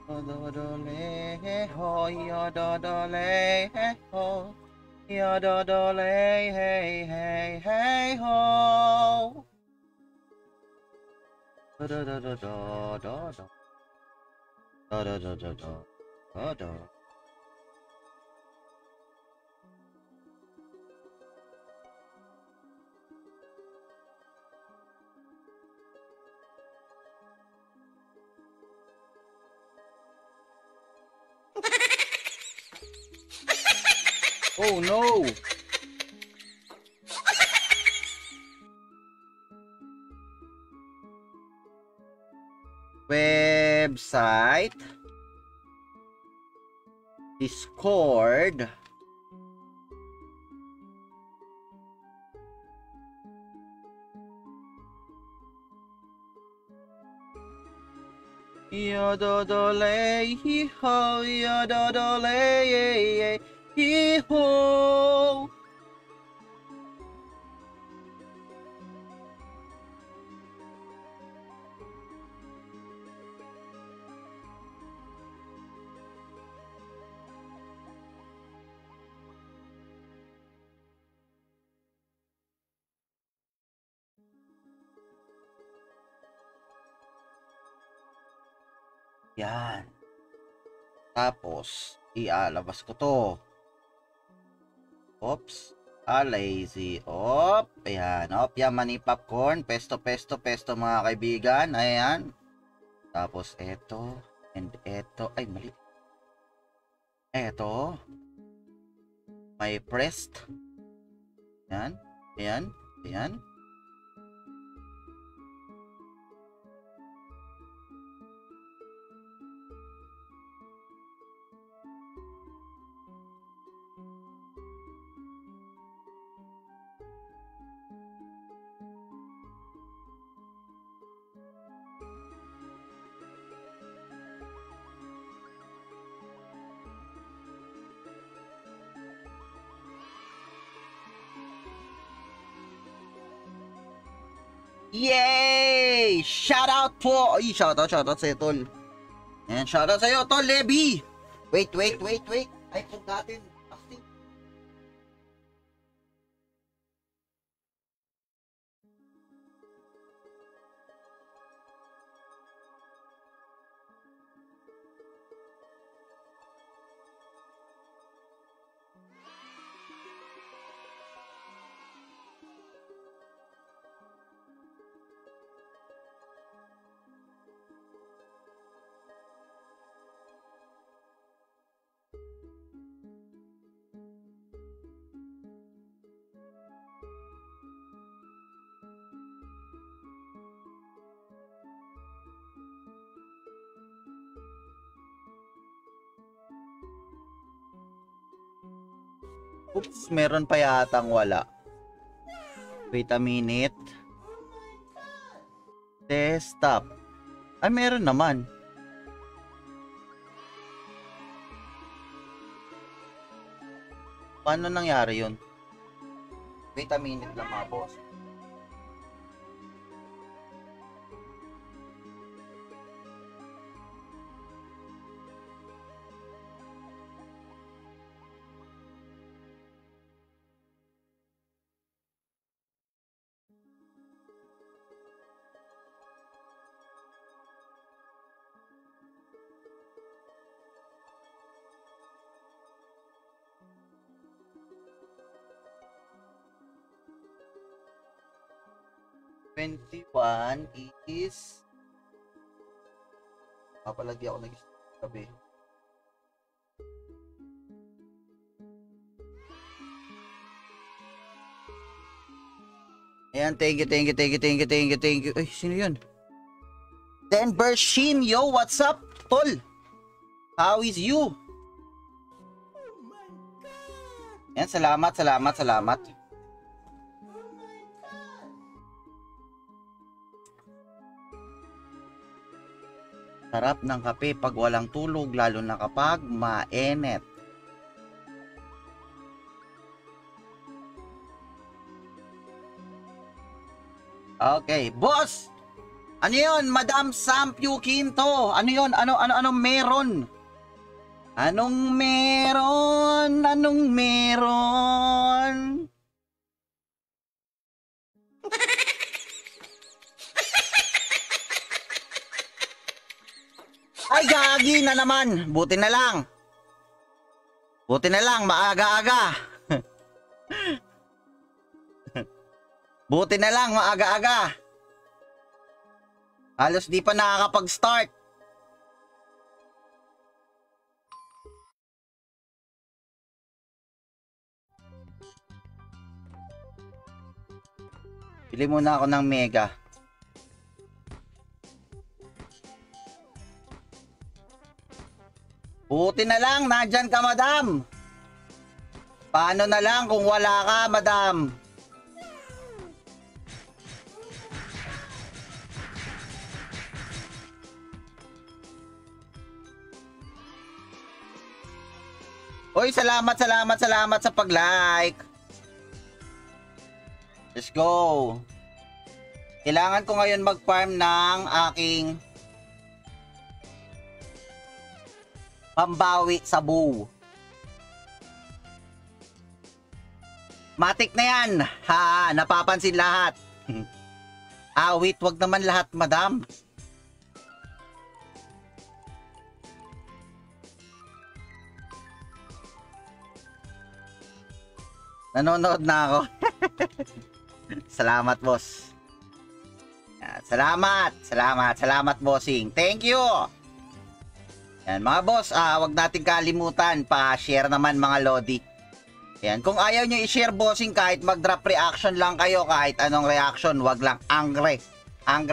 Yodole ho, yodole ho, yodole hey hey hey ho. Da da da da da da da da da da da da. Oh no! Website, Discord, yodole hi ho, yodole hi ho. Yan. Tapos, ialabas ko to. Oops. Lazy. Op. Ayan. Op. Yan, mani popcorn. Pesto, pesto, pesto mga kaibigan. Ayan. Tapos, eto. And eto. Ay, mali. Eto. May pressed. Ayan. Ayan. Ayan. Yay! Shout out po! Ay, shout out sa'yo, tol. Ayan, shout out sa'yo, tol, Levi! Wait. Ay, forgotten. Oops, meron pa yatang wala. Wait a minute. Desktop. Ay, meron naman. Paano nangyari yun? Wait a minute lang mga boss. One is papalagi ako nag-gabi. Ayan, thank you. Ay, sino yun? Denver Shin, yo, what's up, tol? How is you? Yan, salamat. Sarap ng kape pag walang tulog, lalo na kapag mainit. Okay, boss! Ano yun, Madam Sampyu Quinto? Ano yun? Anong meron? Anong meron? Ay, gagi na naman. Buti na lang, maaga-aga. Buti na lang, maaga-aga. Halos di pa nakakapag-start. Bili muna ako ng mega. Buti na lang, nandyan ka, madam. Paano na lang kung wala ka, madam? Oy, salamat sa pag-like. Let's go. Kailangan ko ngayon mag-farm ng aking pambawi sa bow. Matik na yan. Ha, napapansin lahat. Wait, wag naman lahat, madam. Nanonood na ako. Salamat, boss. Salamat, bossing. Thank you. Yan, mga boss, wag natin kalimutan, pa-share naman mga lodi. Yan, kung ayaw nyo i-share, bossing, kahit mag-drop reaction lang kayo, kahit anong reaction, wag lang angry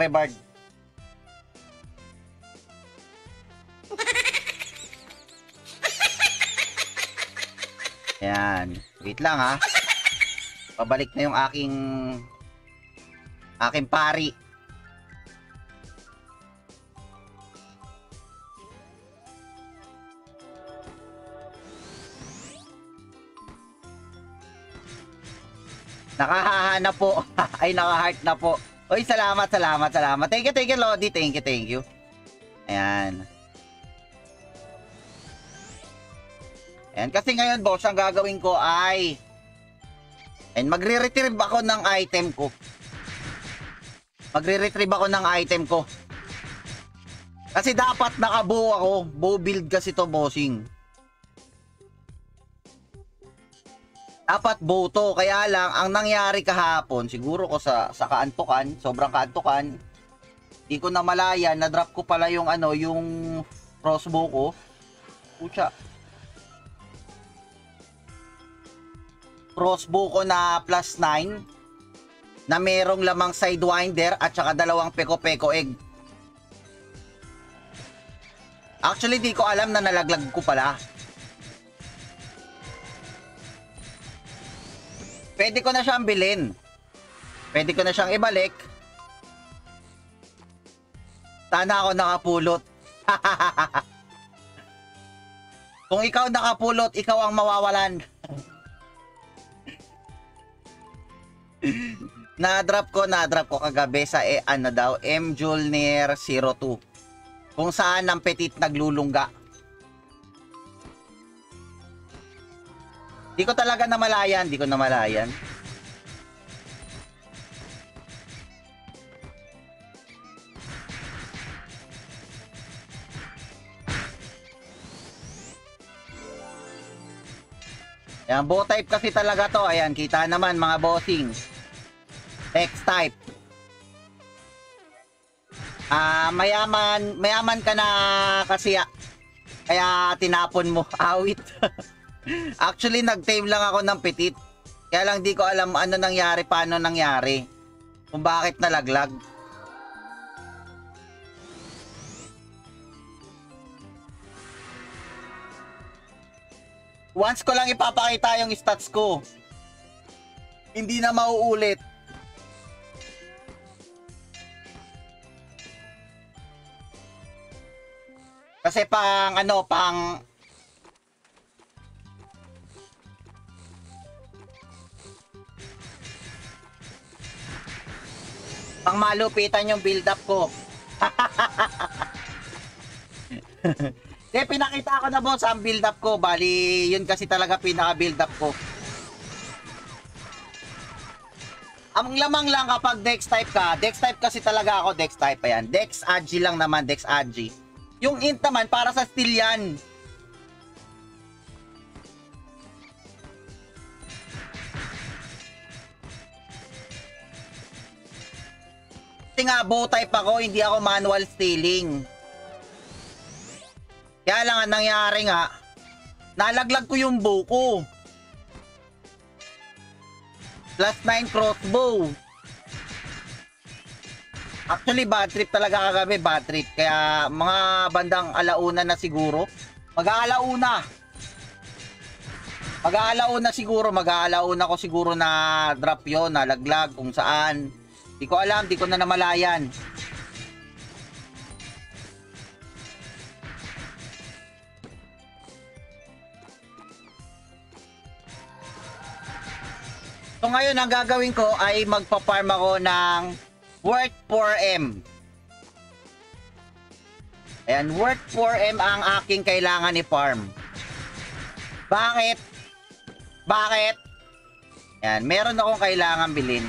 bird. Yan, wait lang ha. Pabalik na yung aking pari. Nakahahanap po. Ay, naka-heart na po. Oy, salamat. Thank you, Lodi. Thank you. Ayan. Ayan, kasi ngayon, boss, ang gagawin ko ay magre-retrieve ako ng item ko. Kasi dapat nakabuo ako. Bow build kasi to, bossing. Dapat bow to. Kaya lang, ang nangyari kahapon, siguro ko sa kaantukan, sobrang kaantukan, di ko na malaya, na-drop ko pala yung yung crossbow ko. Pucha. Crossbow ko na +9 na merong lamang sidewinder at saka 2 peko-peko egg. Actually, di ko alam na nalaglag ko pala. Pwede ko na siyang bilhin. Pwede ko na siyang ibalik. Sana ako nakapulot. Kung ikaw nakapulot, ikaw ang mawawalan. Na-drop ko kagabi sa Mjolnir 02. Kung saan ang petit naglulungga. Di ko talaga namalayan, Ayan, bow type kasi talaga to. Ayan, kita naman mga bossing. Text type. Mayaman ka na kasi kaya tinapon mo. Awit. Actually, nag-tame lang ako ng petit. Kaya lang di ko alam paano nangyari. Kung bakit nalaglag. Once ko lang ipapakita yung stats ko. Hindi na mauulit. Kasi pang malupitan yung build up ko. Pinakita ko na boss ang build up ko. Bali, yun kasi talaga pinaka build up ko. Ang lamang lang kapag Dex type ka, Dex type kasi talaga ako, Dex type. Ayan, Dex Agi lang naman, Dex Agi. Yung int naman, para sa steel yan. Kasi nga, bow type ako, hindi ako manual stealing. Kaya lang ang nangyari nga, nalaglag ko yung bow ko. +9 crossbow. Actually, bad trip talaga kagabi, bad trip. Kaya mga bandang alauna na siguro. Mag-aalauna ko siguro na drop yon, nalaglag kung saan. Di ko alam, di ko na namalayan. So ngayon, ang gagawin ko ay magpa-farm ako ng worth 4M. Ayan, worth 4M ang aking kailangan i-farm. Bakit? Ayan, meron akong kailangan bilhin.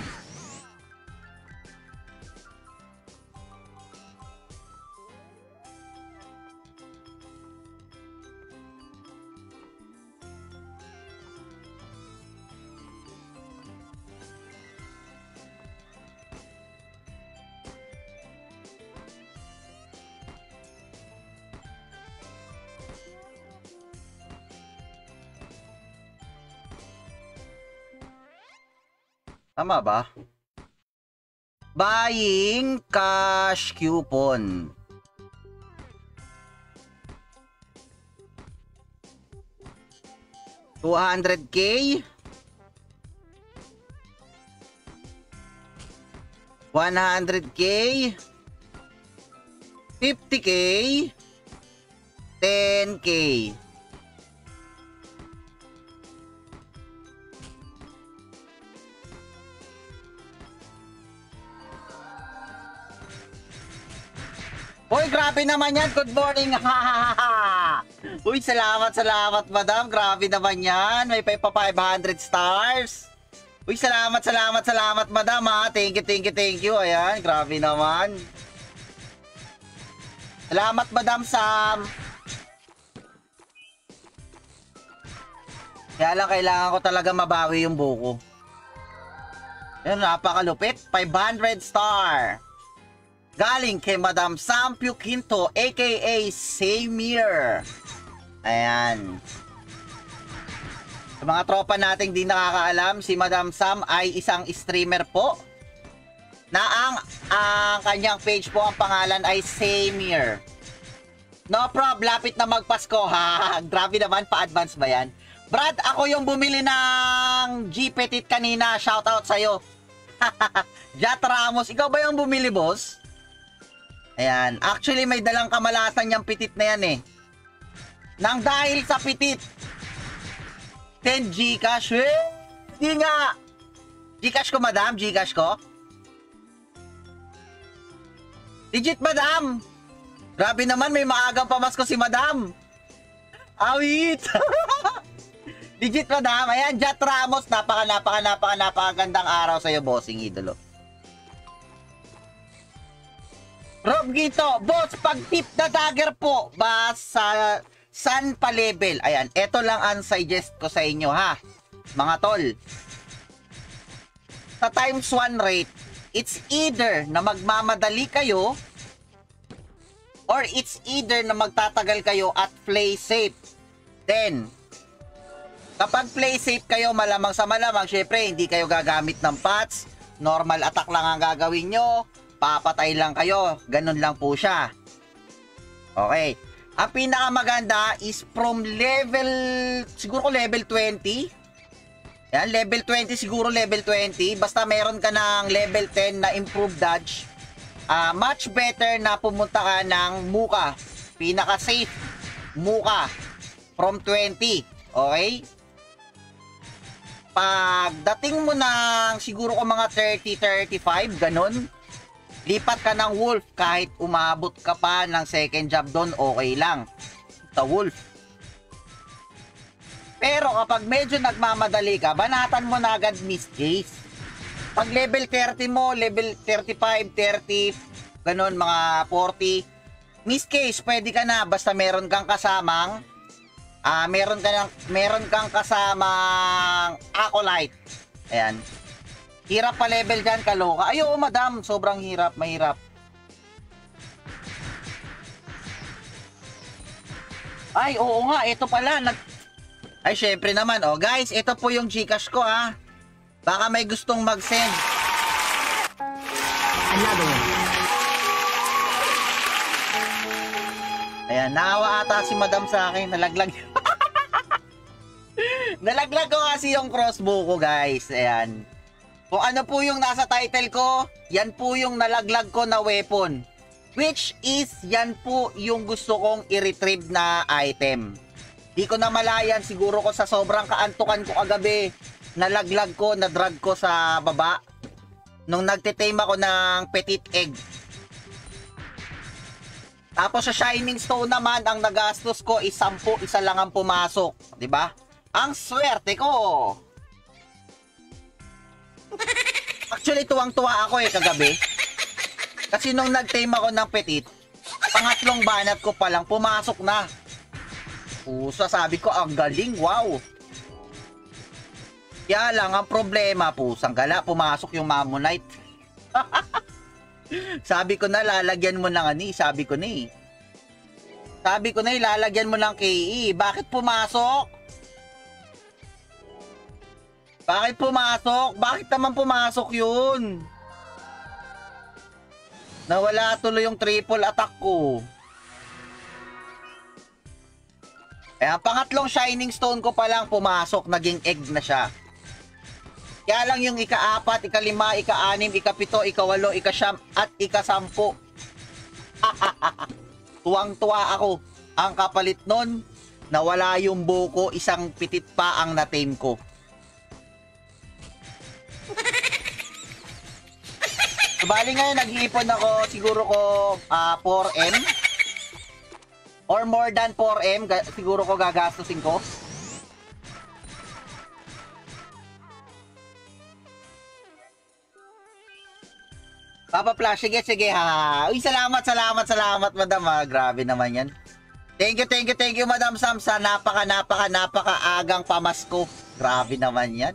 Tama ba? Buying cash coupon. $200K. 100K. 50K. 10K. Uy, grabe naman yan. Good morning. Uy, salamat madam. Grabe naman yan. May pa 500 stars. Uy, salamat madam ha. Thank you. Ayan, grabe naman. Salamat madam Sam. Kaya lang kailangan ko talaga mabawi yung buko. Ayan, napakalupit. 500 star. Galing kay Madam Sam Quinto, aka Samir. Ayan. Sa mga tropa nating di nakakaalam, si Madam Sam ay isang streamer po. Na ang kanyang page po, ang pangalan ay Samir. No problem, lapit na magpasko ha. Grabe naman, pa-advance ba yan? Brad, ako yung bumili ng G-Petit kanina. Shoutout sa'yo. Jat Ramos, ikaw ba yung bumili, boss? Ayan. Actually, may dalang kamalasan yung pitit na yan eh. Nang dahil sa pitit, 10 Gcash. Hindi nga. Gcash ko, madam. Gcash ko. Legit, madam. Grabe naman, may maagang pamasko si madam. Awit. Legit, madam. Ayan, Jat Ramos. Napakagandang araw sa'yo, bossing idolo. Rob Gito, boss, pag tip na dagger po ba sa san pa level? Ayan, eto lang ang suggest ko sa inyo ha, mga tol. Sa times 1 rate, it's either na magmamadali kayo or it's either na magtatagal kayo at play safe. Then, kapag play safe kayo, malamang sa malamang, syempre, hindi kayo gagamit ng pots, normal attack lang ang gagawin nyo, papatay lang kayo. Ganun lang po siya. Okay. Ang pinakamaganda is from level, siguro level 20. Yan, level 20 siguro, level 20. Basta meron ka ng level 10 na improved dodge. Much better na pumunta ka ng Muka. Pinaka-safe Muka from 20. Okay? Pagdating mo ng siguro ko mga 30-35, ganun, lipat ka ng Wolf. Kahit umabot ka pa ng second job doon, okay lang. Sa Wolf. Pero kapag medyo nagmamadali ka, banatan mo na agad Miss Case. Pag level 30 mo, level 35, 30, ganun, mga 40, Miss Case, pwede ka na. Basta meron kang kasamang meron kang kasamang Acolyte. Ayan. Hirap pa level dyan, kaloka. Ay, oo, madam. Sobrang hirap, mahirap. Ay, oo nga. Ito pala. Ay, syempre naman. Oh, guys, ito po yung Gcash ko, ha. Baka may gustong mag-send. Another one. Ayan, naawa ata si madam sa akin. Nalaglag. Nalaglag ko kasi yung crossbow ko, guys. Ayan. Kung ano po yung nasa title ko, yan po yung nalaglag ko na weapon. Which is, yan po yung gusto kong i-retrieve na item. Di ko na malayan, siguro ko sa sobrang kaantukan ko kagabi, nalaglag ko, na-drag ko sa baba. Nung nagtitame ako ng petit egg. Tapos sa Shining Stone naman, ang nagastos ko is 10, isa lang ang pumasok. Diba? Ang swerte ko! Actually, tuwang-tuwa ako kagabi. Kasi nung nag-tame ako ng petit, pangatlong banat ko palang pumasok na. Pusa, sabi ko, ang galing, wow! Kaya lang, ang problema, pusang gala, pumasok yung Mammonite. Sabi ko na, lalagyan mo ng ani, sabi ko na Sabi ko na, lalagyan mo ng KE. Bakit pumasok? Bakit pumasok? Bakit naman pumasok yun? Nawala tuloy yung triple attack ko. Ang pangatlong Shining Stone ko pa lang pumasok, naging egg na siya. Kaya lang yung ika-4, ika-5, ika-6, ika-7, ika-8, ika-9, at ika-10. Tuwang-tuwa ako. Ang kapalit nun, nawala yung buko, isang pitit pa ang na-tame ko. So, bali ngayon, nag-iipon ako, siguro ko 4M. Or more than 4M, siguro ko gagastusin ko. Papa Flash, sige ha. Uy, salamat madam ha. Grabe naman yan. Thank you madam Sam sa napaka agang pamasko. Grabe naman yan.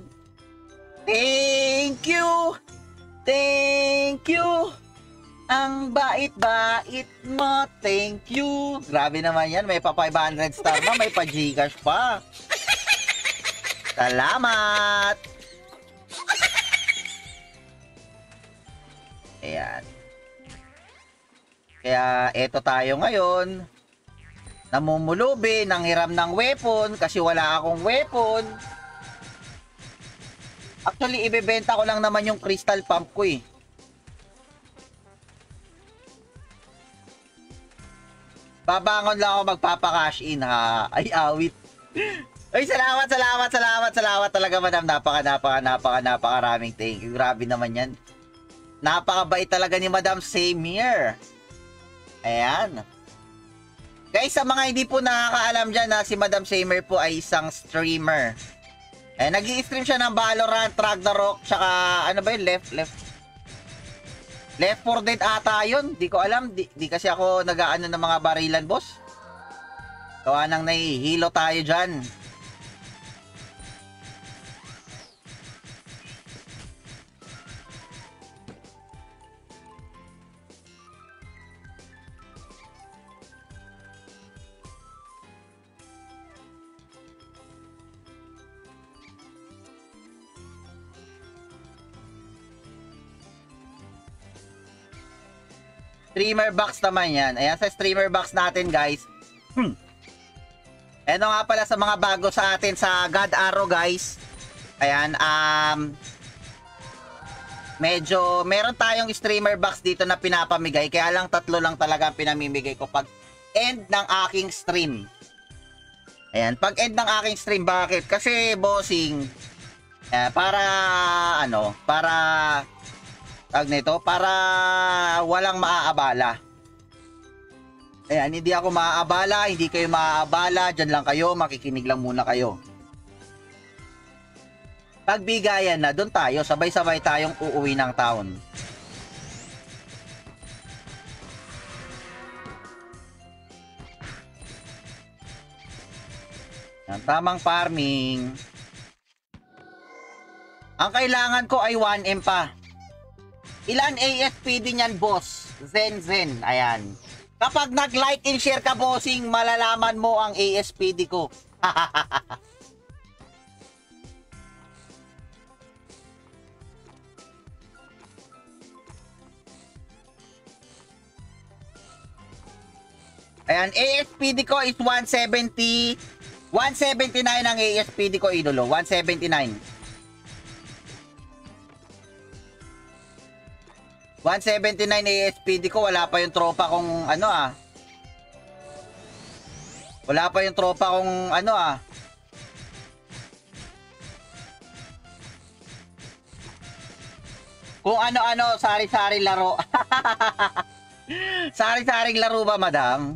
Thank you. Ang bait-bait mo. Thank you. Grabe naman yan. May pa 500 star na. May pa Gcash pa. Salamat. Ayan. Kaya eto tayo ngayon. Namumulubi, nanghiram ng weapon kasi wala akong weapon. Actually, ibebenta ko lang naman yung crystal pump ko eh. Babangon lang ako magpapa-cash in ha. Ay, awit. Ay, salamat talaga madam. Napakaraming thank you. Grabe naman yan. Napakabait talaga ni Madam. Same here. Ayan. Guys, sa mga hindi po nakakaalam dyan na si Madam Samer po ay isang streamer. Eh, nag-i-stream siya ng Valorant, Ragnarok, tsaka ano ba yun? Left 4 Dead ata yun. Di ko alam. Di kasi ako nag-aano ng mga barilan, boss. Gawa nang nahihilo tayo dyan. Streamer box naman yan. Ayan, sa streamer box natin, guys, Ano nga pala sa mga bago sa atin sa God Arrow guys. Ayan, medyo meron tayong streamer box dito na pinapamigay. Kaya lang 3 lang talaga ang pinamimigay ko pag end ng aking stream. Ayan, pag end ng aking stream. Bakit? Kasi bossing, para ano, para tag nito, para walang maaabala. Ayan, hindi ako maaabala, hindi kayo maaabala, dyan lang kayo, makikinig lang muna kayo. Pagbigayan na, doon tayo, sabay-sabay tayong uuwi ng town. Yan, tamang farming. Ang kailangan ko ay 1M pa. Ilan ASPD niyan, boss? Zen. Ayan. Kapag nag-like and share ka, bossing, malalaman mo ang ASPD ko. Ayan, ASPD ko is 170. 179 ang ASPD ko, idolo. 179. 179 ASPD ko, wala pa yung tropa kong ano Wala pa yung tropa kong ano Kung ano-ano, sari-sari laro. Sari-saring laro ba, madam?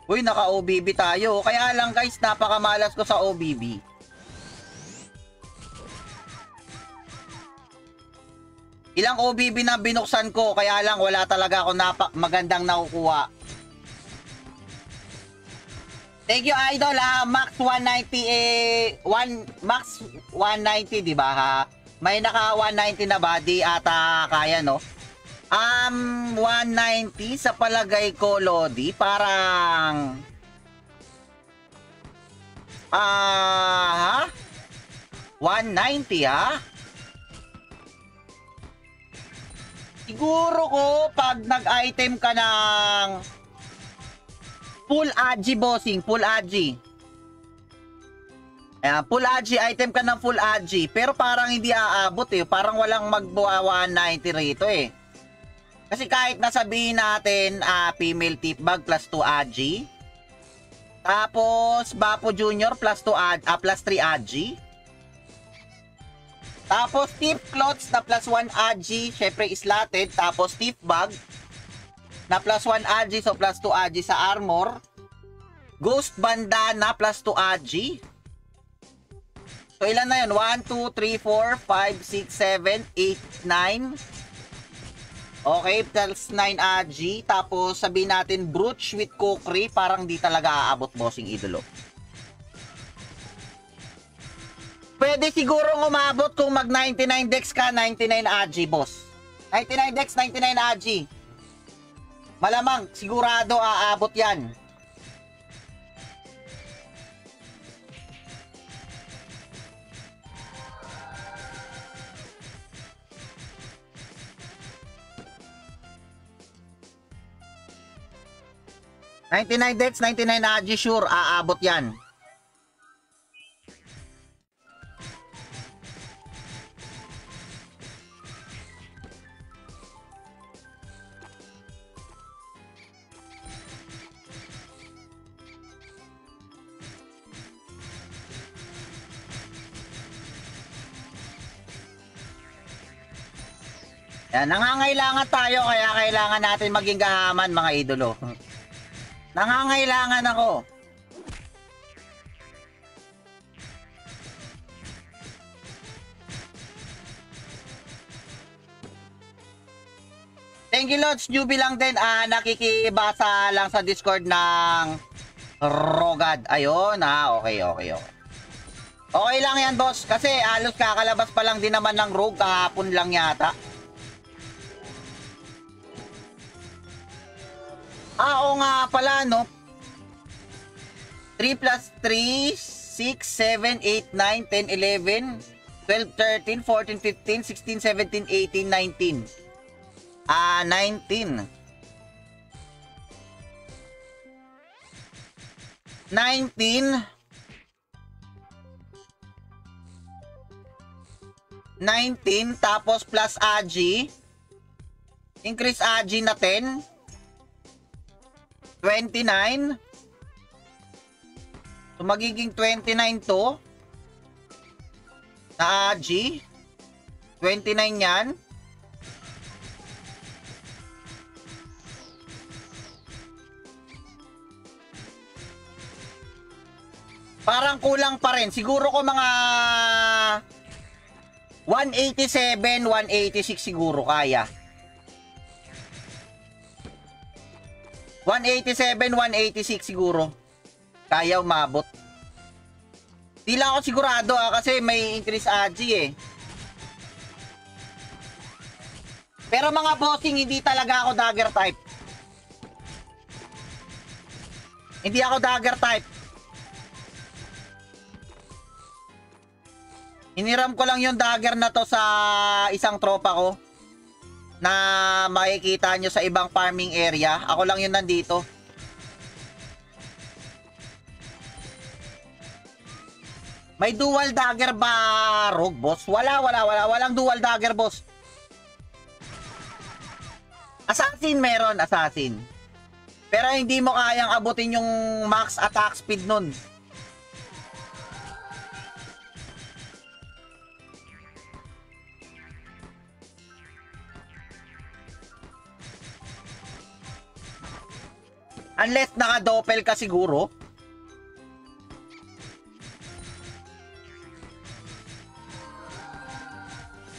Uy, naka-OBB tayo. Kaya lang guys, napakamalas ko sa OBB. Ilang OBB na binuksan ko, kaya lang wala talaga ako magandang nakukuha. Thank you, idol, Max 190, Max 190, di ba, ha? May naka 190 na ba? Di ata kaya, no? 190 sa palagay ko, Lodi, parang... ha? 190, ha? Siguro ko pag nag-item ka ng full agi, bossing, full agi. Ayan, full agi, item ka ng full agi. Pero parang hindi aabot parang walang magbuwa 190 rito Kasi kahit nasabihin natin female tip bag plus 2 agi. Tapos Bapo Junior plus 3 agi. Tapos tip clothes na plus 1 agi, syempre slotted. Tapos tip bag na plus 1 agi, so plus 2 agi sa armor. Ghost bandana plus 2 agi. So ilan na yun? 1, 2, 3, 4, 5, 6, 7, 8, 9. Okay, plus 9 agi. Tapos sabihin natin brooch with kukri. Parang di talaga aabot, bossing, idolo. Pwede siguro umabot kung mag 99 dex ka, 99 agi, boss. 99 dex, 99 agi. Malamang, sigurado aabot yan. $99 dex, 99 agi, sure, aabot yan. Yan, nangangailangan tayo kaya kailangan natin maging gahaman, mga idolo. Nangangailangan ako. Thank you, Lods. Newbie lang din. Nakikibasa lang sa Discord ng Rogad. Ayun, okay. Okay lang yan, boss. Kasi halos kakalabas pa lang din naman ng Rogue. Kahapon lang yata. Oo nga pala, no? 3 plus 3, 6, 7, 8, 9, 10, 11, 12, 13, 14, 15, 16, 17, 18, 19. 19. 19. 19 tapos plus Agi. Increase Agi na 10. 29. So magiging 29 to. Na Agi. 29 yan. Parang kulang pa rin. Siguro ko mga 187, 186 siguro kaya. 187, 186 siguro. Kaya umabot. Di lang ako sigurado kasi may increase Agi eh. Pero mga bossing, hindi talaga ako dagger type. Hindi ako dagger type. Hiniram ko lang yung dagger na to sa isang tropa ko na makikita nyo sa ibang farming area. Ako lang yun nandito. May dual dagger ba, Rogue boss? Walang dual dagger, boss. Assassin meron, assassin. Pero hindi mo kayang abutin yung max attack speed nun. Unless naka-doppel ka siguro.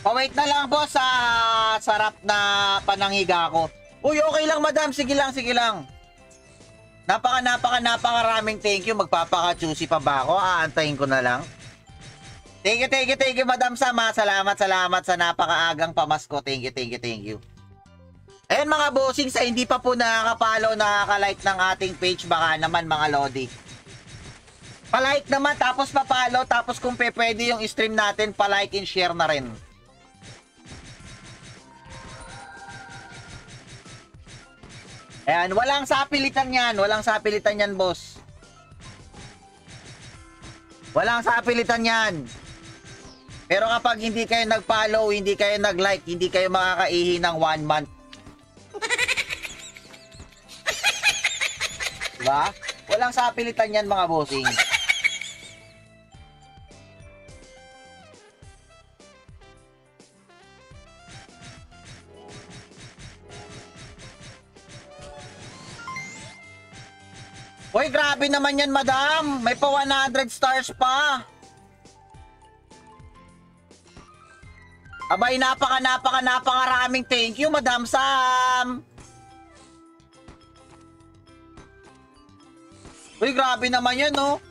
Wait na lang boss sa sarap na pananghiga ko. Uy, okay lang madam. Sige lang. Napakaraming thank you. Magpapaka-juicy pa ba ako? Aantayin ko na lang. Thank you madam Sama. Salamat sa napakaagang pamasko. Thank you. Ayan mga bossing, sa hindi pa po nakaka-follow, nakaka-like ng ating page, baka naman mga lodi. Pa-like naman, tapos pa-follow, tapos kung pwede yung stream natin, pa-like and share na rin. Ayan, walang sapilitan yan, boss. Walang sapilitan yan. Pero kapag hindi kayo nag-follow, hindi kayo nag-like, hindi kayo makakaihi ng 1 month. Diba? Walang sapilitan yan mga bossing. Uy, grabe naman yan madam. May pa 100 stars pa. Abay, napakaraming thank you madam Sam. Uy, grabe naman yan, no?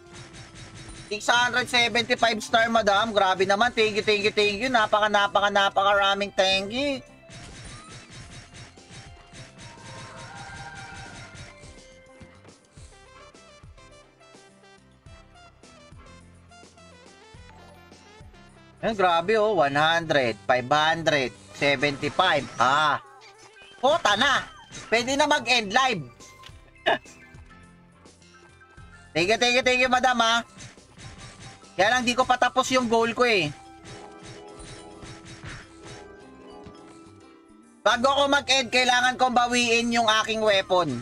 675 star, madam. Grabe naman. Thank you. Napakaraming thank you. Grabe, oh. 100, 500, 75. Kota na. Pwede na mag-end live. Thank you, madam, Kaya lang di ko patapos yung goal ko eh. Bago ako mag-end, kailangan kong bawiin yung aking weapon.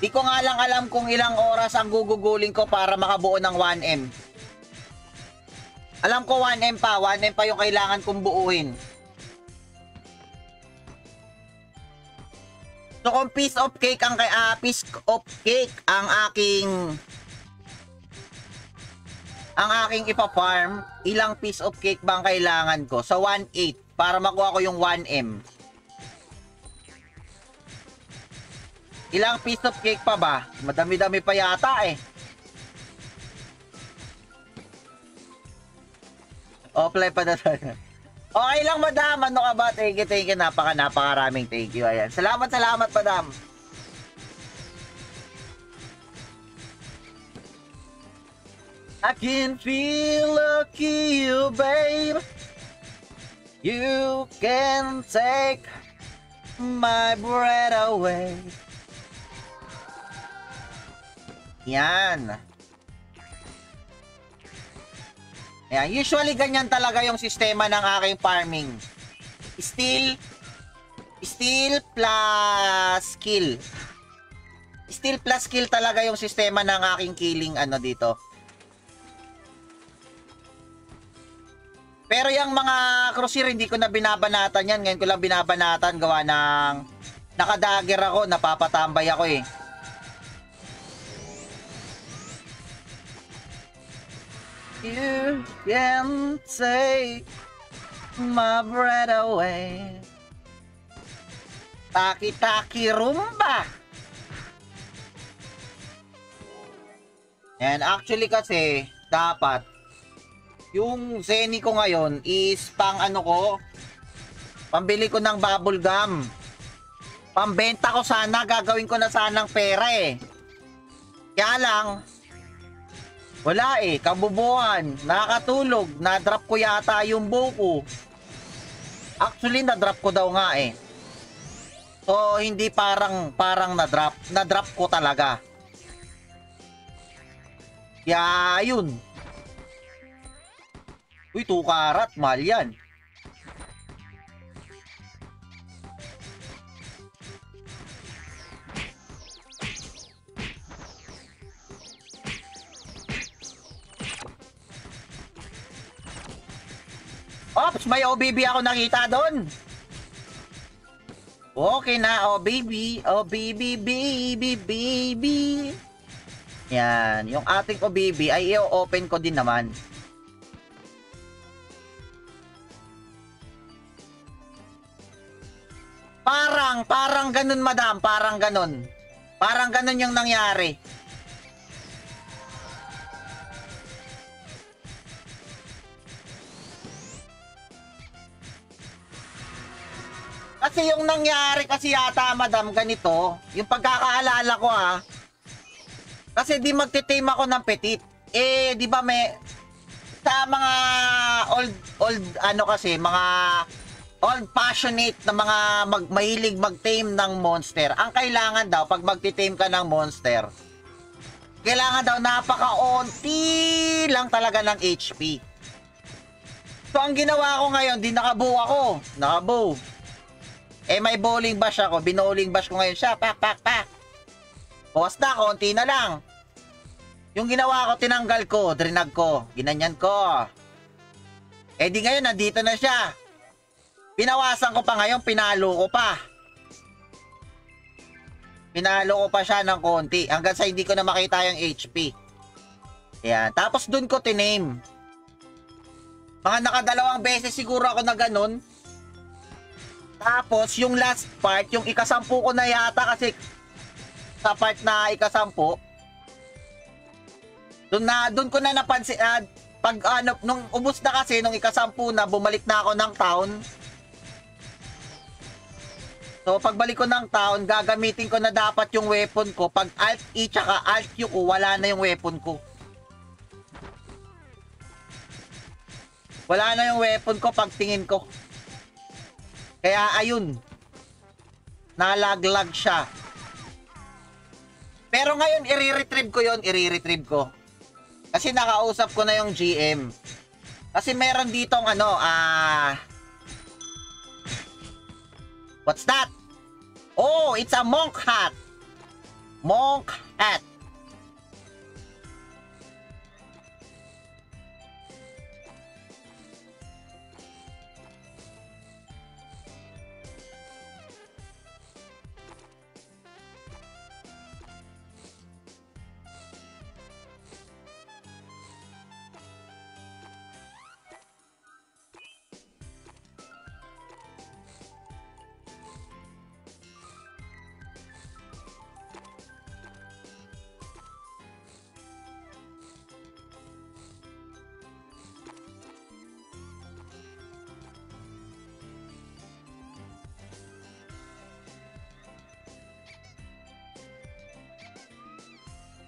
Di ko nga lang alam kung ilang oras ang gugugulin ko para makabuo ng 1M. Alam ko 1M pa yung kailangan kong buuin. So kung piece of cake ang aking ipa-farm, ilang piece of cake bang kailangan ko? Sa 1/8 para makuha ko yung 1M. Ilang piece of cake pa ba? Madami-dami pa yata eh. Offline pa na tayo. Okay lang, madam. Ano ka ba? Thank you. Napakaraming thank you. Ayan. Salamat, madam. I can feel lucky you, babe. You can take my breath away. Yan. Ayan. Usually, ganyan talaga yung sistema ng aking farming. Steel plus skill. Steel plus skill talaga yung sistema ng aking killing ano dito. Pero yung mga cruiser hindi ko na binabanatan yan. Ngayon ko lang binabanatan gawa ng nakadagger ako, napapatambay ako eh. You can take my breath away. Taki-taki rumba. And actually kasi, dapat, yung Zenny ko ngayon is pang ano ko, pambili ko ng bubble gum. Pambenta ko sana, gagawin ko na sanang pera eh. Kaya lang, wala eh, kabubuhan, nakakatulog, na-drop ko yata yung bow ko. Actually, na-drop ko daw nga eh. So, hindi parang na-drop ko talaga. Kaya, ayun. Uy, 2 karat, mahal yan. Ops, may OBB ako nakita doon. Okay na, OBB. OBB, baby, baby. Yan, yung ating OBB ay i-open ko din naman. Parang ganun, madam. Parang ganun. Parang ganun yung nangyari. Kasi yung nangyari kasi yata, madam, ganito. Yung pagkakaalala ko kasi di magte-tame ako ng petit. Eh, di ba may sa mga old ano kasi, mga old passionate na mga mahilig mag-tame ng monster. Ang kailangan daw pag magte-tame ka ng monster, kailangan daw napaka-onti lang talaga ng HP. So ang ginawa ko ngayon, di nakabow ako. Nakabow. Eh may bowling bash ako, binowling bash ko ngayon siya. Pak. Bawas na, konti na lang. Yung ginawa ko, tinanggal ko, drinag ko, ginanyan ko. Eh di ngayon, nandito na siya. Pinawasan ko pa ngayon, pinalo ko pa. Pinalo ko pa siya ng konti, hanggang sa hindi ko na makita yung HP. Ayan, tapos dun ko tiname. Mga nakadalawang beses siguro ako na ganun. Tapos, yung last part, yung ikasampu ko na yata kasi sa part na ikasampu, doon ko na napansin, pag ano, nung ubos na kasi, nung ikasampu na, bumalik na ako ng town. So, pagbalik ko ng town, gagamitin ko na dapat yung weapon ko. Pag Alt-E tsaka Alt-Q ko, wala na yung weapon ko. Wala na yung weapon ko pag tingin ko. Kaya ayun, nalaglag siya. Pero ngayon, i-retrieve ko yun, i-retrieve ko. Kasi nakausap ko na yung GM. Kasi meron ditong ano, what's that? Oh, it's a monk hat. Monk hat.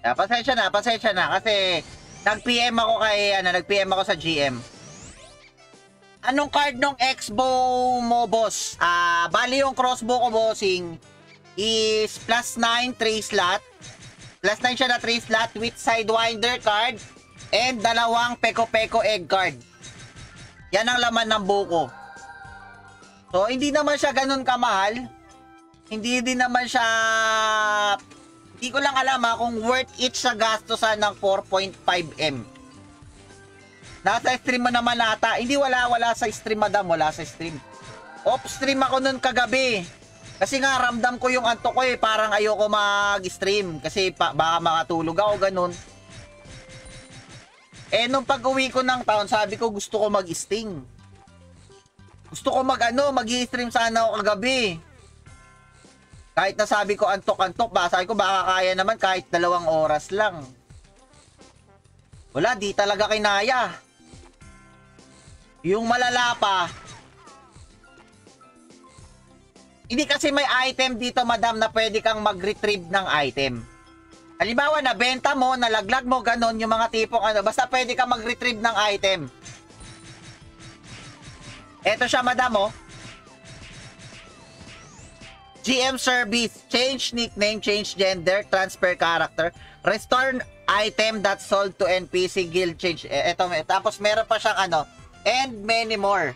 Pasensya na kasi nag-PM ako nag-PM ako sa GM. Anong card nung X-bow mo, boss? Bali yung crossbow ko, bossing, is +9 3 slot. Plus 9 siya na 3 slot with Sidewinder card and dalawang Peko-Peko egg card. Yan ang laman ng buko. So, hindi naman siya ganun kamahal. Hindi din naman siya... Hindi ko lang alam kung worth it sa gastosan ng 4.5M. Nasa stream mo naman ata. Hindi, wala sa stream, madam. Wala sa stream. Off-stream ako nun kagabi. Kasi nga, ramdam ko yung antok ko eh. Parang ayoko mag-stream. Kasi baka makatulog ako, ganun. Eh, nung pag-uwi ko ng town, sabi ko gusto ko mag-sting. Gusto ko mag-i-stream sana ako kagabi. Kahit na sabi ko antok-antok, sabi ko baka kaya naman kahit 2 oras lang. Wala, di talaga kinaya. Yung malala pa, hindi kasi may item dito, madam, na pwede kang mag-retrieve ng item. Halimbawa, nabenta mo, nalaglag mo, ganon, yung mga tipong basta pwede kang mag-retrieve ng item. Eto siya, madam, oh. GM service, change nickname, change gender, transfer character, restore item that sold to NPC, guild change. Eto, tapos meron pa siyang and many more.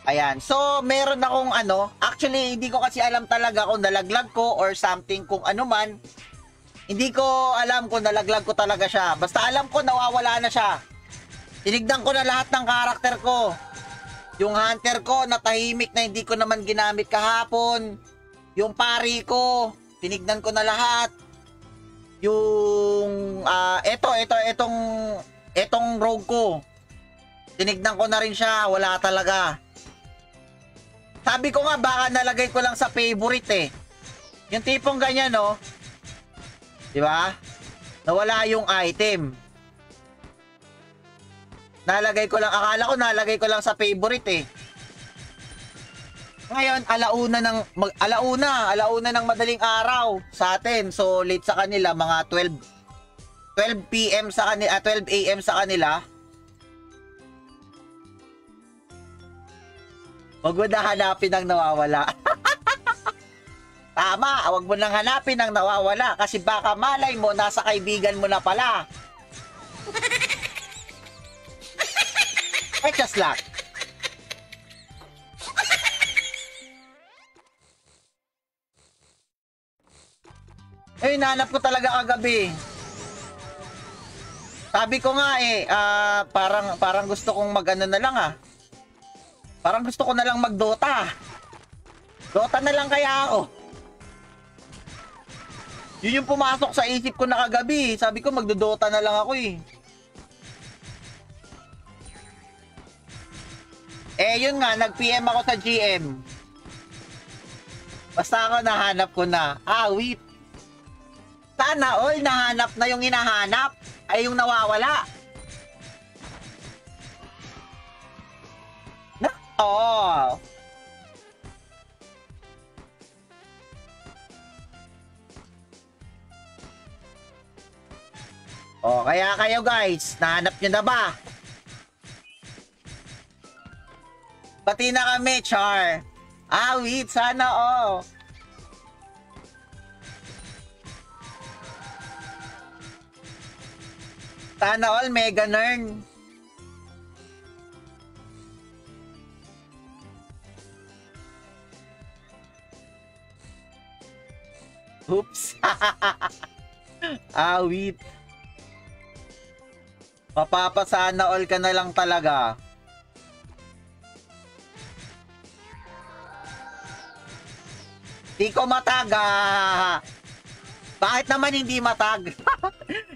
Ayan. So, meron akong actually, hindi ko kasi alam talaga kung nalaglag ko or something, kung ano man. Hindi ko alam kung nalaglag ko talaga siya. Basta alam ko, nawawala na siya. Tinignan ko na lahat ng karakter ko. Yung hunter ko, natahimik na hindi ko naman ginamit kahapon. Yung pari ko, tinignan ko na lahat. Yung, etong rogue ko. Tinignan ko na rin siya, wala talaga. Sabi ko nga, baka nalagay ko lang sa favorite eh. Yung tipong ganyan, no? Di ba? Nawala yung item. Akala ko nalagay ko lang sa favorite eh. Ngayon, alauna ng madaling araw sa atin. So, late sa kanila, mga 12 PM sa kanila, 12 AM sa kanila. Huwag mo na hanapin ang nawawala. Tama, huwag mo nang hanapin ang nawawala kasi baka malay mo, nasa kaibigan mo na pala. Just luck. Eh, nahanap ko talaga kagabi. Sabi ko nga parang gusto kong na lang Parang gusto ko na lang mag-Dota. Dota na lang kaya ako. Yun yung pumasok sa isip ko na kagabi. Sabi ko magdo-Dota na lang ako eh. Yun nga, nag-PM ako sa GM. Basta ako nahanap ko na. Wait. Sana all nahanap na yung hinahanap ay yung nawawala. Oh. Oh, kaya kayo guys, nahanap nyo na ba? Pati na kami, Char. Wait, sana Sana all mega nern. Oops. Wait. Mapapasana all ka na lang talaga. Di ko matag. Bakit naman hindi matag?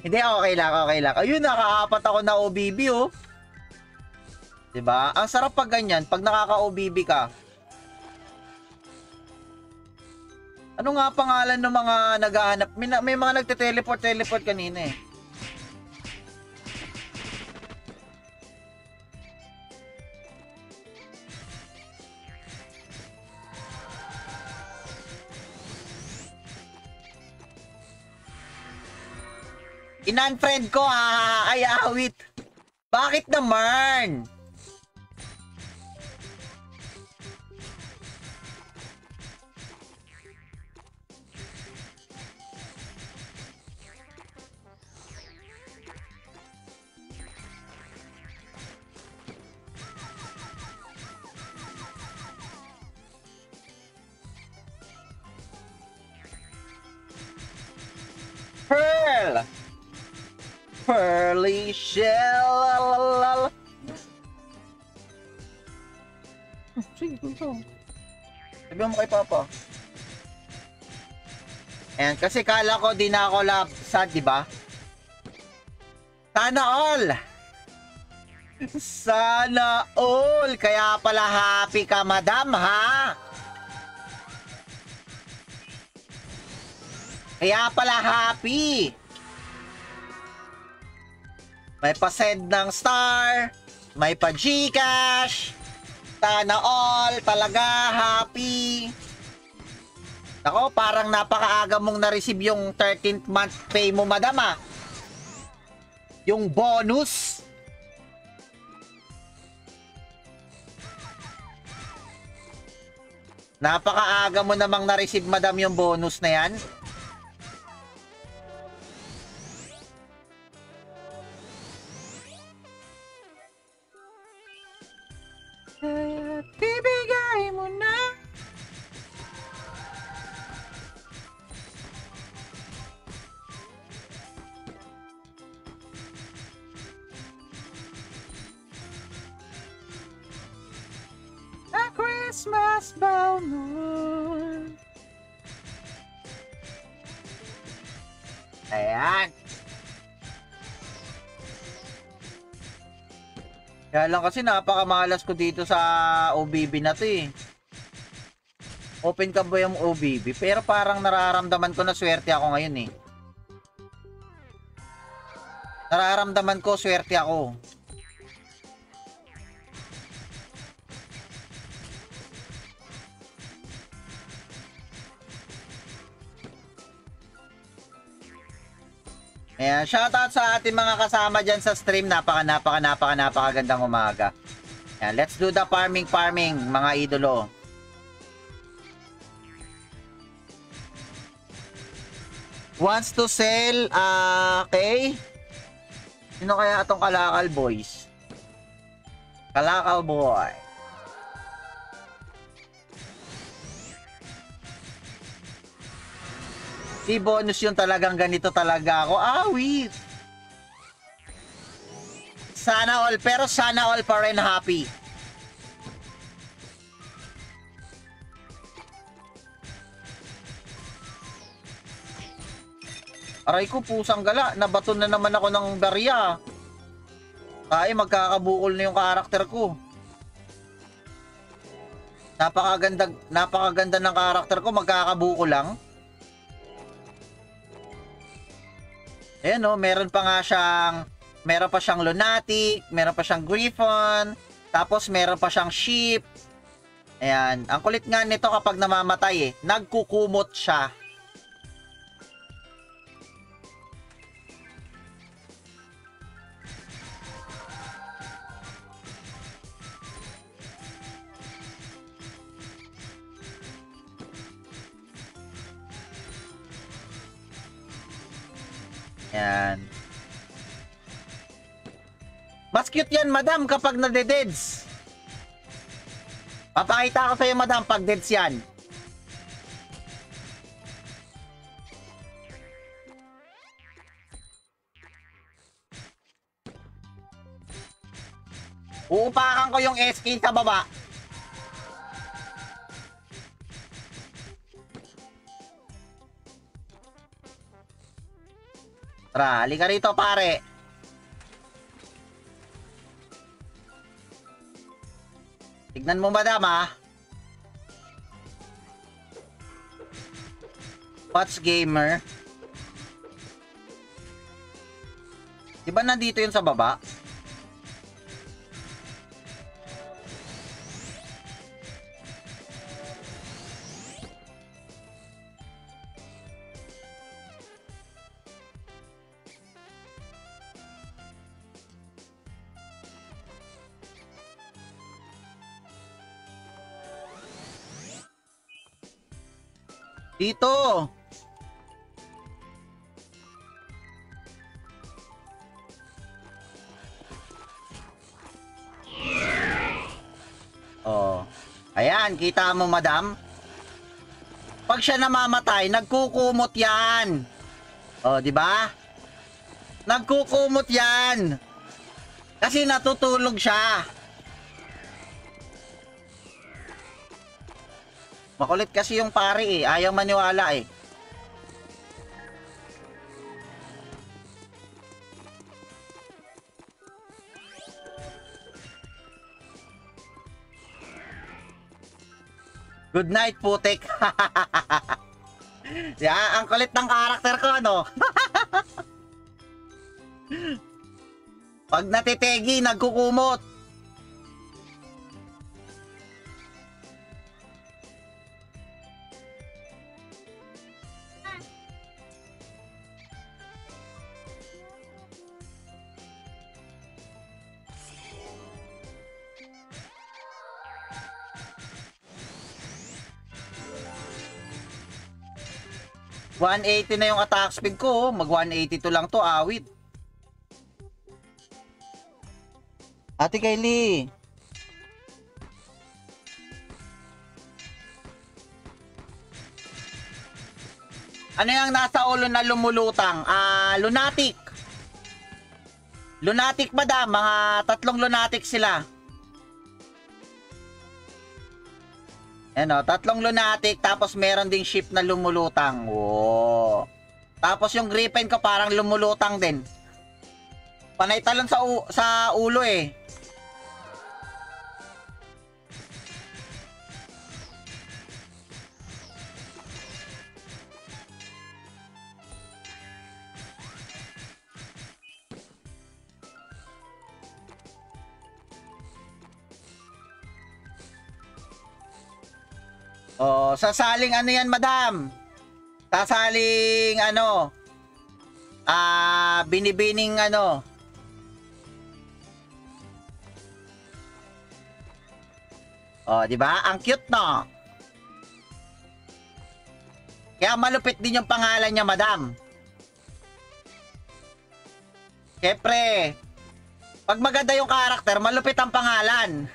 Hindi, okay lang. Ayun, nakaapat ako na OBB, oh. Diba? Ang sarap pag ganyan, pag nakaka-OBB ka. Ano nga pangalan ng mga naghahanap? May mga nagte-teleport kanina eh. In-unfriend ko ay awit. Bakit naman? Pearly shell. Sige, ito. Sabihan mo kay Papa. Ayan, kasi kala ko di na ako sad, di ba? Sana all! Sana all! Kaya pala happy ka, madam, ha? Kaya pala happy! May pa-send ng star, may pa-Gcash, sana all, talaga happy. Ako, parang napakaaga mong na-receive yung 13th month pay mo, madam, ah. Yung bonus. Napakaaga mo namang na-receive, madam, yung bonus na yan. Bibigay mo na. A Christmas bonus. Ayan. Kaya lang kasi napakamalas ko dito sa OBB na to eh. Open ka ba yung OBB? Pero parang nararamdaman ko na swerte ako ngayon eh. Nararamdaman ko swerte ako. Ayan, shoutout sa ating mga kasama dyan sa stream. Napakagandang umaga. Ayan, let's do the farming, mga idolo. Wants to sell, okay. Sino kaya itong Kalakal Boys? Kalakal Boy. Si bonus yung talagang ganito talaga ako. Wait. Sana all, pero sana all pa rin happy. Aray ko, pusang gala. Nabaton na naman ako ng barya. Ay, magkakabukol na yung karakter ko. Napakaganda ng karakter ko. Magkakabukol lang. Ayan o, meron pa siyang lunatic, meron pa siyang griffon, tapos meron pa siyang sheep. Ayan, ang kulit nga nito kapag namamatay eh, nagkukumot siya. Ayan. Mas cute yan, madam, kapag nade-deads. Papakita ko sa'yo, madam, pag deads yan. Uupakan ko yung SK sa baba. Tara, halika rito, pare. Tignan mo, madam, ha? What's gamer? Diba nandito yun sa baba? Dito. Oh. Ayan, kita mo, madam? Pag siya namamatay, nagkukumot 'yan. Oh, 'di ba? Nagkukumot yan. Kasi natutulog siya. Makulit kasi yung pare eh. Ayaw maniwala eh. Good night, putik. Yeah, ang kulit ng karakter ko, no? Pag natitegi, nagkukumot. $180 na yung attack speed ko. Mag 182 lang to, awit. Ate Kylie. Ano yung nasa ulo na lumulutang? Lunatic. Lunatic madam. Mga 3 lunatic sila. Ano, 3 lunatic. Tapos meron ding ship na lumulutang. Oh. Tapos yung griffin ko parang lumulutang din. Panay talon sa ulo eh. Oh, sasaling ano yan, madam? Sasaling ano? Binibining ano? Oh, di ba? Ang cute, no? Kaya malupit din yung pangalan niya, madam. Siyempre, pag maganda yung karakter, malupit ang pangalan.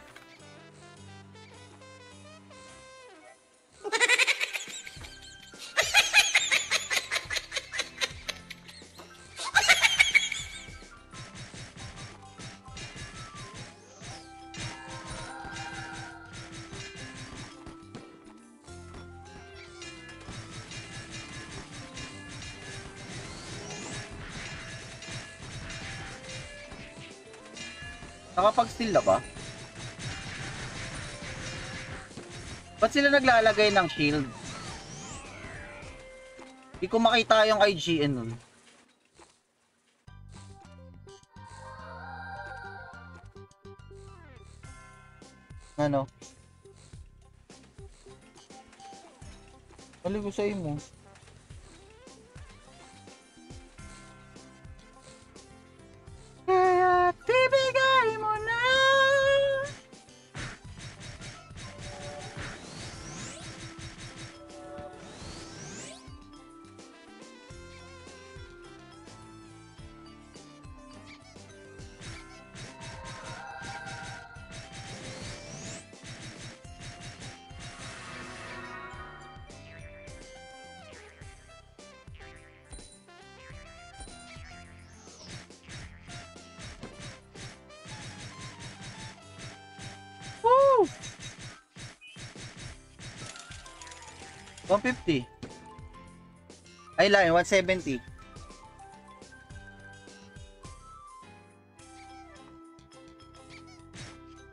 Nakapag-steal na ba? Ba't sila naglalagay ng shield? Hindi ko makita yung IGN nun. Ano? Balik ko sa imo. Kaya tibigay mo na. Woo! 150. Ay lang, 170.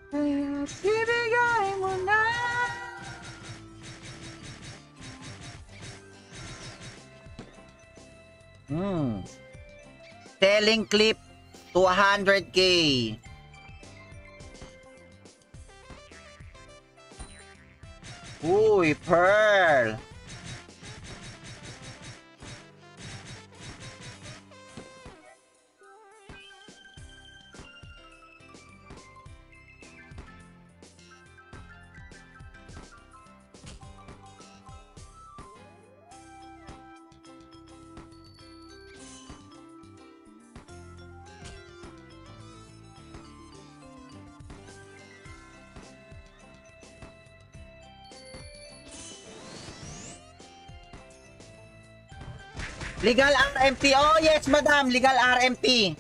Kaya ibigay mo na. Selling clip to 100k. Uy, Pearl. Legal RMT. Oh, yes, madam. Legal RMT.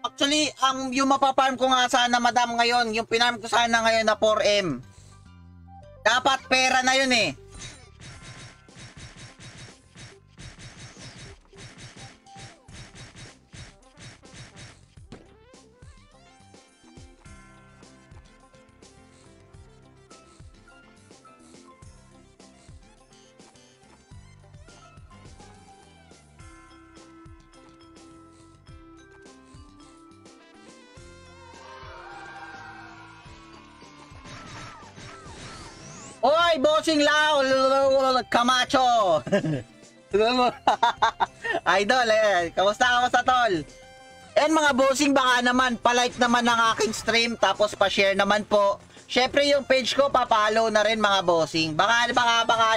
Actually, yung mapaparm ko nga sana, madam, ngayon, yung pinarm ko sana ngayon na 4M. Dapat pera na yun eh. Oy, bossing Lao, Camacho. Idol, kamusta tol? And mga bossing, baka naman palike naman ng aking stream, tapos pa-share naman po. Syempre yung page ko papalo na rin mga bossing. Baka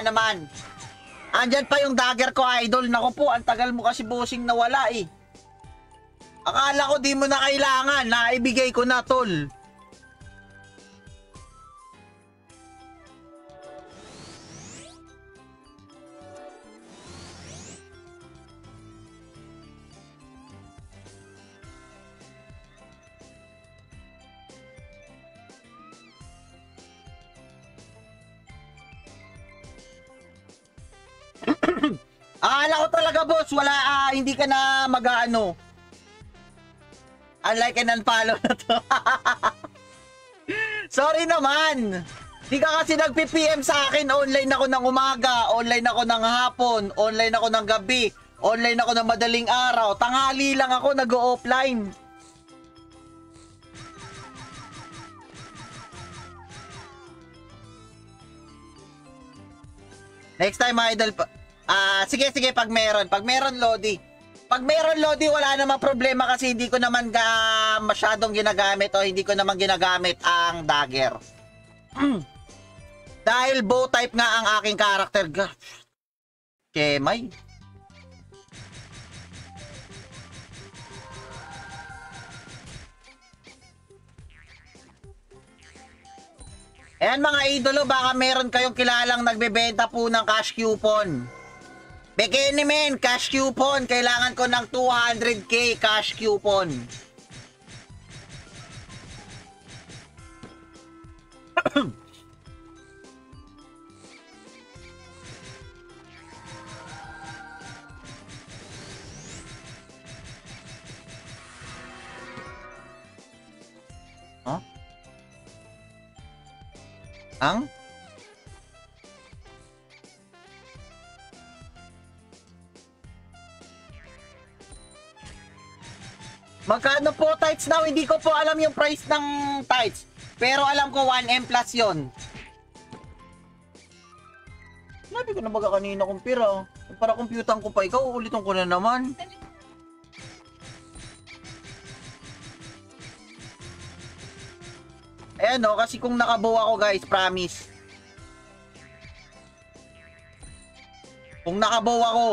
naman. Andyan pa yung dagger ko, idol. Naku po, ang tagal mo kasi bossing nawala eh. Akala ko di mo na kailangan, naibigay ko na tol. Akala ko talaga boss, wala, hindi ka na mag-ano. Unlike and unfollow na to. Sorry naman. Di ka kasi nagpi-PM sa akin. Online ako ng umaga, online ako ng hapon, online ako ng gabi, online ako ng madaling araw. Tanghali lang ako nag-o-offline. Next time, idol. Sige, pag meron, Lodi. Pag meron, Lodi, wala namang problema kasi hindi ko naman masyadong ginagamit o hindi ko naman ginagamit ang dagger. Dahil bow type nga ang aking character. Kemay. Ayan mga idolo, baka meron kayong kilalang nagbebenta po ng cash coupon. Bikini men, cash coupon. Kailangan ko ng 200k cash coupon. Huh? Ang? Magkano po tights now? Hindi ko po alam yung price ng tights. Pero alam ko 1M plus yon. Sinabi ko na baga kanina kong pira. Para computan ko pa ikaw, ulitin ko na naman. Ayan o, kasi kung nakabuo ako guys, promise. Kung nakabuo ako,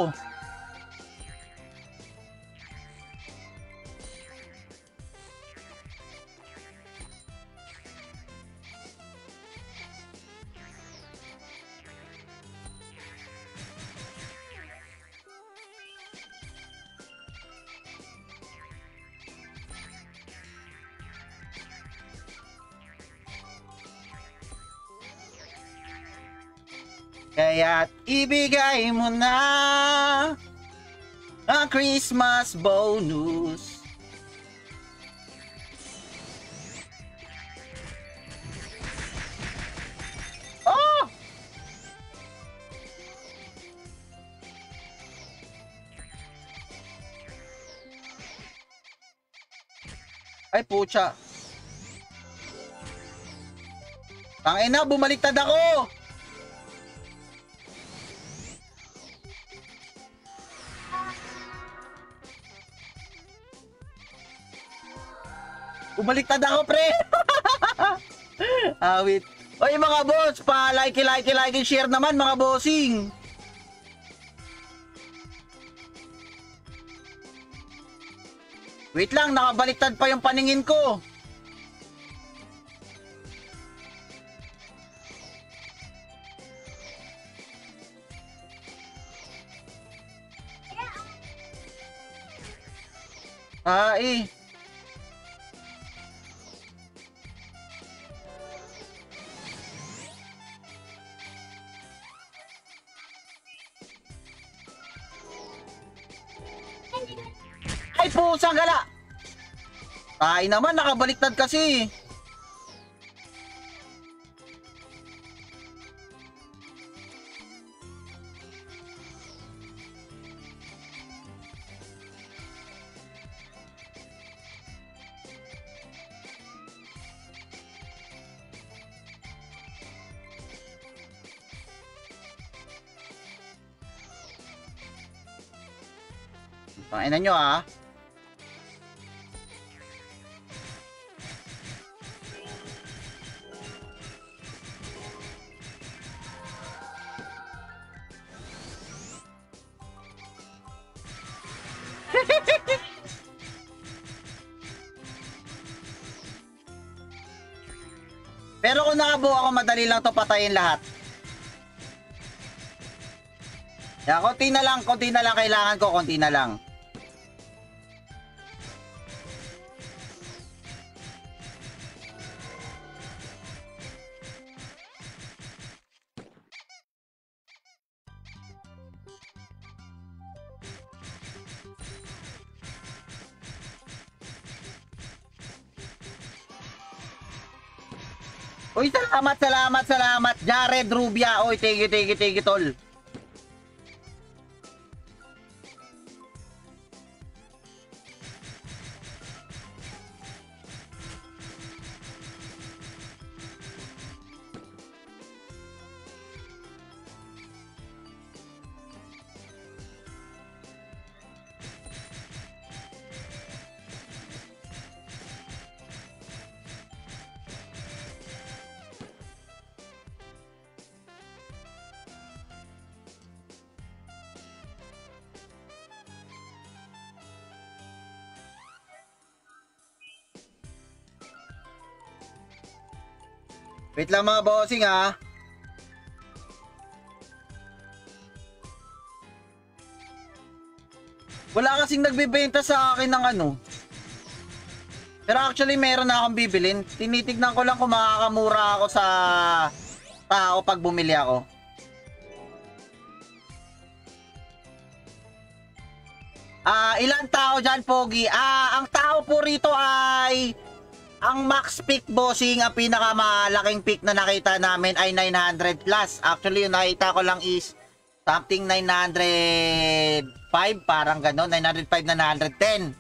kaya't ibigay mo na ang Christmas bonus. Oh! Ay pucha. Tangina, bumaliktad ako. Bumaliktad ako, pre. Awit. Oy mga boss, pa-like, share naman mga bossing. Wait lang, nakabaliktad pa yung paningin ko. Ay. Ay, pusang gala! Tay naman, nakabaliktad kasi. Pangainan nyo ah. Pero kung nakabuo ako, madali lang to patayin lahat. Yeah, konti na lang kailangan ko, konti na lang. Uy, salamat. Jared Rubia. Uy, thank you, tol. Wait lang mga bossing ha. Wala kasing nagbebenta sa akin ng ano. Pero actually meron na akong bibilin. Tinitignan ko lang kung makakamura ako sa tao pag bumili ako. Ilang tao dyan, Pogi? Ang tao po rito ay ang max pick bossing, ang pinakamalaking pick na nakita namin ay 900 plus. Actually, yung nakita ko lang is something 905, parang gano'n. 905 na 910.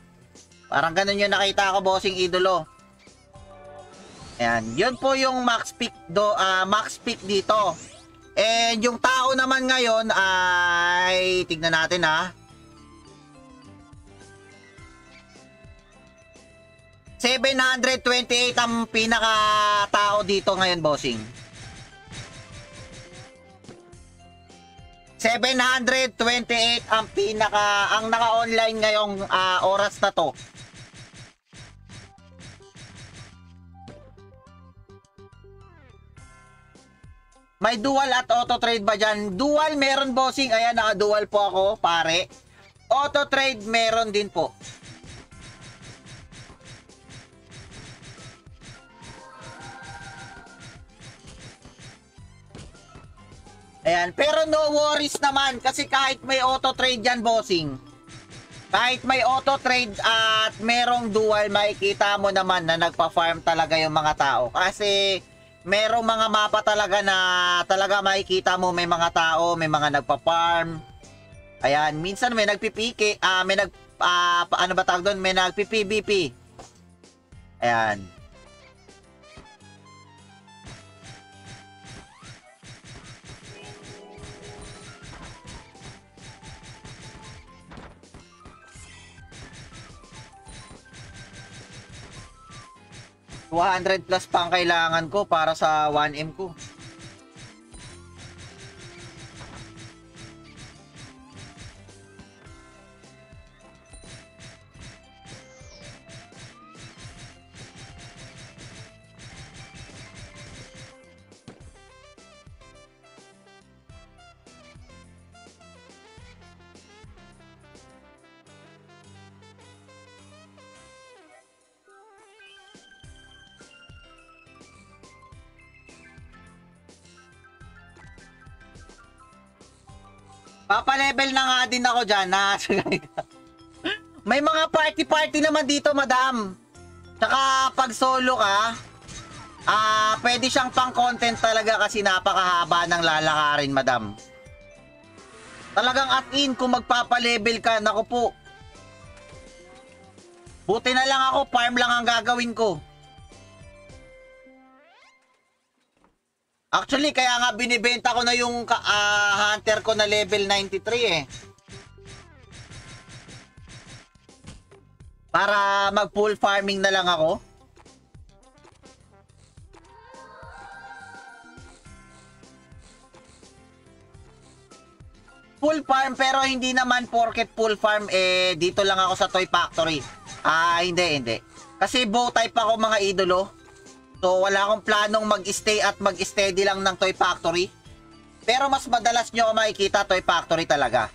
Parang gano'n yung nakita ko, bossing idolo. Ayan, yun po yung max pick dito. And yung tao naman ngayon ay, tignan natin ha. 728 ang pinaka-tao dito ngayon, bossing. 728 ang ang naka-online ngayong oras na to. May dual at auto trade ba dyan? Dual meron, bossing. Ayan, naka-dual po ako, pare. Auto trade meron din po. Ayan, pero no worries naman kasi kahit may auto trade yan, bossing. Kahit may auto trade at merong dual, makikita mo naman na nagpa-farm talaga yung mga tao. Kasi merong mga mapa talaga na talaga makikita mo may mga tao, may mga nagpa-farm. Ayan, minsan may nagpipiki, ano ba tawag doon? May nagpi-PVP. Ayan. $200 plus pa ang kailangan ko para sa 1M ko. Papalevel na nga din ako dyan. May mga party-party naman dito, madam. Tsaka pag solo ka, pwede siyang pang-content talaga kasi napakahaba ng lalakarin, madam. Talagang at in, kung magpapalevel ka, naku po. Buti na lang ako, farm lang ang gagawin ko. Actually, kaya nga binibenta ko na yung hunter ko na level 93 eh. Para mag full farming na lang ako. Full farm pero hindi naman porket full farm eh dito lang ako sa Toy Factory. Hindi. Kasi bow type ako mga idolo. So, wala akong planong mag-stay at mag-steady lang ng Toy Factory. Pero mas madalas nyo makikita Toy Factory talaga.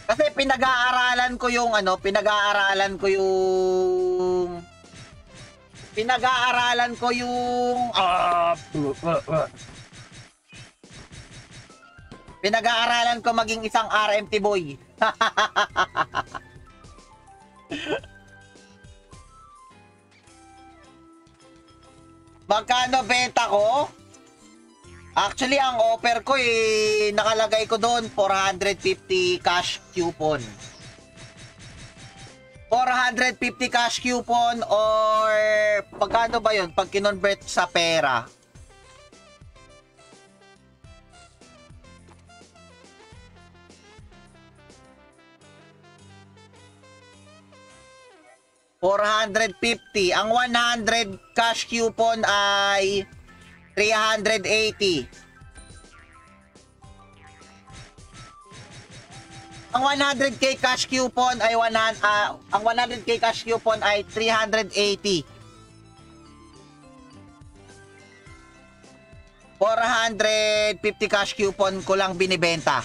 Kasi pinag-aaralan ko yung pinag-aaralan ko maging isang RMT boy. Magkano benta ko? Actually, ang offer ko nakalagay ko doon 450 cash coupon. 450 cash coupon or pagkano ba yun? Pag kinonvert sa pera. $450. Ang 100 cash coupon ay 380. Ang 100k cash coupon ay ang 100k cash coupon ay 380. 450 cash coupon ko lang binibenta.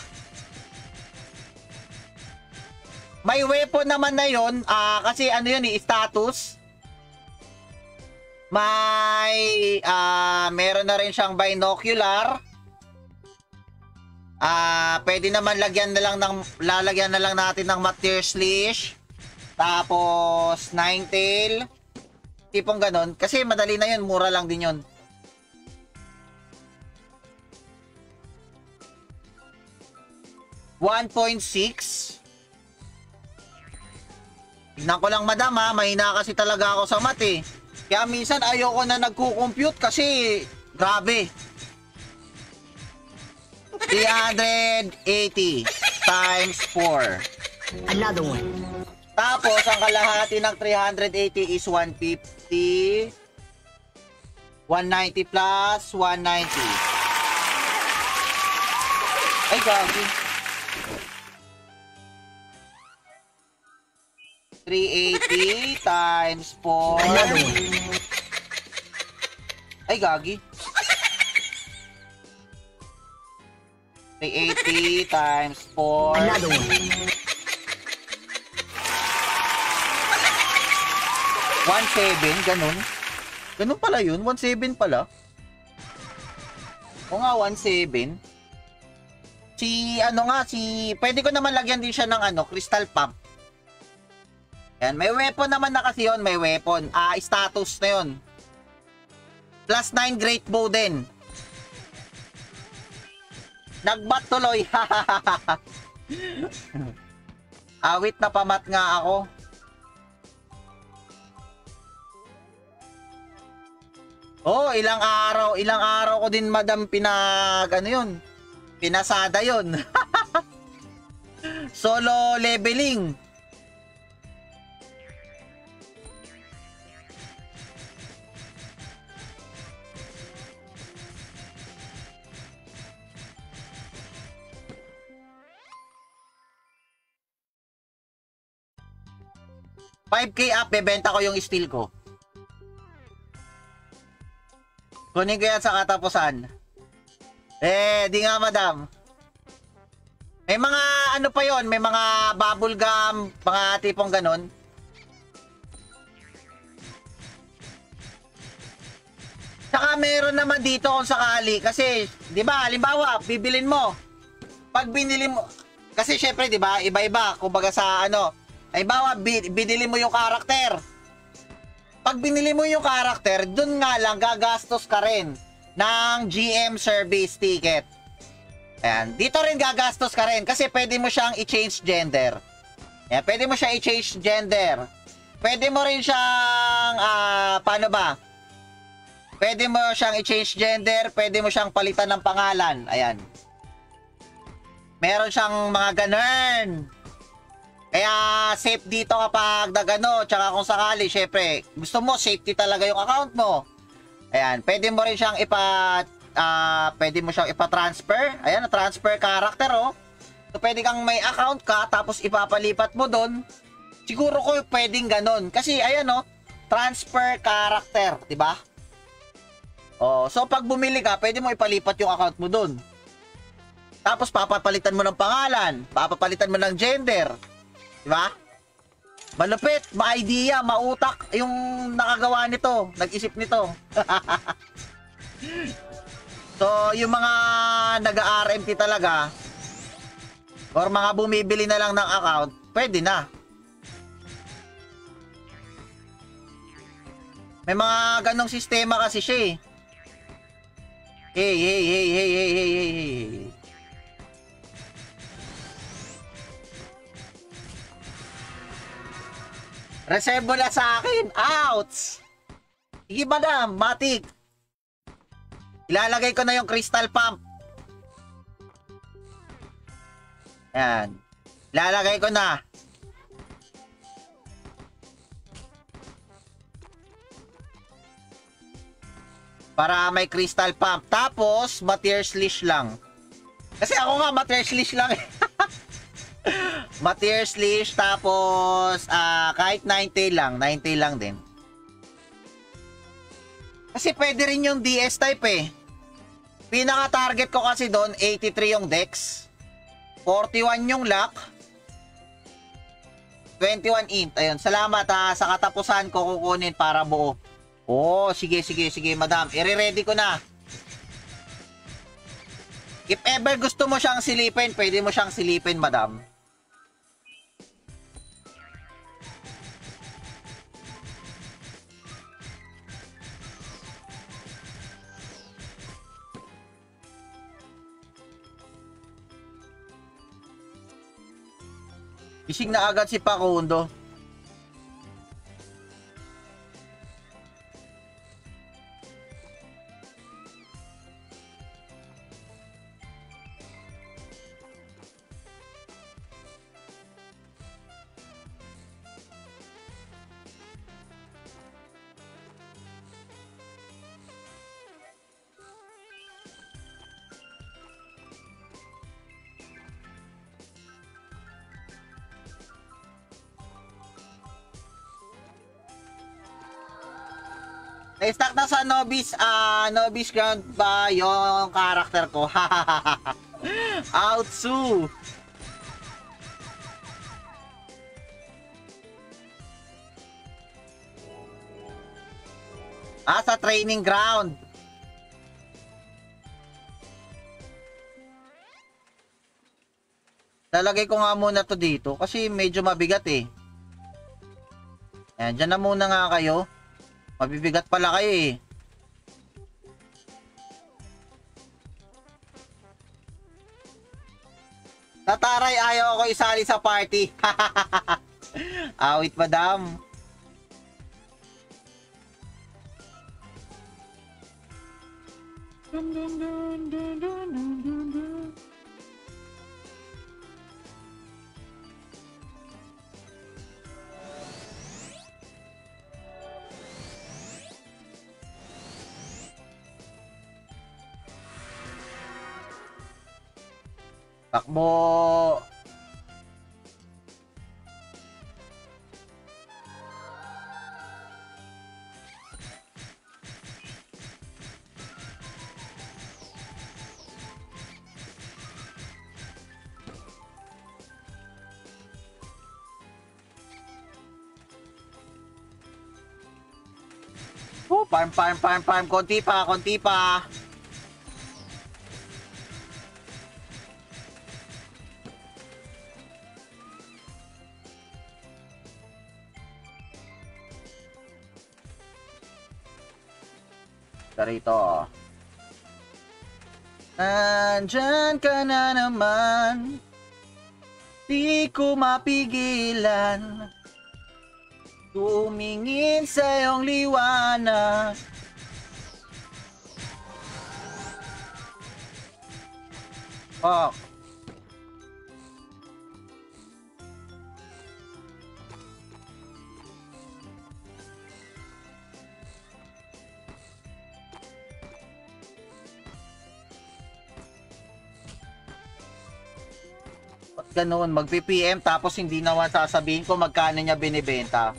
May weapon naman na yun, kasi ano yun status. May, meron na rin siyang binocular. Pwede naman lalagyan na lang natin ng Mateus Leash. Tapos, Ninetail. Tipong ganon. Kasi madali na yun, mura lang din yun. $1.6. Tignan ko lang madam mahina kasi talaga ako sa math eh. Kaya minsan ayoko na nagko-compute kasi grabe. 380 times 4. Another one. Tapos ang kalahati ng 380 is 150. 190 plus 190. Ay gagi. 380 times 4. Ay, gagi. 380 times 4. Another one. 1.7, ganun. Ganun pala yun, 1.7 pala. O nga, 1.7. Pwede ko naman lagyan din siya ng crystal pump. Yan, may weapon naman na kasi yun, may weapon. Status na yun. Plus 9 great bow din. Nagbat tuloy. Awit na pamat nga ako. Oh, ilang araw ko din madam pinasada yun. Solo leveling. $5K up, bebenta ko yung steel ko. Kunin ko yan sa katapusan. Di nga madam. May mga pa yon, may mga bubble gum, mga tipong ganon. Saka meron naman dito kung sakali kasi 'di ba halimbawa bibilin mo pag binili mo kasi syempre 'di ba iba-iba kumbaga sa ano halimbawa binili mo yung karakter pag binili mo yung karakter dun nga lang gagastos ka rin ng GM service ticket ayan dito rin gagastos ka rin kasi pwede mo siyang i-change gender ayan pwede mo siya i-change gender pwede mo rin siyang paano ba pwede mo siyang i-change gender, pwede mo siyang palitan ng pangalan. Ayan. Meron siyang mga ganun. Kaya safe dito kapag nagano, tsaka kung sakali, syempre, gusto mo safety talaga yung account mo. Ayan, pwede mo rin siyang pwede mo siyang ipa-transfer. Ayan, transfer character oh. So pwede kang may account ka tapos ipapalipat mo doon. Siguro ko pwedeng ganun kasi ayan oh, transfer character, 'di ba? Oh, so pag bumili ka, pwede mo ipalipat yung account mo dun. Tapos papapalitan mo ng pangalan, papapalitan mo ng gender. Di ba? Malupit, ma-idea, mautak yung nakagawa nito, nag-isip nito. So, yung mga nag-RMT talaga, or mga bumibili na lang ng account, pwede na. May mga ganong sistema kasi siya eh. Hey. Reserve mo na sa akin. Outs! Sige madam, matik. Ilalagay ko na yung crystal pump. Ayan. Ilalagay ko na. Para may crystal pump. Tapos, matear slish lang. Kasi ako nga, matear slish lang. Matear slish, tapos, kahit 90 lang. 90 lang din. Kasi pwede rin yung DS type eh. Pinaka-target ko kasi doon, 83 yung dex. 41 yung lock. 21 int. Ayun, salamat sa katapusan ko kukunin para buo. Oh, sige, madam. I-ready ko na. If ever gusto mo siyang silipin, pwede mo siyang silipin, madam. Gising na agad si Pakundo. Na-stack na sa Novice ground ba yung character ko? Outsu! Sa training ground. Lalagay ko nga muna to dito kasi medyo mabigat eh. Ayan, dyan na muna nga kayo. Mabibigat pala kayo eh. Tataray, ayaw ako isali sa party. Awit madam. Takbo. Farm, farm, farm, farm. Konti pa, konti pa. Rito. Nandyan ka na naman, di ko mapigilan tumingin sa iyong liwanag. Oh. Ganun, magpi-PM tapos hindi naman sasabihin ko magkano niya binibenta.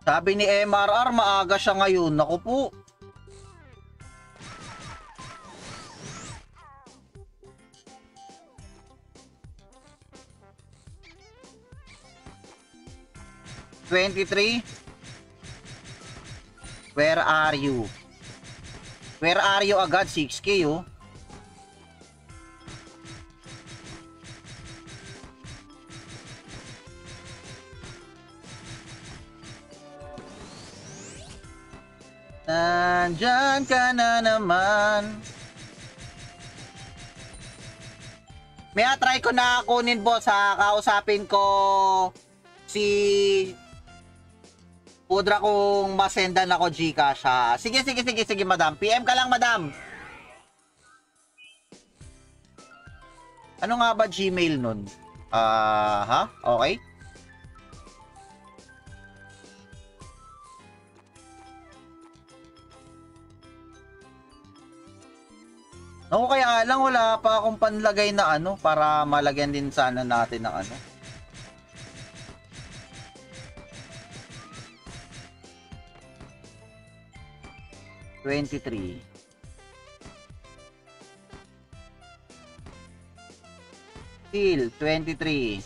Sabi ni MRR, maaga siya ngayon. Naku po. $23. Where are you? Where are you agad? 6K oh. Nandyan ka na naman. May try ko na kunin boss ha. Kausapin ko si Pudra kung masendan ako Gcash ha. Sige, sige, sige, sige madam. PM ka lang madam. Ano nga ba Gmail nun? Ha? Okay. Ako kaya lang wala pa akong panlagay na ano para malagyan din sana natin ng ano. $23. Still $23.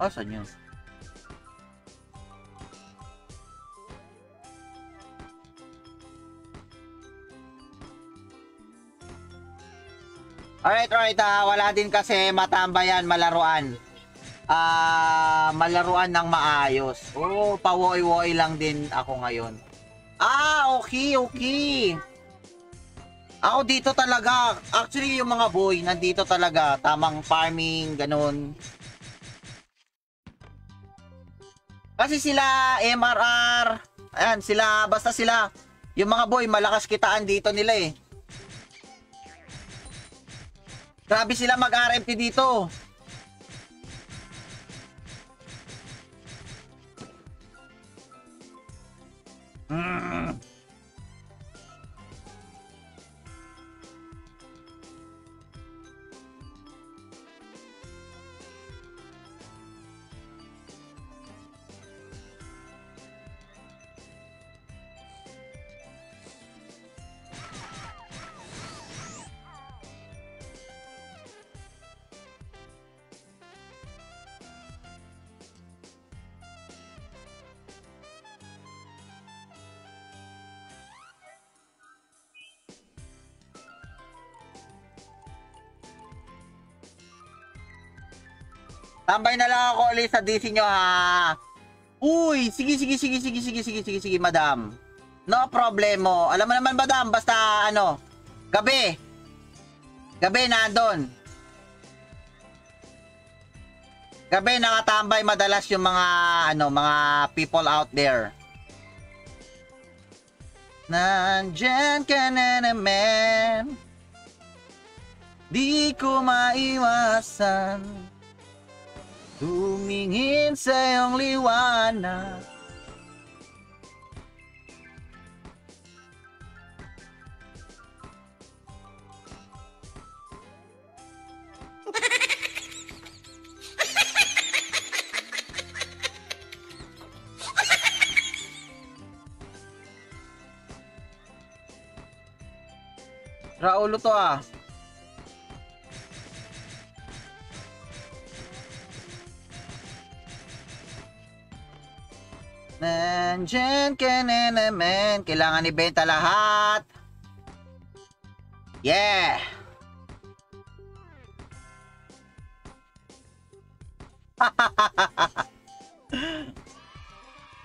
Saan yun? Alright, wala din kasi matambayan, malaruan. Malaruan ng maayos. Oh, pawoy-woy lang din ako ngayon. Okay, okay. Ako dito talaga. Actually, yung mga boy, nandito talaga. Tamang farming, ganun. Kasi sila, MRR, ayan, sila, basta sila, yung mga boy, malakas kitaan dito nila eh. Grabe sila mag-RMP dito. Tambay na lang ako ulit sa DC nyo ha. Uy, sige, sige, sige, sige, sige, sige, sige, sige, madam. No problemo. Alam mo naman, madam, basta ano, gabi. Gabi nandun. Gabi nakatambay madalas yung mga, ano, mga people out there. Nandyan ka na naman. Di ko maiwasan tumingin sa iyong liwanag. Raulo to ah. Nandiyan ka na naman. Kailangan ibenta lahat. Yeah!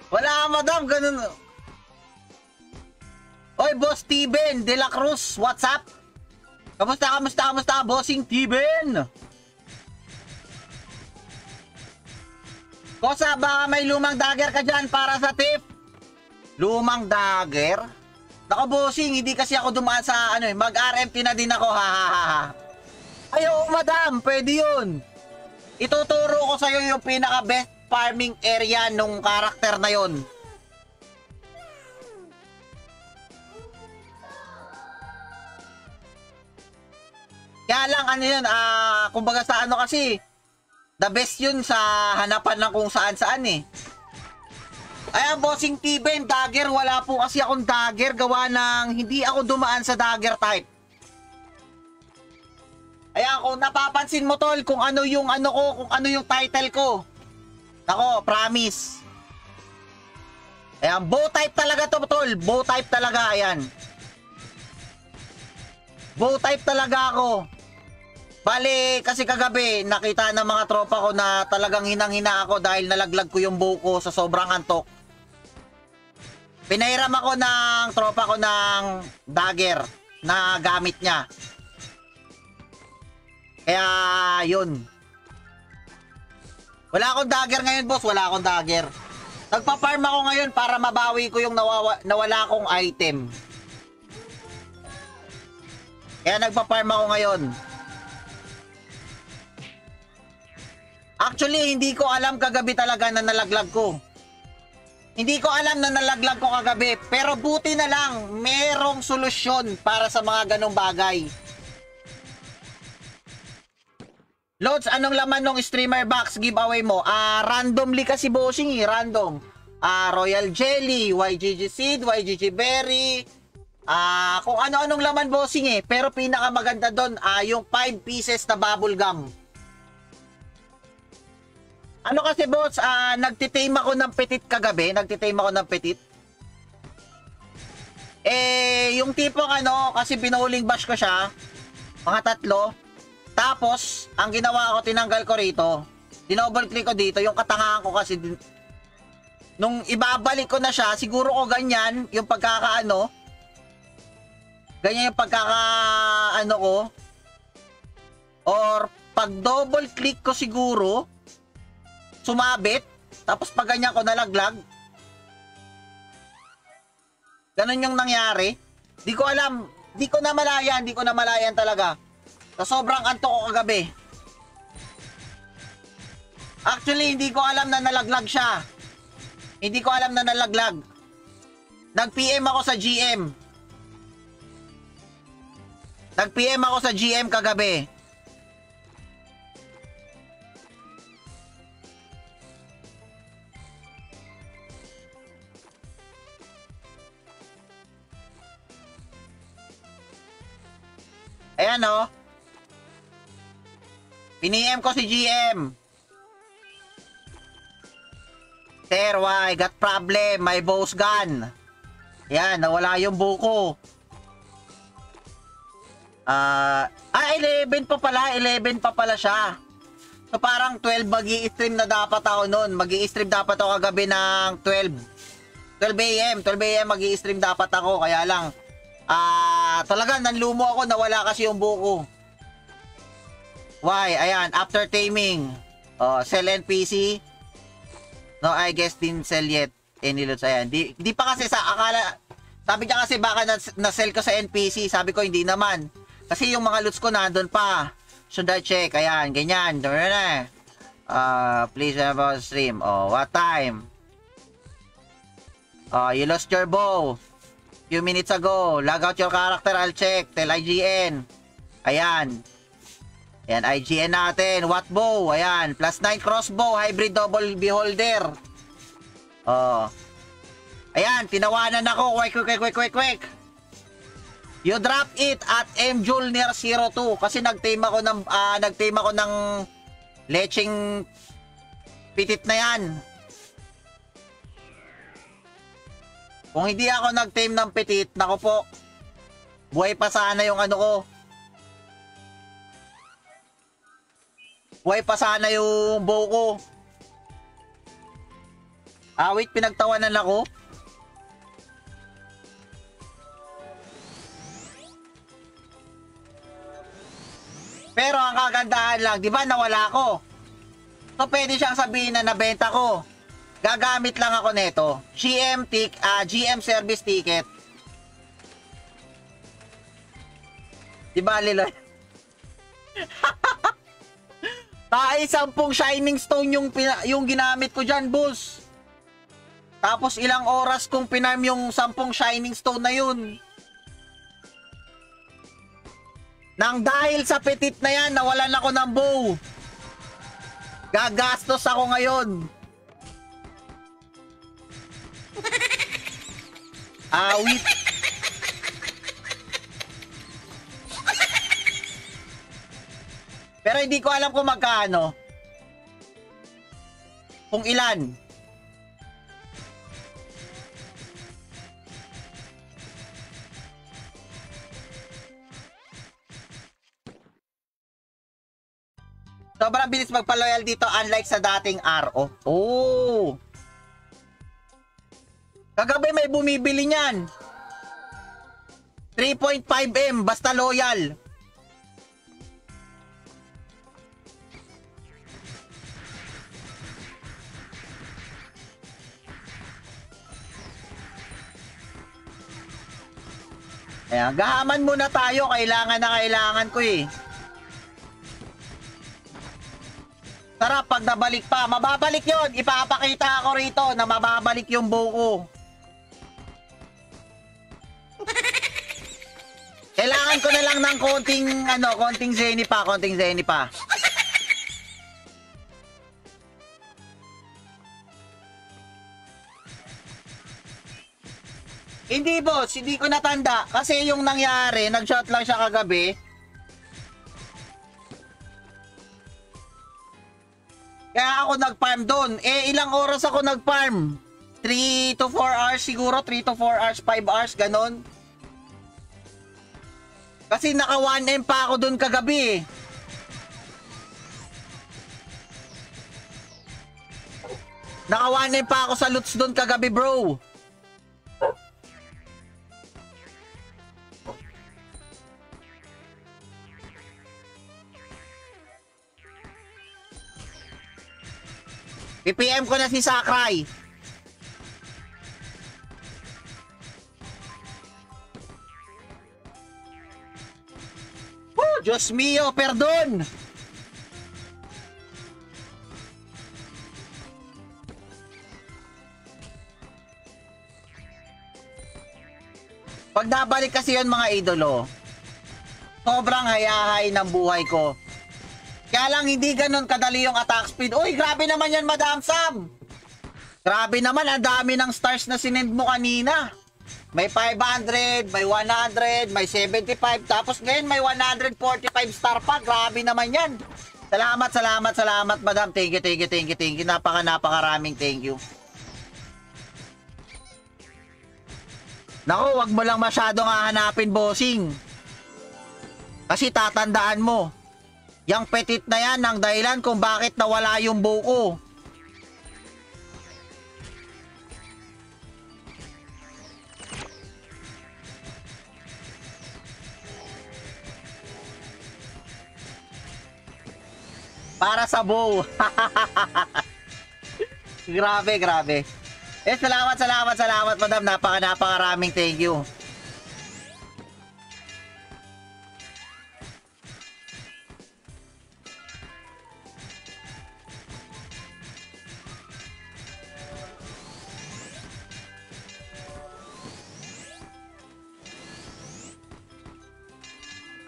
Wala ka, madam. Ganun. Oy, Boss Steven De La Cruz. What's up? Kamusta, Bossing Steven? Kosa, baka may lumang dagger ka dyan para sa tip. Lumang dagger? Nako, bossing, hindi kasi ako dumaan sa ano eh. Mag-RMT na din ako, ha. Ayaw, madam, pwede yun. Ituturo ko sa'yo yung pinaka-best farming area nung karakter na yon. Kaya lang, ano yun, kumbaga sa ano kasi, the best yun sa hanapan ng kung saan-saan eh. Ayan, Bossing Tiben, dagger, wala po kasi akong dagger, gawa ng hindi ako dumaan sa dagger type. Ayan, kung napapansin mo tol, kung ano yung ano ko, kung ano yung title ko. Ako, promise. Ayan, bow type talaga to tol, bow type talaga, ayan. Bow type talaga ako. Bale, kasi kagabi, nakita ng mga tropa ko na talagang hinang-hina ako dahil nalaglag ko yung bow ko sa sobrang antok. Pinairam ako ng tropa ko ng dagger na gamit niya. Kaya, yun. Wala akong dagger ngayon, boss. Wala akong dagger. Nagpa-farm ako ngayon para mabawi ko yung nawala kong item. Kaya nagpa-farm ako ngayon. Actually, hindi ko alam kagabi talaga na nalaglag ko. Hindi ko alam na nalaglag ko kagabi. Pero buti na lang, merong solusyon para sa mga ganong bagay. Loads, anong laman ng streamer box giveaway mo? Randomly kasi bossing eh, random. Royal Jelly, YGG Seed, YGG Berry. Kung ano-anong laman bossing eh. Pero pinakamaganda doon, yung 5 pieces na bubble gum. Ano kasi boss, nagtitame ako ng petit kagabi, yung tipong ano, kasi binowling bash ko siya, mga 3. Tapos, ang ginawa ko, tinanggal ko rito, dinouble click ko dito, yung katangahan ko kasi, nung ibabalik ko na siya, siguro ko ganyan, yung pagkakaano, ganyan yung pagkakaano ko, or pag double click ko siguro, sumabit, tapos pag ganyan ko nalaglag. Ganun yung nangyari. Di ko alam, di ko na malayan talaga. Sa sobrang antok ko kagabi. Actually, hindi ko alam na nalaglag siya. Hindi ko alam na nalaglag. Nag-PM ako sa GM. Nag-PM ako sa GM kagabi. Ayan o. Piniem ko si GM. Sir, why? Got problem. My boss gun. Ayan, nawala yung buko. 11 pa pala siya. So parang 12 magi-stream na dapat ako noon. Magi-stream dapat ako kagabi ng 12 AM magi-stream dapat ako. Kaya lang, talaga nanlumo ako, nawala kasi yung buko. Why? Ayan, after taming. Sell NPC. No, I guess didn't sell yet. Any loot, ayan. Di pa kasi sa akala, sabi niya kasi baka na-sell ko sa NPC. Sabi ko hindi naman. Kasi yung mga loots ko nandun pa. Should I check? Ayan, ganyan. Please have a stream. What time? You lost your bow. Few minutes ago. Log out your character. I'll check. Tell IGN. Ayan. Ayan, IGN natin. What bow? Ayan. +9 crossbow. Hybrid double beholder. Ayan. Tinawanan ako. Quick. You drop it at Mjolnir 02 kasi nag-tame ako ng lecheng pitit na yan. Kung hindi ako nag-tame ng pitit, nako po, buhay pa sana yung ano ko. Buhay pa sana yung bow ko. Wait, pinagtawanan ako. Pero ang kagandahan lang, di ba nawala ko? So pwede siyang sabihin na nabenta ko. Gagamit lang ako nito. GM service ticket. Di ba, Liloy? Tayo 10 shining stone yung ginamit ko dyan, boss. Tapos ilang oras kong pinarm yung 10 shining stone na yun. Nang dahil sa petit na yan, nawalan ako ng bow. Gagastos ako ngayon. Awit. Pero hindi ko alam kung magkano. Kung ilan. Sobrang bilis magpa-loyal dito unlike sa dating RO. Oh. Kagabi may bumibili niyan. 3.5M basta loyal. Ayan, gahaman muna tayo. Kailangan na kailangan ko eh. Sarap pag nabalik pa. Mababalik yon. Ipapakita ako rito na mababalik yung bow ko. Kailangan ko na lang ng konting zenny pa. Hindi boss, hindi ko natanda. Kasi yung nangyari, nag-shot lang siya kagabi. Kaya ako nag-farm doon. Ilang oras ako nag-farm? 3 to 4 hours siguro, 3 to 4 hours, 5 hours, ganon. Kasi naka 1M pa ako doon kagabi eh. Naka 1M pa ako sa loots doon kagabi, bro. PPM ko na si Sakray. Oh, Diyos mio, perdon. Pag nabalik kasi yun mga idolo, sobrang hayahay ng buhay ko. Kaya lang hindi ganun kadali yung attack speed. Uy, grabe naman yan, Madam Sam. Grabe naman, ang dami ng stars na sinend mo kanina. May 500, may 100, may 75, tapos ngayon may 145 star pa. Grabe naman yan. Salamat, Madam. Thank you. Napakaraming thank you. Naku, wag mo lang masyadong hahanapin, bossing. Kasi tatandaan mo, yang petit na yan ang dahilan kung bakit nawala yung bow ko. Para sa bow. Grabe. Salamat, Madam. Napakaraming thank you.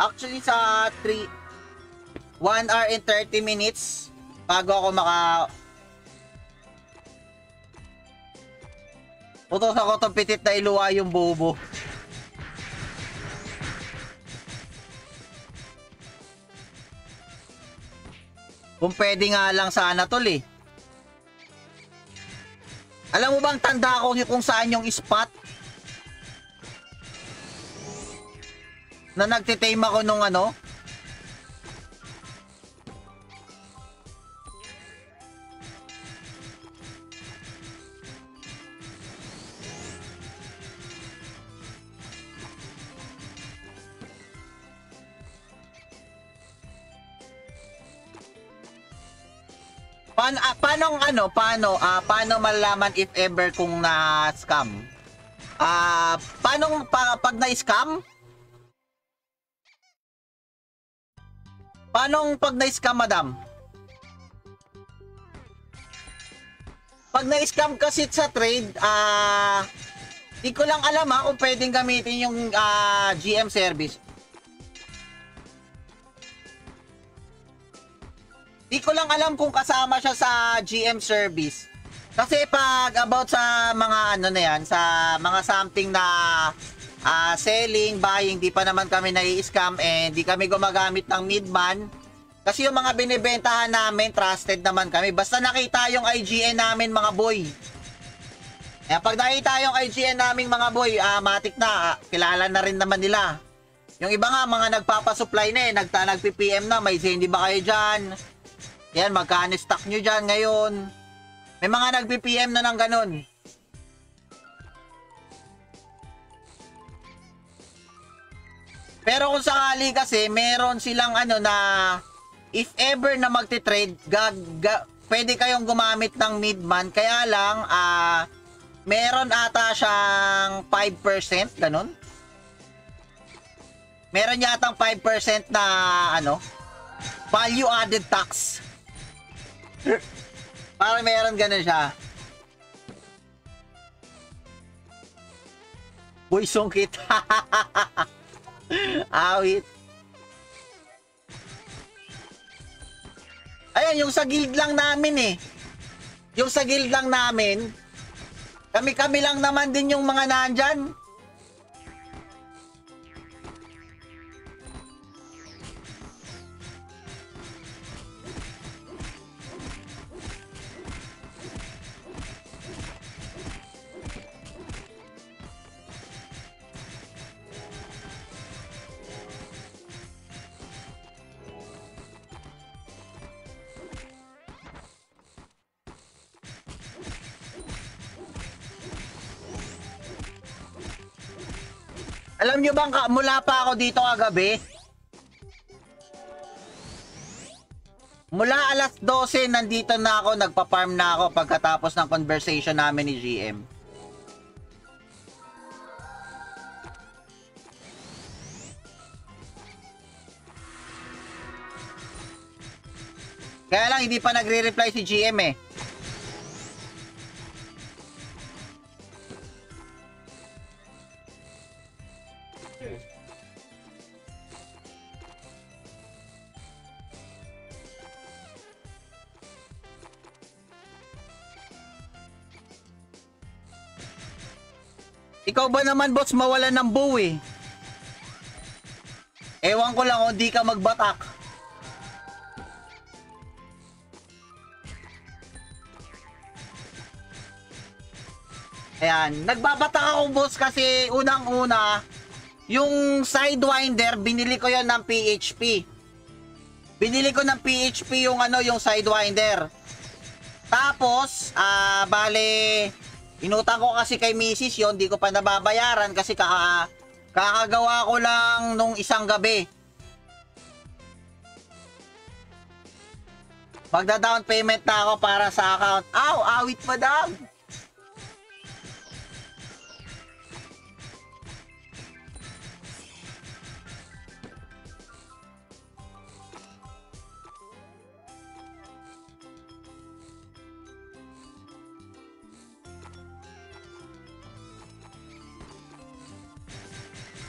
Actually sa 1 hour and 30 minutes bago ako utos ako tong pitit na iluwa yung bobo. Kung pwede nga lang sana tol eh. Alam mo bang tanda ko kung saan yung spot? Na nagtitame ako nung ano? Paano malalaman if ever kung na-scam? Pag na-scam? Paano pag na-scam, madam? Pag na-scam kasi sa trade, di ko lang alam kung pwedeng gamitin yung GM service. Di ko lang alam kung kasama siya sa GM service. Kasi pag about sa mga ano na yan, sa mga something na selling, buying, di pa naman kami nai-scam and di kami gumagamit ng midman. Kasi yung mga binibentahan namin, trusted naman kami. Basta nakita yung IGN namin mga boy. Kaya pag nakita yung IGN namin mga boy, matik na, kilala na rin naman nila. Yung iba nga, mga nagpapasupply na nagpi-PM na, may hindi ba kayo dyan? Yan, magkano stock nyo dyan ngayon? May mga nagpi-PM na ng ganun. Pero kung sakali kasi, meron silang ano na, if ever na magti-trade, pwede kayong gumamit ng midman. Kaya lang, meron ata siyang 5%, ganun. Meron yatang 5% na, ano, value added tax. Parang meron ganun siya. Boy, sungkit. Awit. Ayan, yung sa guild lang namin eh. Yung sa guild lang namin, kami-kami lang naman din yung mga nandyan. Alam nyo bang mula pa ako dito kagabi? Mula alas 12 nandito na ako, nagpa-farm na ako pagkatapos ng conversation namin ni GM. Kaya lang hindi pa nagre-reply si GM eh. Ikaw ba naman boss mawalan ng bow eh? Ewan ko lang kung di ka magbatak. Ayan, nagbabatak ako boss kasi unang-una, yung Sidewinder, binili ko yon ng PHP. Binili ko ng PHP yung ano, yung Sidewinder. Tapos, bale, inutang ko kasi kay Mrs. yon, di ko pa nababayaran kasi kakagawa ko lang nung isang gabi. Magda-down payment na ako para sa account. Aw, awit madam!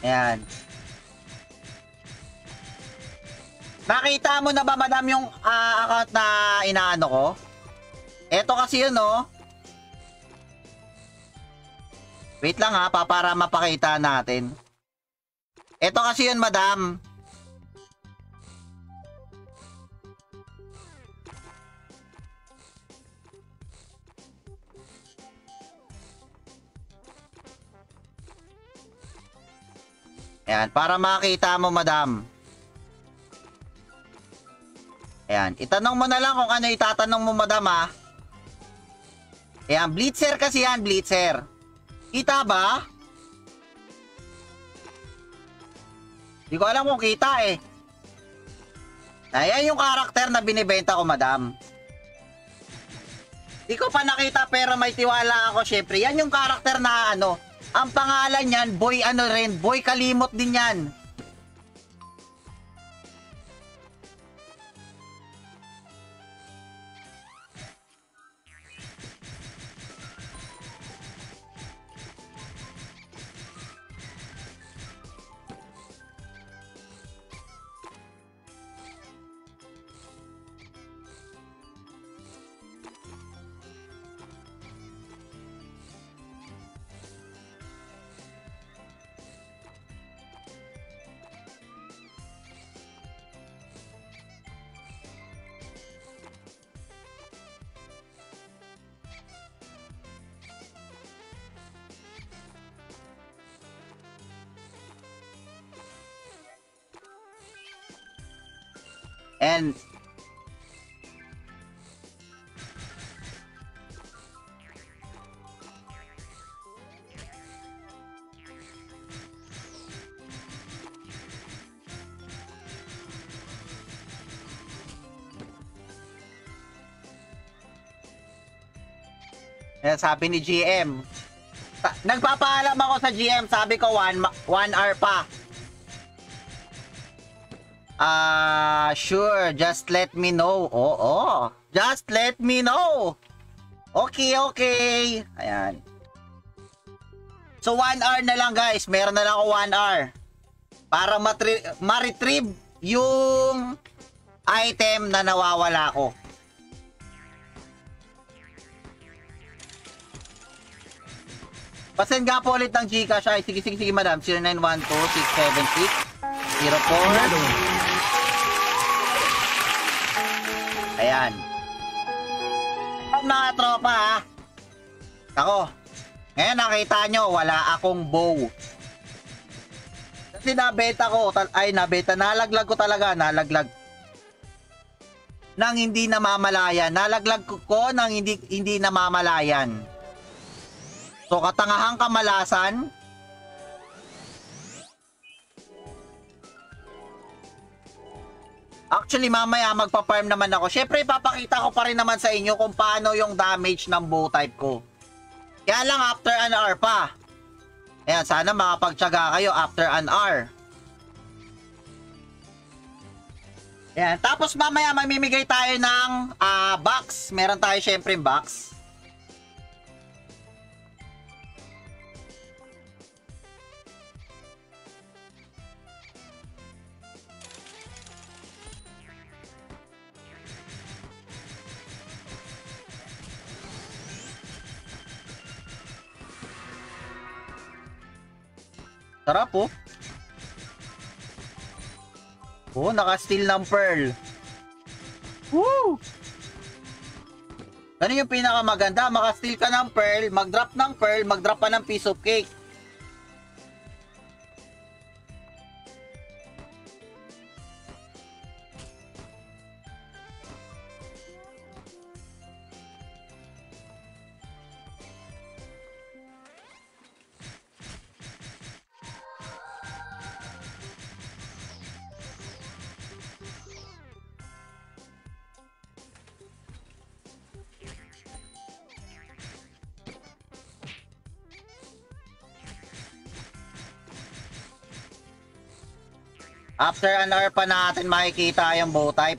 Ayan. Nakita mo na ba madam yung account na inaano ko? Eto kasi yun oh. Wait lang para mapakita natin. Eto kasi yun madam. Ayan, para makita mo, madam. Ayan, itanong mo na lang kung ano itatanong mo, madam, ha. Ayan, blitzer kasi yan, blitzer. Kita ba? Di ko alam kung kita eh. Ayan yung karakter na binibenta ko, madam. Di ko pa nakita pero may tiwala ako, syempre. Yan yung karakter na ano. Ang pangalan niyan, Boy ano rin, Boy Kalimot din yan. And sabi ni GM, nagpapaalam ako sa GM, sabi ko 1 hour pa. Sure, just let me know. Oo, just let me know. Okay, okay. Ayan. So 1 hour na lang, guys. Meron na lang ako 1 hour para ma-retrieve yung item na nawawala ko. Pasend nga po ulit ng Gcash. Ay, sige, madam. 0912-676-04. Ayan. Mga tropa, ha. Ako. Ngayon nakita nyo, wala akong bow. Kasi nabeta ko, nalaglag ko talaga, nalaglag. Nang hindi namamalayan. Nalaglag ko nang hindi namamalayan. So, katangahang kamalasan. Actually, mamaya magpa-farm naman ako. Syempre, ipapakita ko pa rin naman sa inyo kung paano yung damage ng bow type ko. Kaya lang, after an hour pa. Ayan, sana makapagtyaga kayo after an hour. Ayan, tapos mamaya mamimigay tayo ng box. Meron tayo syempre box. Sarap po. Oh, naka-steal ng pearl. Woo! Ano yung pinakamaganda? Maka-steal ka ng pearl, mag-drop ng pearl, mag-drop pa ng piece of cake. After an hour pa natin makikita yung bow type.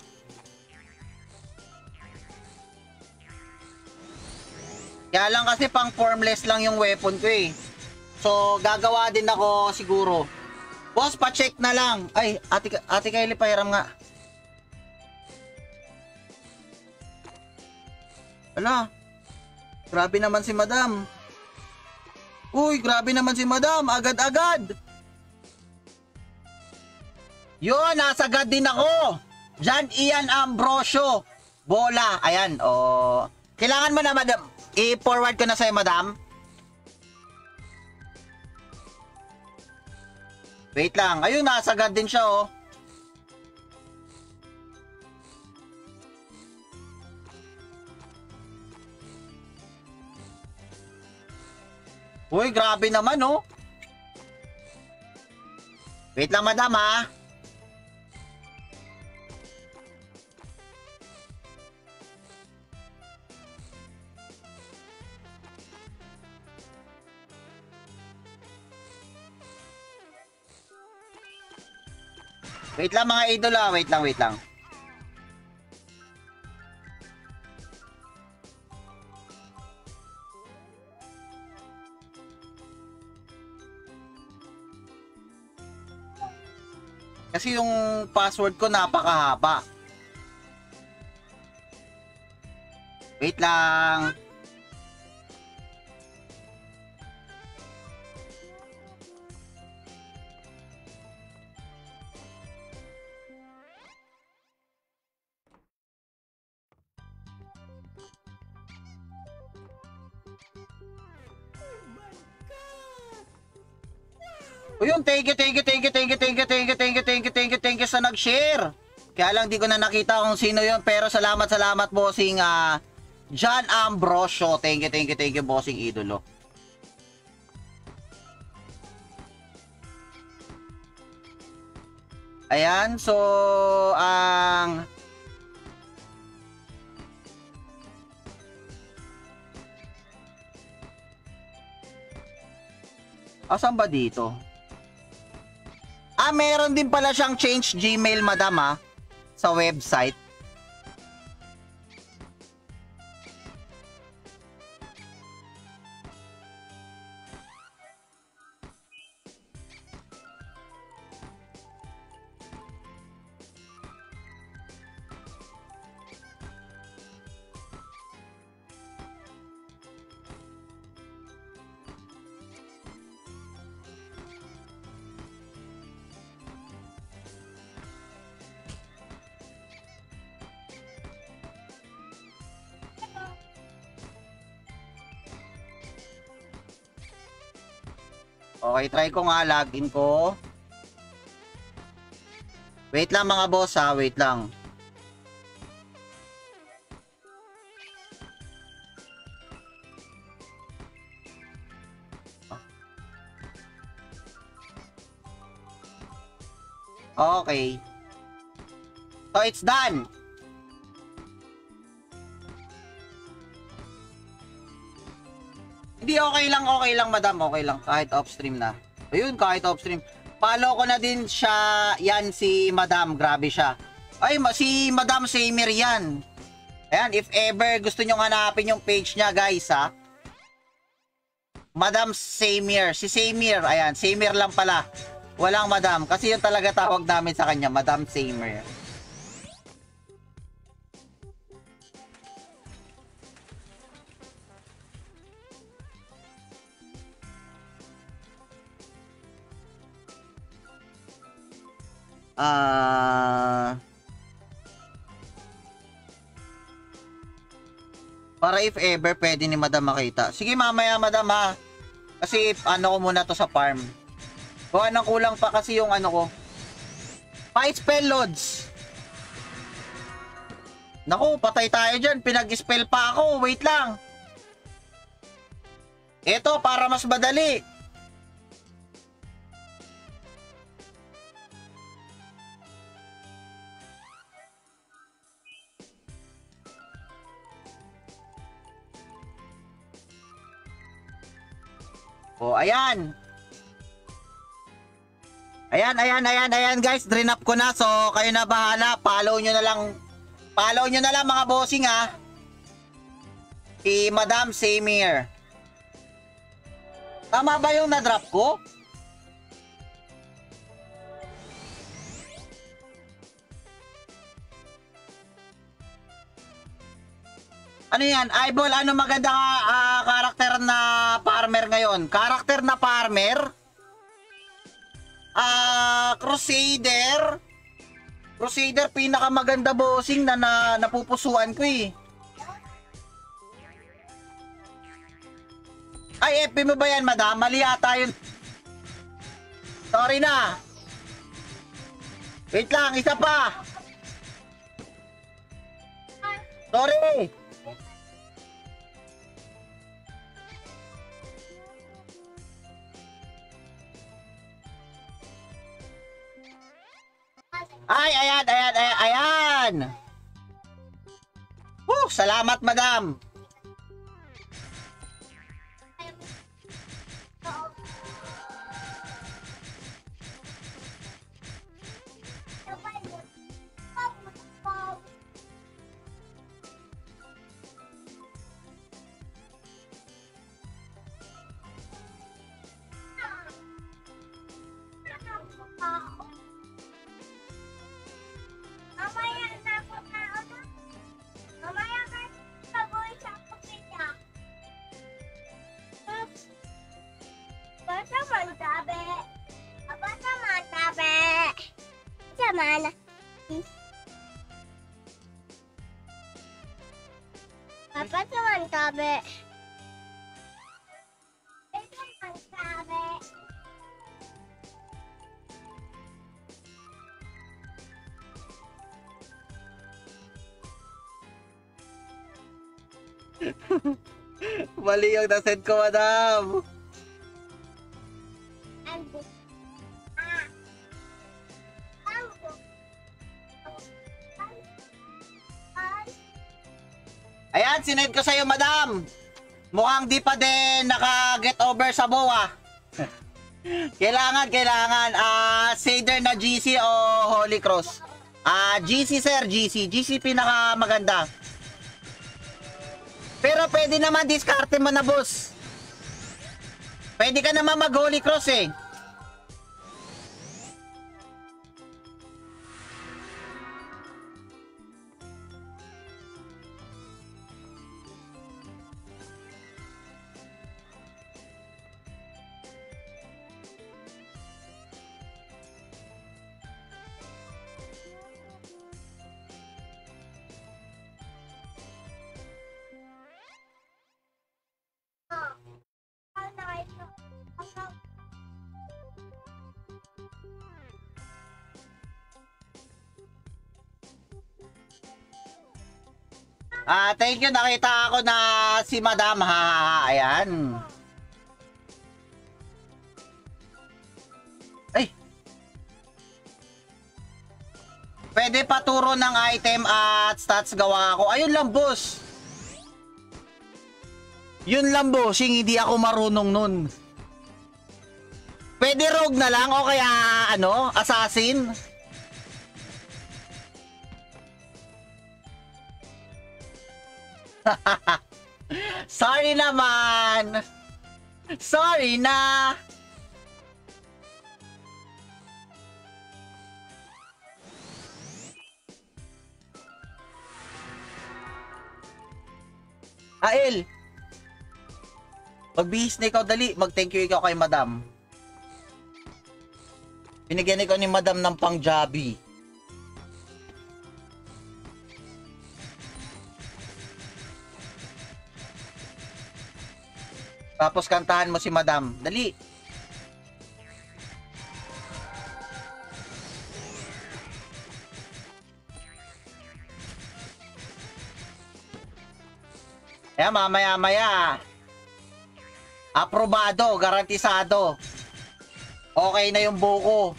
Kaya lang kasi pang formless lang yung weapon ko eh. So gagawa din ako siguro. Boss, pa-check na lang. Ay, ate Kylie, pahiram nga. Ala, grabe naman si madam. Uy, grabe naman si madam. Agad-agad. Yun, nasagad din ako. John Ian Ambrosio. Bola. Ayan, oh. Kailangan mo na, madam. I-forward ko na sa'yo, madam. Wait lang. Ayun, nasagad din siya, oh. Uy, grabe naman, oh. Wait lang, madam, ha. Wait lang, mga idol, ha. Wait lang, wait lang. Kasi yung password ko napakahaba. Wait lang. O yun, thank you sa nag-share. Kaya lang di ko na nakita kung sino yun, pero salamat bossing John Ambrosio. Thank you bossing idolo. Ayan, so ang asan ba dito? Meron din pala siyang change Gmail, madam, sa website. Okay, try ko nga, login ko. Wait lang mga boss, wait lang. Okay. So it's done. Hindi, okay lang madam, okay lang. Kahit off-stream na. Ayun, kahit off-stream. Follow ko na din siya, yan si madam, grabe siya. Ay, si Madam Samir yan. Ayan, if ever gusto nyo hanapin yung page niya, guys, Madam Samir, si Samir, ayan, Samir lang pala. Walang madam, kasi yung talaga tawag namin sa kanya, Madam Samir. Para if ever pwede ni madam makita. Sige mamaya madam Kasi ano ko muna to sa farm. Anong kulang pa kasi yung ano ko. Pa-spell loads. Naku, patay tayo dyan. Pinag-spell pa ako. Wait lang. Ito para mas madali. Ayan. Ayan guys, drain up ko na. So, kayo na bahala. Follow nyo na lang mga bossing Si Madam Samir. Tama ba yung na-drop ko? Ano yan? Eyeball, ano maganda karakter na farmer ngayon? Karakter na farmer? Crusader? Crusader, pinakamaganda bossing na napupusuan ko eh. Ay, FB mo ba yan, madam? Mali yata yun. Sorry na. Wait lang, isa pa. Sorry. Ay, ayan. Salamat, madam. Mana? Apa naman tabi? Ito naman tabi. Mali yung nasend ko, madam. Ayan, sinend ko sa'yo, madam. Mukhang di pa din naka-get over sa BOA. Kailangan. Seder na GC o Holy Cross? GC, sir. GC pinaka maganda. Pero pwede naman diskarte mo na, boss. Pwede ka naman mag Holy Cross eh. Thank you. Nakita ako na si Madam ha. Ayan. Ay. Pwede paturo ng item at stats gawa ako. Ayun lang, boss. Yun lang, boss. Hindi ako marunong nun. Pwede rogue na lang o kaya assassin. Sorry naman. Sorry na. El. Magbihis na ikaw, dali. Mag-thank you ikaw kay madam. Binigyan ikaw ni madam ng pang-jabi. Tapos kantahan mo si madam. Dali. Ayan, mamaya-maya. Aprobado, garantisado. Okay na yung buko.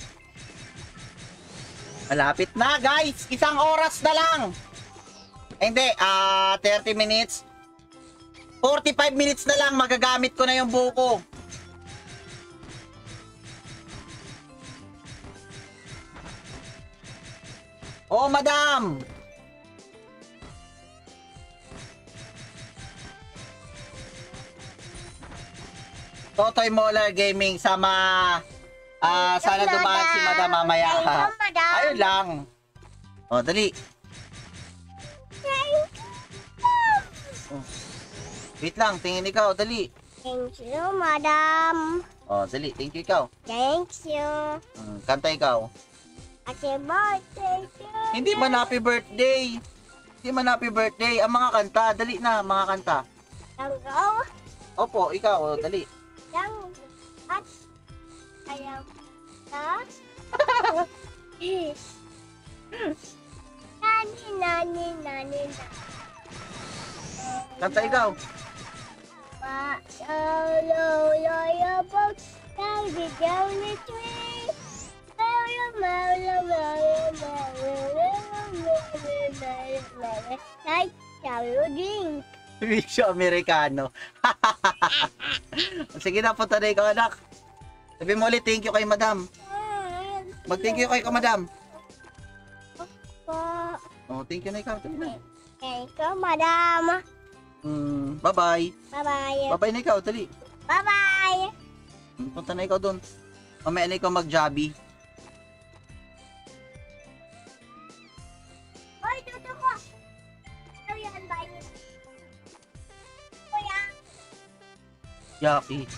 Malapit na, guys. 1 oras na lang. Hindi, 30 minutes. 45 minutes na lang, magagamit ko na yung buko. Oh, madam. Totoy Molar Gaming sama sana dumaan si madam mamaya. Ayun lang. Oh, dali. Oh. Wait lang, tingin ikaw, dali. Thank you, madam. Oh, dali, thank you ikaw. Thank you. Kanta ikaw. Happy birthday to you. Hindi man happy birthday. Hindi man happy birthday. Ang mga kanta, dali na, mga kanta. Tango. Opo, ikaw, dali. Yang at ayam Ha? Nani, nani. Kanta ikaw. Pa, solo, loyo, boat, down the tree. Like, solo drink. Misyo Amerikano. Sige na, punta na ikaw, anak. Sabi mo ulit, thank you kay madam. Mag-thank you kay madam. Pa, Oh, thank you na ikaw. Tuloy na. thank you, madam. Bye-bye. Bye-bye. Bye-bye na ikaw, tali. Bye-bye. Punta na ikaw doon. Mamaya na ikaw mag-jobby. Hoy, tuto ko. Ano yan, bye. Kuya. Yaki.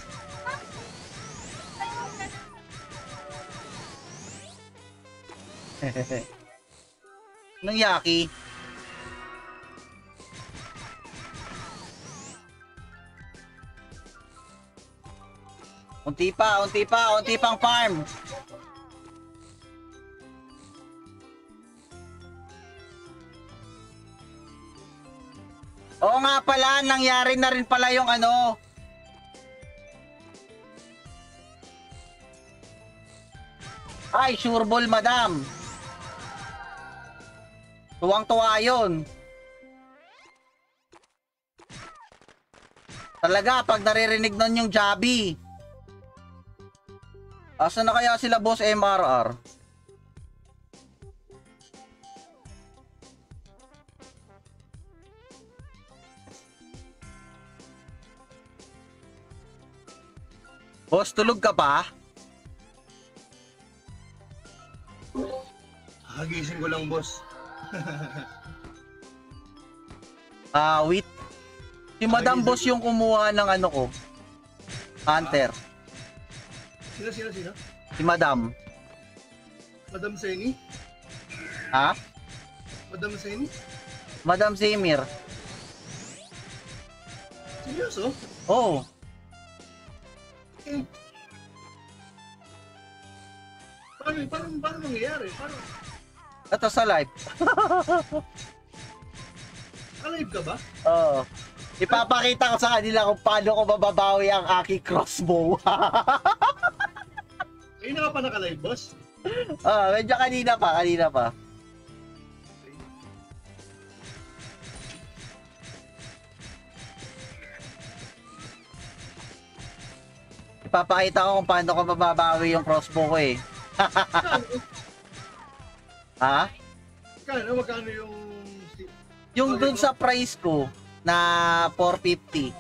Anong yaki? Unti pang farm. Oo nga pala, nangyari na rin pala yung ano. Ay, sureball madam. Tuwang-tuwa yun. Talaga, pag naririnig nun yung Jabi. Asa na kaya sila boss MRR? Boss, tulog ka pa? Hagising ko lang, boss. Wait. Si Madam Boss yung kumuha ng ano ko. Hunter. Sino? Si Madam. Madam Seni? Ha? Madam Seni? Madam Zemir. Seryoso? Oh. Eh. Paano nangyayari? Paano? Ito sa live. Alive ka ba? Oo. Ipapakita ko sa kanila kung paano ko mababawi ang aking crossbow. Ayun na ka pa naka-live, boss? Medyo kanina pa. Ipapakita ko kung paano ko mababawi yung crossbow ko eh. Ha? Magkano yung... Yung dun sa price ko na 450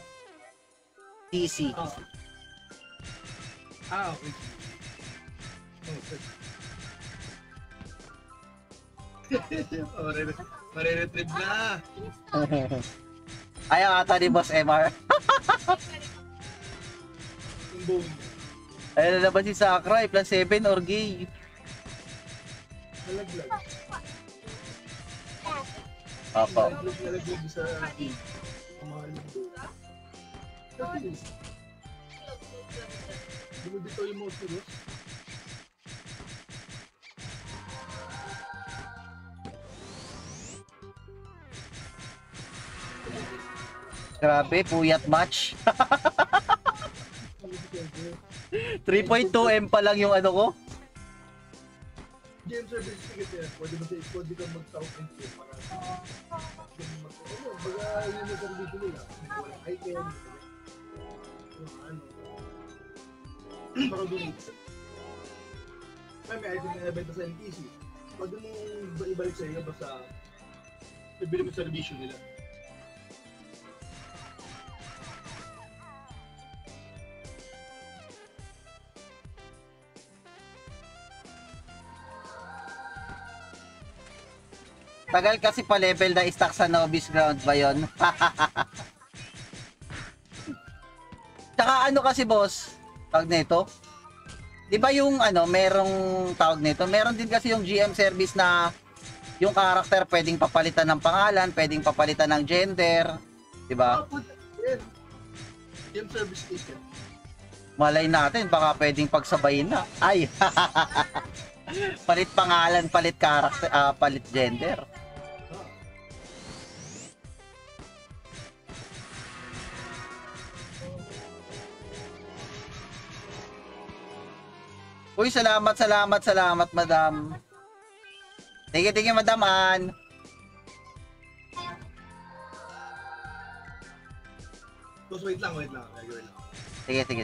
PC. Okay. Mariretrieve na. Ayaw ata ni Boss MR. Yung bone. Ayun na naman si Sakurai, plus 7 or gay. Nalaglag. Opo. Nalaglag sa akin. Ang mga lindo. Dito yung most of us. Grabe, puyat match. 3.2M pa lang yung ano ko. Game service ticket yan. Pwede ka mag-south and play para baga yun yung service nila. Walang item. Para donate. May item na nabenta sa NPC. Pwede mong ibalik sa iyo basta ibili mo service nila. Tagal kasi pa level na stock sa Novice Ground ba yun? Tsaka ano kasi boss, tawag nito? Di ba yung ano, merong tawag nito? Meron din kasi yung GM service na yung character pwedeng papalitan ng pangalan, pwedeng papalitan ng gender, di ba? Game service ticket. Malay natin, baka pwedeng pagsabayin na. Ay! Palit pangalan, palit karakter, palit gender. Uy, salamat, salamat, salamat, madam. Tige, madam Ann. Boss, wait lang. Wait lang. Sige.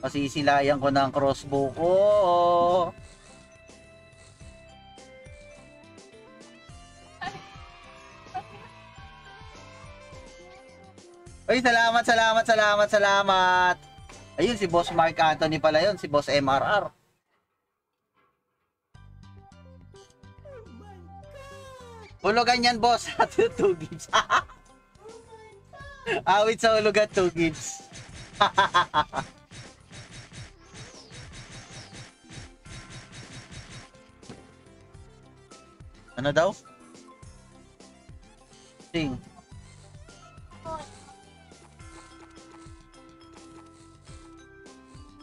Masisilayan ko ng crossbow ko. Uy, salamat. Ayun, si Boss Mark Anthony pala yun, si Boss MRR. Hulugan yan, boss. 2 gigs. Awit sa hulugan, 2 gigs. Ano daw? Sing.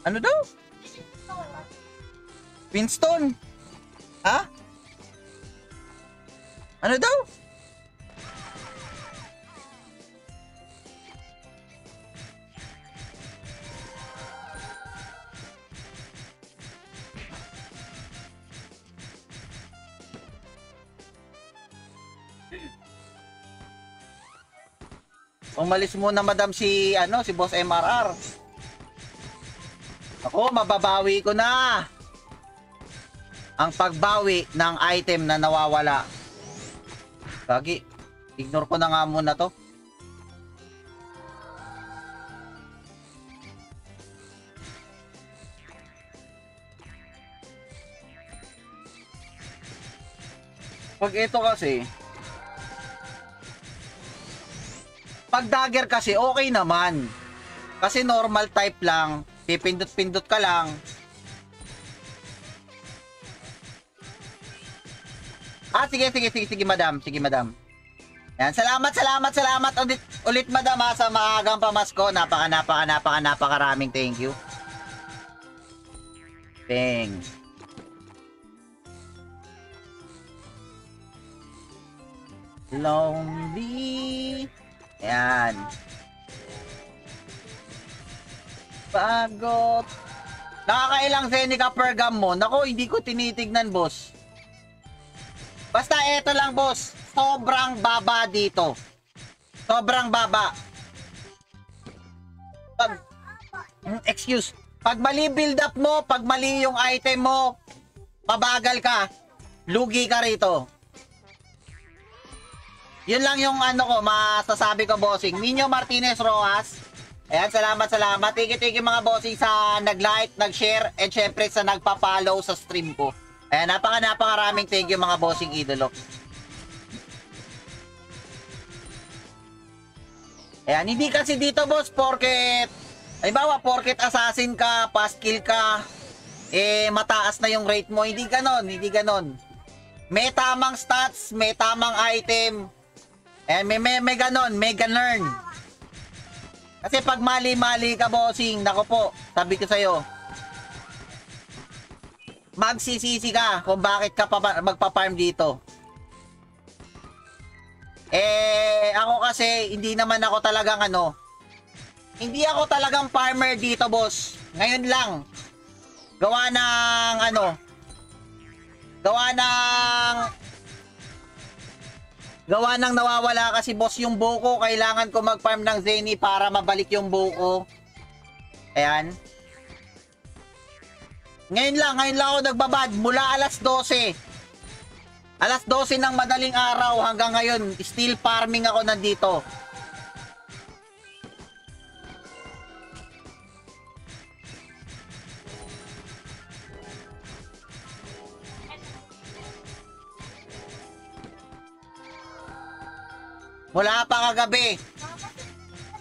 Ano daw? Winston. Ha? Ano daw? Umalis muna madam si si Boss MRR. Ako, mababawi ko na ang pagbawi ng item na nawawala. Gagi, ignore ko na nga muna to. Pag ito kasi, pag dagger kasi okay naman. Kasi normal type lang, pipindot-pindot ka lang. Sige madam. Sige madam. Yan, salamat ulit madam sa maagang pamasko. Napakaraming thank you. Bang. Lonely. Yan. Pagod. Nakakailang Zenica per gam mo? Nako, hindi ko tinitignan, boss. Basta eto lang, boss. Sobrang baba dito. Sobrang baba. Pag mali build up mo, pag mali yung item mo, pabagal ka, lugi ka rito. Yun lang yung masasabi ko, bossing. Nino Martinez Rojas. Ayan, salamat. Tiki mga bossing sa nag-like, nag-share, and syempre sa nagpa-follow sa stream ko. Ayan, napakaraming thank you mga bossing idolo. Ayan, hindi kasi dito, boss, porket assassin ka, fast kill ka, mataas na yung rate mo. Hindi ganon. May tamang stats, may tamang item. Ayan, may ganon, may ganern. Kasi pag mali-mali ka, bossing, nako po, sabi ko sa'yo, magsisisi ka kung bakit ka magpa-farm dito. Ako kasi, hindi ako talagang farmer dito, boss. Ngayon lang, gawa ng nawawala kasi, boss, yung buko. Kailangan ko mag-farm ng Zenny para mabalik yung buko. Ayan. Ngayon lang ako nagbabad mula alas 12. Alas 12 ng madaling araw hanggang ngayon, still farming ako nandito. Mula pa kagabi.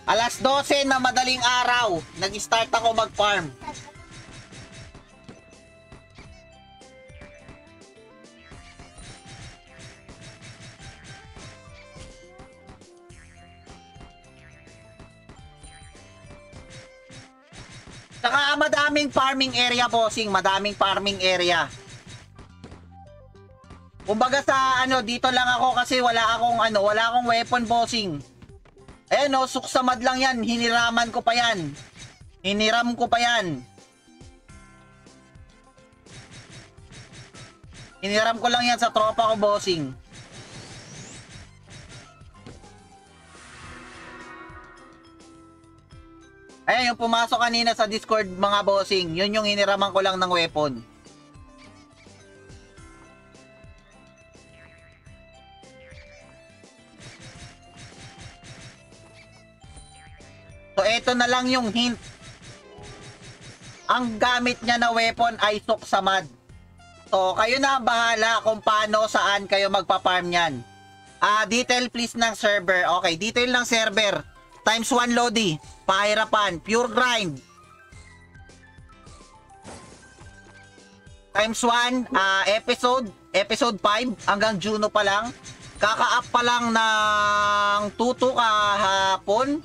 Alas 12 na madaling araw, nag-start ako mag-farm. Saka madaming farming area, bossing. Madaming farming area. Kumbaga sa ano, dito lang ako kasi wala akong weapon, bossing. Ayan o, suksamad lang yan. Hiniraman ko pa yan. Hiniram ko pa yan. Hiniram ko lang yan sa tropa ko, bossing. Ayan, yung pumasok kanina sa Discord, mga bossing. Yun yung hiniraman ko lang ng weapon. So, eto na lang yung hint. Ang gamit niya na weapon ay suksamad. So, kayo na ang bahala kung paano, saan kayo magpa-farm yan. Detail please ng server. Okay, detail ng server. Times 1 Lodi. Pahirapan. Pure grind. Times 1. Episode 5. Hanggang Juno pa lang. Kaka-up pa lang ng tuto kahapon.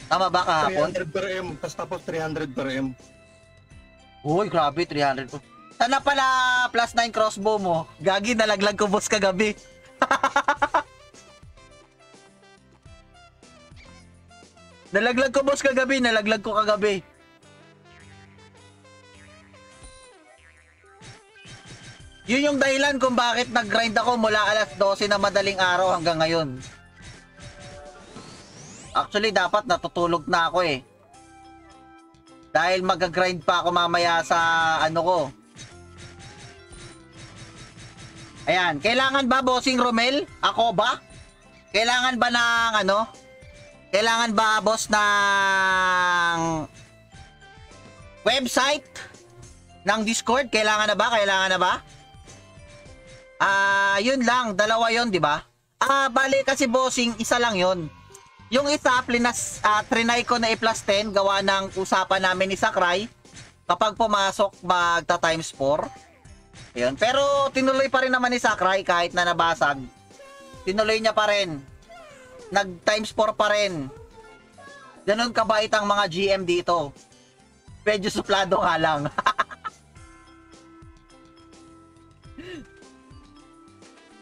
Tama ba kahapon? 300 per M. Tapos 300 per M. Uy, grabe. 300 po. Sana pala plus 9 crossbow mo. Gagi, nalaglag ko boss kagabi. Nalaglag ko boss kagabi. Nalaglag ko kagabi. Yun yung dahilan kung bakit nag-grind ako mula alas 12 na madaling araw hanggang ngayon. Actually, dapat natutulog na ako eh. Dahil mag-grind pa ako mamaya sa ano ko. Ayan, kailangan ba bossing Romel? Ako ba? Kailangan ba ng ano? Kailangan ba boss ng website ng Discord? Kailangan na ba? Kailangan na ba? Yun lang, dalawa yun, di ba? Bali kasi bossing, isa lang yun. Yung isa, trinay ko na i-plus 10, gawa ng usapan namin ni Sakray. Kapag pumasok, magta times 4. Ayun. Pero tinuloy pa rin naman ni Sakray kahit na nabasag. Tinuloy niya pa rin. Nag times 4 pa rin. Ganun kabait ang mga GM dito. Medyo suplado nga lang.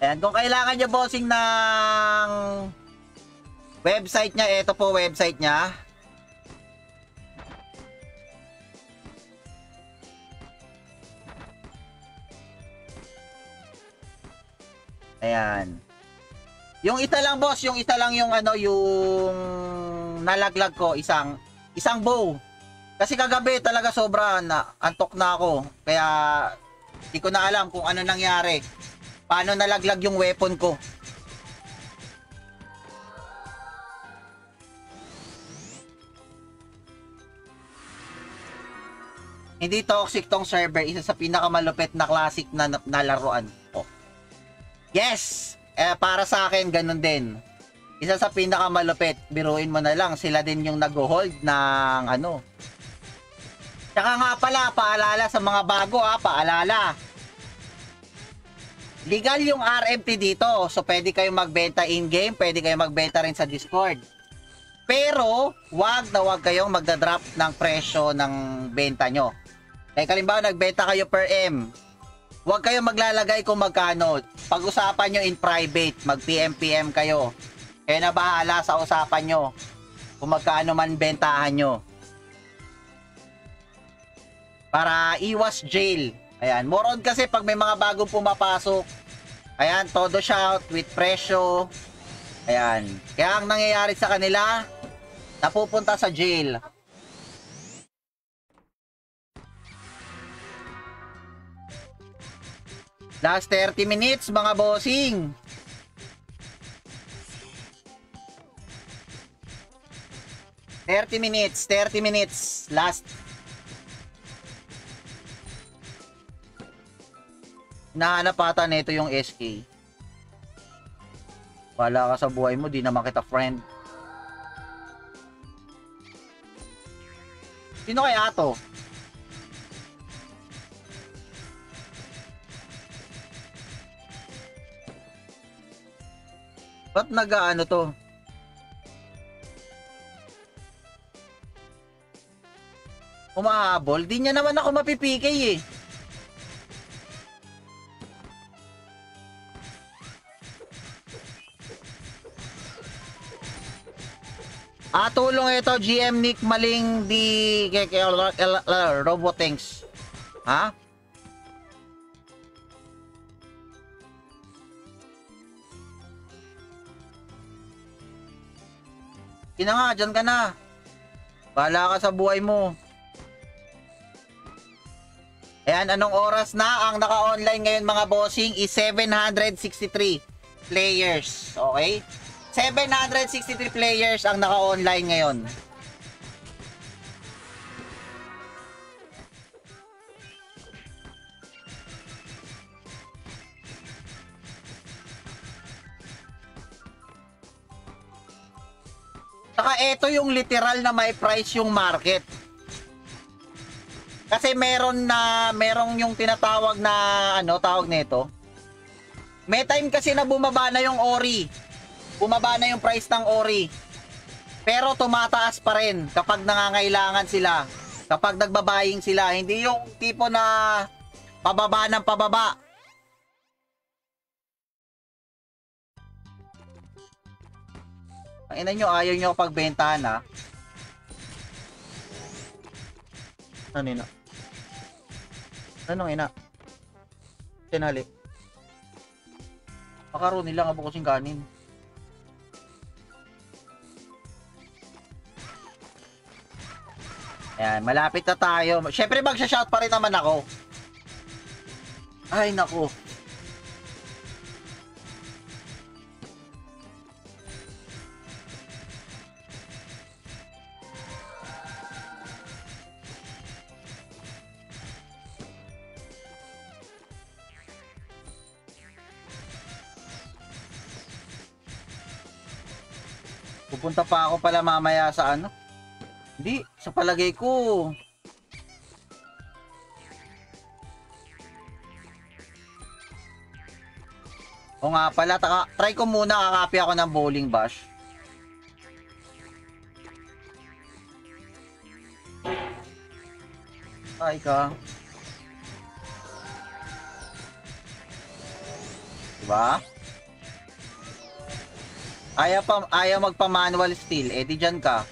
Ayan. Kung kailangan niya bossing ng website niya, ito po website niya. Ayan. Yung isa lang boss, yung isa lang yung ano, yung nalaglag ko, isang bow. Kasi kagabi talaga sobra na antok na ako. Kaya hindi ko na alam kung ano nangyari. Paano nalaglag yung weapon ko. Hindi toxic tong server, isa sa pinakamalupit na classic na laruan. Oh. Yes! Para sa akin, ganun din. Isa sa pinakamalupit, biruin mo na lang, sila din yung nag-hold ng ano. Tsaka nga pala, paalala sa mga bago paalala. Legal yung RMT dito, so pwede kayong magbenta in-game, pwede kayong magbenta rin sa Discord. Pero, wag kayong magdadrop ng presyo ng benta nyo. Kaya kalimbawa, nagbenta kayo per M. Huwag kayong maglalagay kung magkano. Pag-usapan nyo in private. Mag-PM kayo. Kaya na bahala sa usapan nyo. Kung magkano man bentahan nyo. Para iwas jail. Ayan. More on kasi pag may mga bagong pumapasok. Ayan. Todo shout with presyo. Ayan. Kaya ang nangyayari sa kanila, napupunta sa jail. Last 30 minutes mga bossing. $30 minutes. Last. Nahanap ata nito yung SK. Wala ka sa buhay mo, di naman kita friend. Sino kaya to? Ba't nag-ano to? Umahabol. Di niya naman ako mapipikay eh. Tulong ito, GM Nick Maling di Robotanks. Ha? Kina nga, dyan ka na. Bahala ka sa buhay mo. Ayan, anong oras na? Ang naka-online ngayon mga bossing is 763 players. Okay? 763 players ang naka-online ngayon. Saka ito yung literal na may price yung market. Kasi merong yung tinatawag na ano tawag nito. May time kasi na bumaba na yung ori. Bumaba na yung price ng ori. Pero tumataas pa rin kapag nangangailangan sila. Kapag nagbabaying sila, hindi yung tipo na pababa ng pababa. Ang ina nyo, ayaw nyo pagbentahan ha. Ano ina? Anong ina? Tinali. Makaroon nila nga bukosing kanin. Ayan, malapit na tayo. Siyempre magsha-shout pa rin naman ako. Ay, naku. Pupunta pa ako pala mamaya sa ano? Hindi, sa palagay ko. O nga pala, try ko muna, kakopy ako ng bowling bash. Ay ka. Diba? Ayaw magpa-manual steel, eh di dyan ka.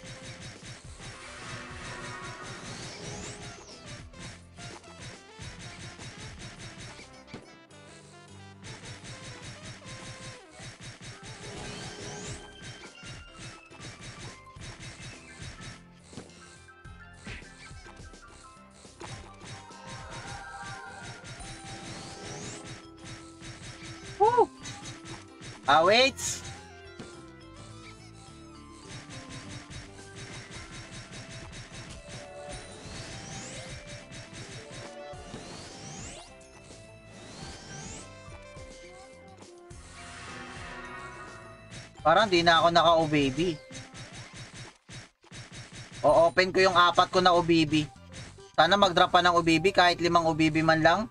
Woo! Wait! Parang di na ako naka-OBB. O-open ko yung 4 ko na OBB. Sana mag-drop pa ng OBB kahit 5 OBB man lang.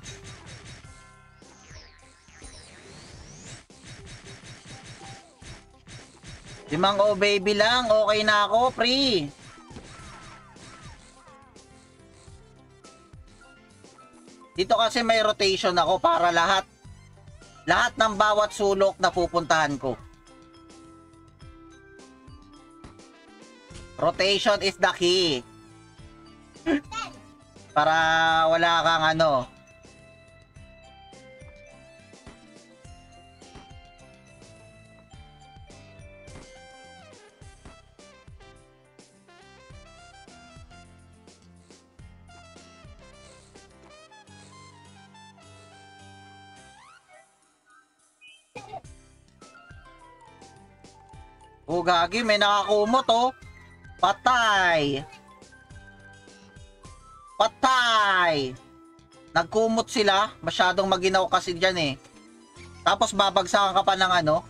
Limang OBB lang, okay na ako, free. Dito kasi may rotation ako para lahat ng bawat sulok na pupuntahan ko. Rotation is the key. Para wala kang ano. Oh, gagi, may nakakumot oh. Patay! Patay! Nagkumot sila. Masyadong maginaw kasi dyan eh. Tapos babagsakan ka pa ng ano?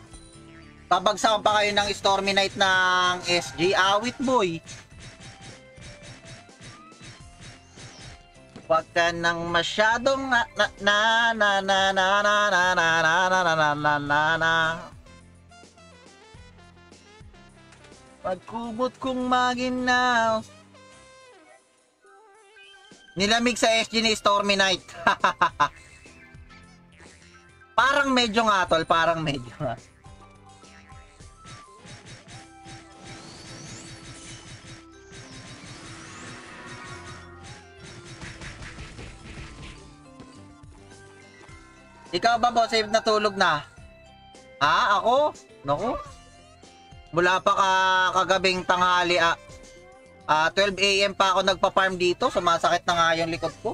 Babagsakan pa kayo ng Stormy Night ng SG. Awit boy! Huwag ka nang masyadong pagkumot kong maginaw. Nilamig sa SG ni Stormy Knight. Parang medyo nga tol, parang medyo nga. Ikaw ba, boss, safe natulog na? Ha? Ako? Naku. Mula pa kagabing tanghali, 12 AM pa ako nagpa-farm dito. Sumasakit na nga yung likod ko.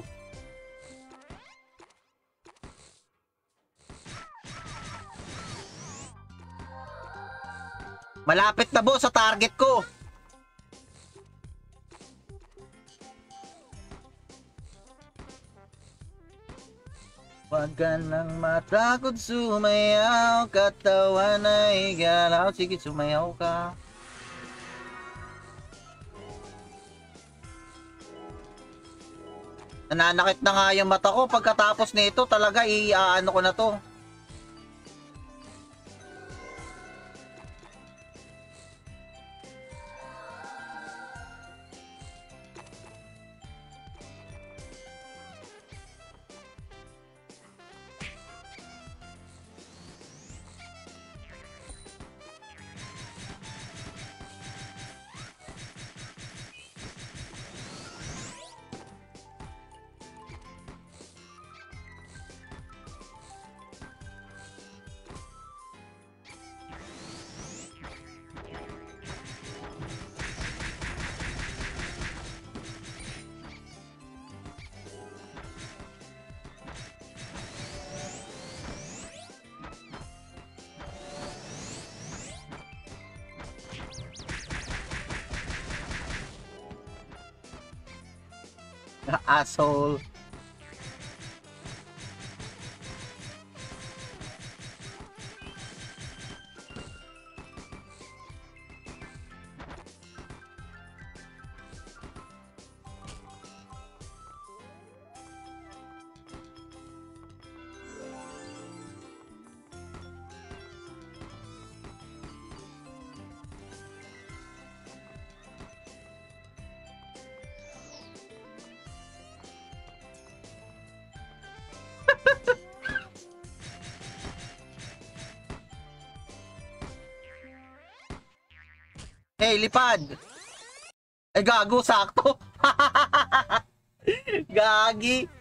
Malapit na, boss, sa target ko. Huwag ka nang matakot sumayaw, katawan ay galaw. Sige, sumayaw ka. Nananakit na nga yung mata ko. Pagkatapos nito, talaga ano ko na to. Asshole. Hey, lipad! Ay, gago, sakto! Gagi!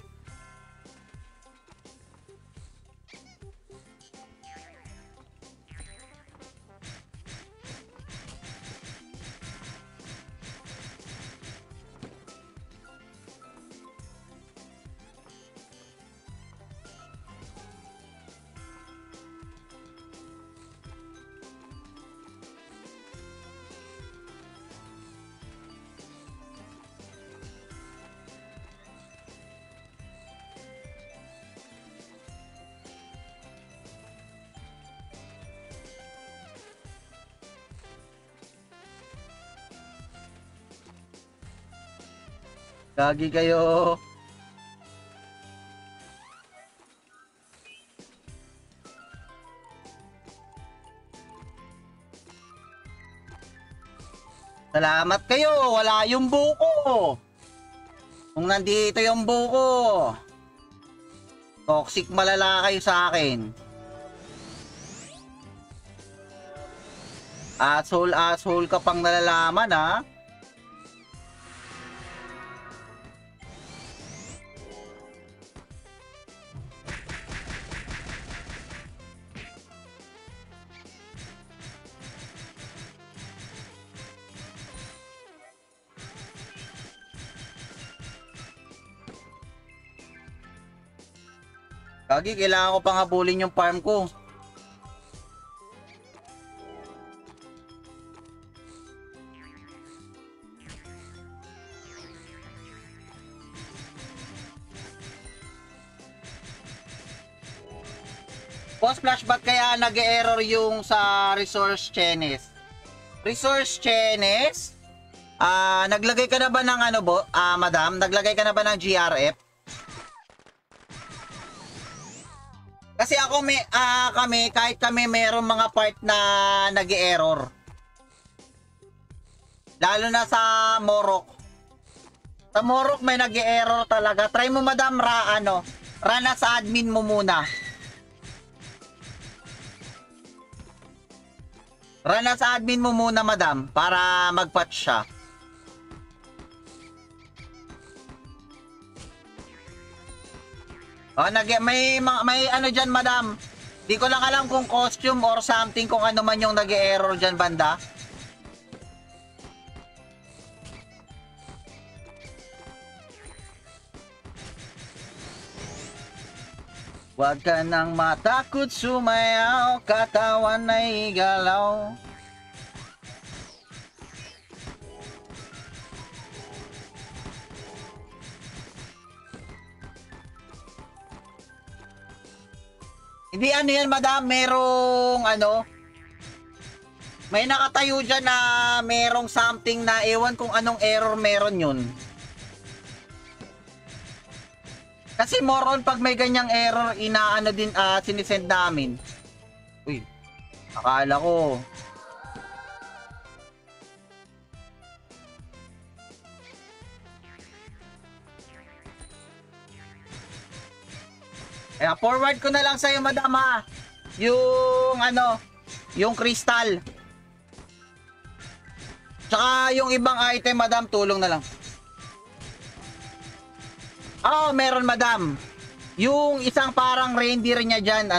Gagi kayo. Salamat kayo. Wala yung buko. Kung nandito yung buko, toxic malala kayo sa akin. Asshole ka pang nalalaman, ha? Gagi, kailangan ko pang habulin yung farm ko. Boss Flash, ba't kaya nag-error yung sa resource chains? Resource chains? Naglagay ka na ba ng ano, madam? Naglagay ka na ba ng GRF? Kasi ako kami kahit kami mayroong mga part na nag-error. Lalo na sa Morok. Sa Morok may nag-error talaga. Try mo madam, run as admin mo muna. Run as admin mo muna madam para mag-patch siya. Oh, may ano diyan madam. Di ko lang alam kung costume or something, kung ano man yung nag-error diyan banda. Huwag ka nang matakot sumayaw, katawan ay galaw. Hindi ano yan madam, merong may nakatayo dyan na merong something na ewan kung anong error meron yun. Kasi more on pag may ganyang error, inaano din sinisend namin. Uy, akala ko. Kaya forward ko na lang sa'yo madam ha. Yung crystal. Tsaka yung ibang item madam, tulong na lang. Oo, meron madam. Yung isang parang reindeer niya dyan,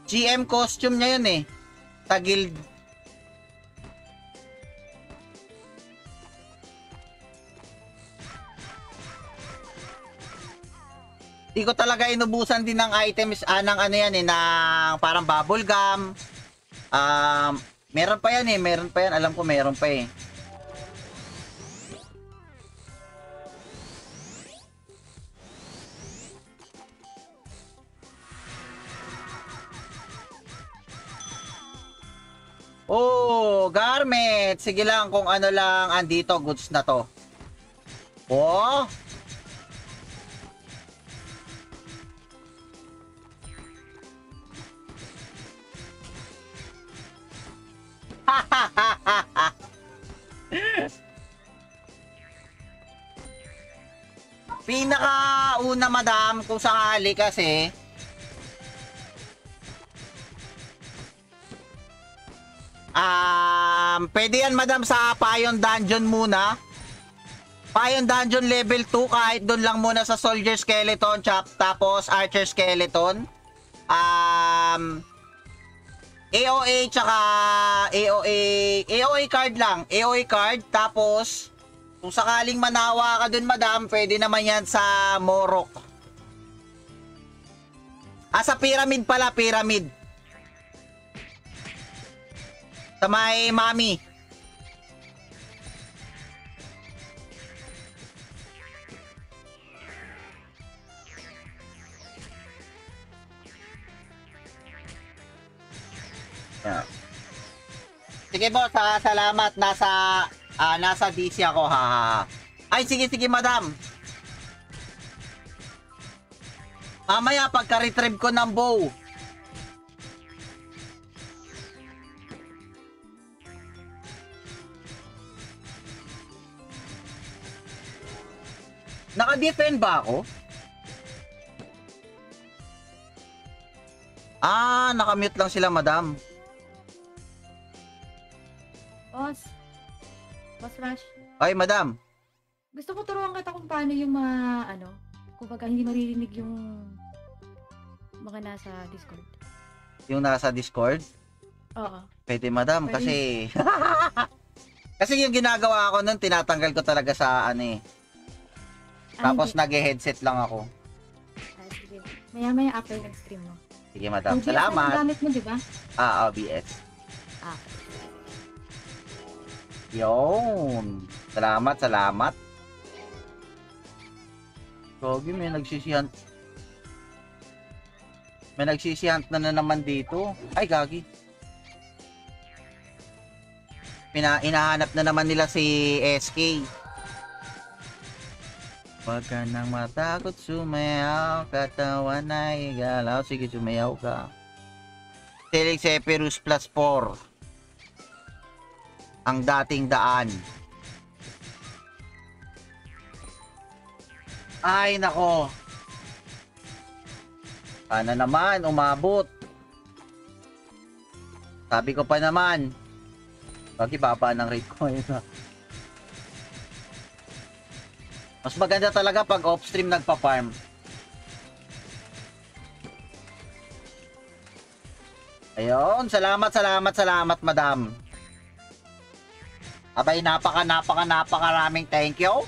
GM costume niya yun eh. Sa guild. Di ko talaga inubusan din ng items, ng ng parang bubble gum. Meron pa yan. Alam ko meron pa eh. Oh, garment. Sige lang kung ano lang andito, goods na to. Oh. Pinakauna madam, kung sakali kasi pwede yan madam sa Payon Dungeon muna. Payon Dungeon level 2, kahit doon lang muna sa Soldier Skeleton tapos Archer Skeleton. AOA tsaka AOA card lang. AOA card, tapos kung sakaling manawa ka dun madam, pwede naman yan sa Morok. Sa pyramid pala, pyramid. Sa may mami. Yeah. Sige boss, salamat. Nasa DC ako, ha. Ay, sige madam. Mamaya pagka-retrieve ko ng bow. Naka-defend ba ako? Naka-mute lang sila, madam. Boss Rush. Ay, madam. Gusto ko turuan kita kung paano yung kumbaga hindi maririnig yung mga nasa Discord. Yung nasa Discord? Oo. Pwede, madam, Pwede. kasi kasi yung ginagawa ko nun, tinatanggal ko talaga sa Tapos nag-headset lang ako. Sige. Maya after ng stream mo. Sige, madam. OBS Salamat. ang gamit mo, di ba? OBS. Ah. Yun. Salamat. Gogi, may nagsisihant. May nagsisihant na naman dito. Ay, gagi. Inahanap na naman nila si SK. Huwag ka nang matakot, sumayaw, katawan ay galaw. Sige, sumayaw ka. Felix Eperus plus 4. Ang dating daan. Ay, nako. Sana naman, umabot. Sabi ko pa naman. Bakit baba ng rate ko yun? Mas maganda talaga pag off-stream nagpa-farm. Ayun, salamat, madam. Abay, napakaraming thank you.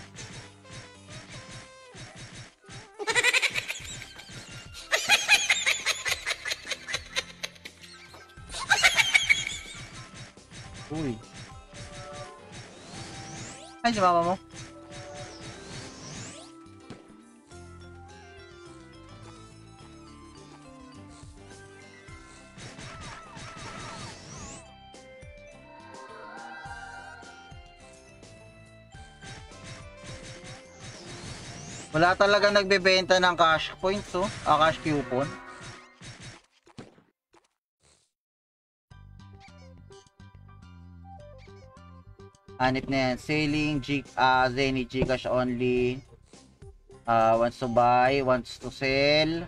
Uy. Ay, si mama mo. Wala talaga nagbebenta ng cash points, oh. Cash coupon. Hanip na yan. Sailing, Zenny, Gcash only. Wants to buy, wants to sell.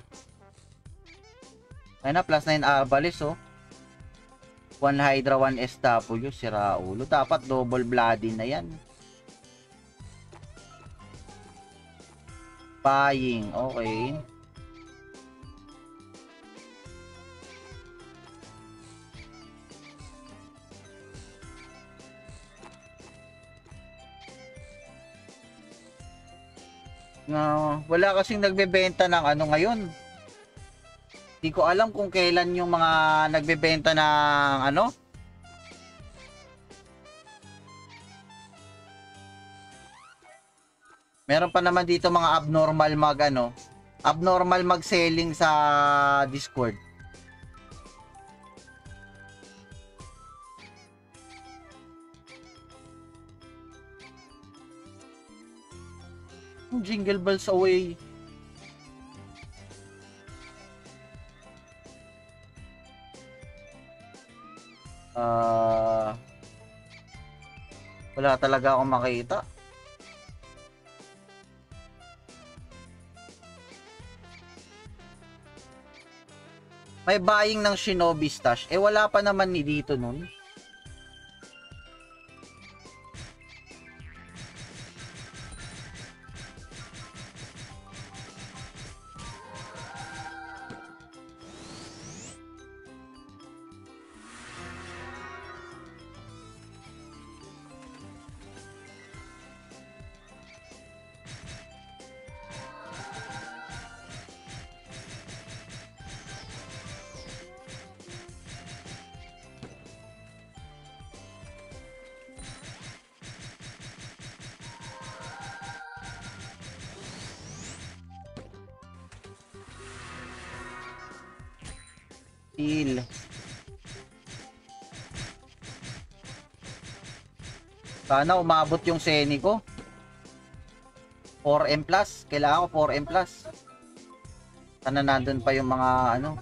Ayun na, plus 9 Arbalis, oh. 1 Hydra, 1 SW. Sira ulo. Dapat double bloody na yan. Buying, okay. No, wala kasing nagbebenta ng ano ngayon. Hindi ko alam kung kailan yung mga nagbebenta ng ano. Meron pa naman dito mga abnormal mag-selling sa Discord. Jingle bells away. Wala talaga akong makita. May buying ng Shinobi stash. Eh wala pa naman ni dito nun. Heal. Sana umabot yung Seni ko. 4M plus. Kailangan ko 4M plus. Sana nandun pa yung mga ano.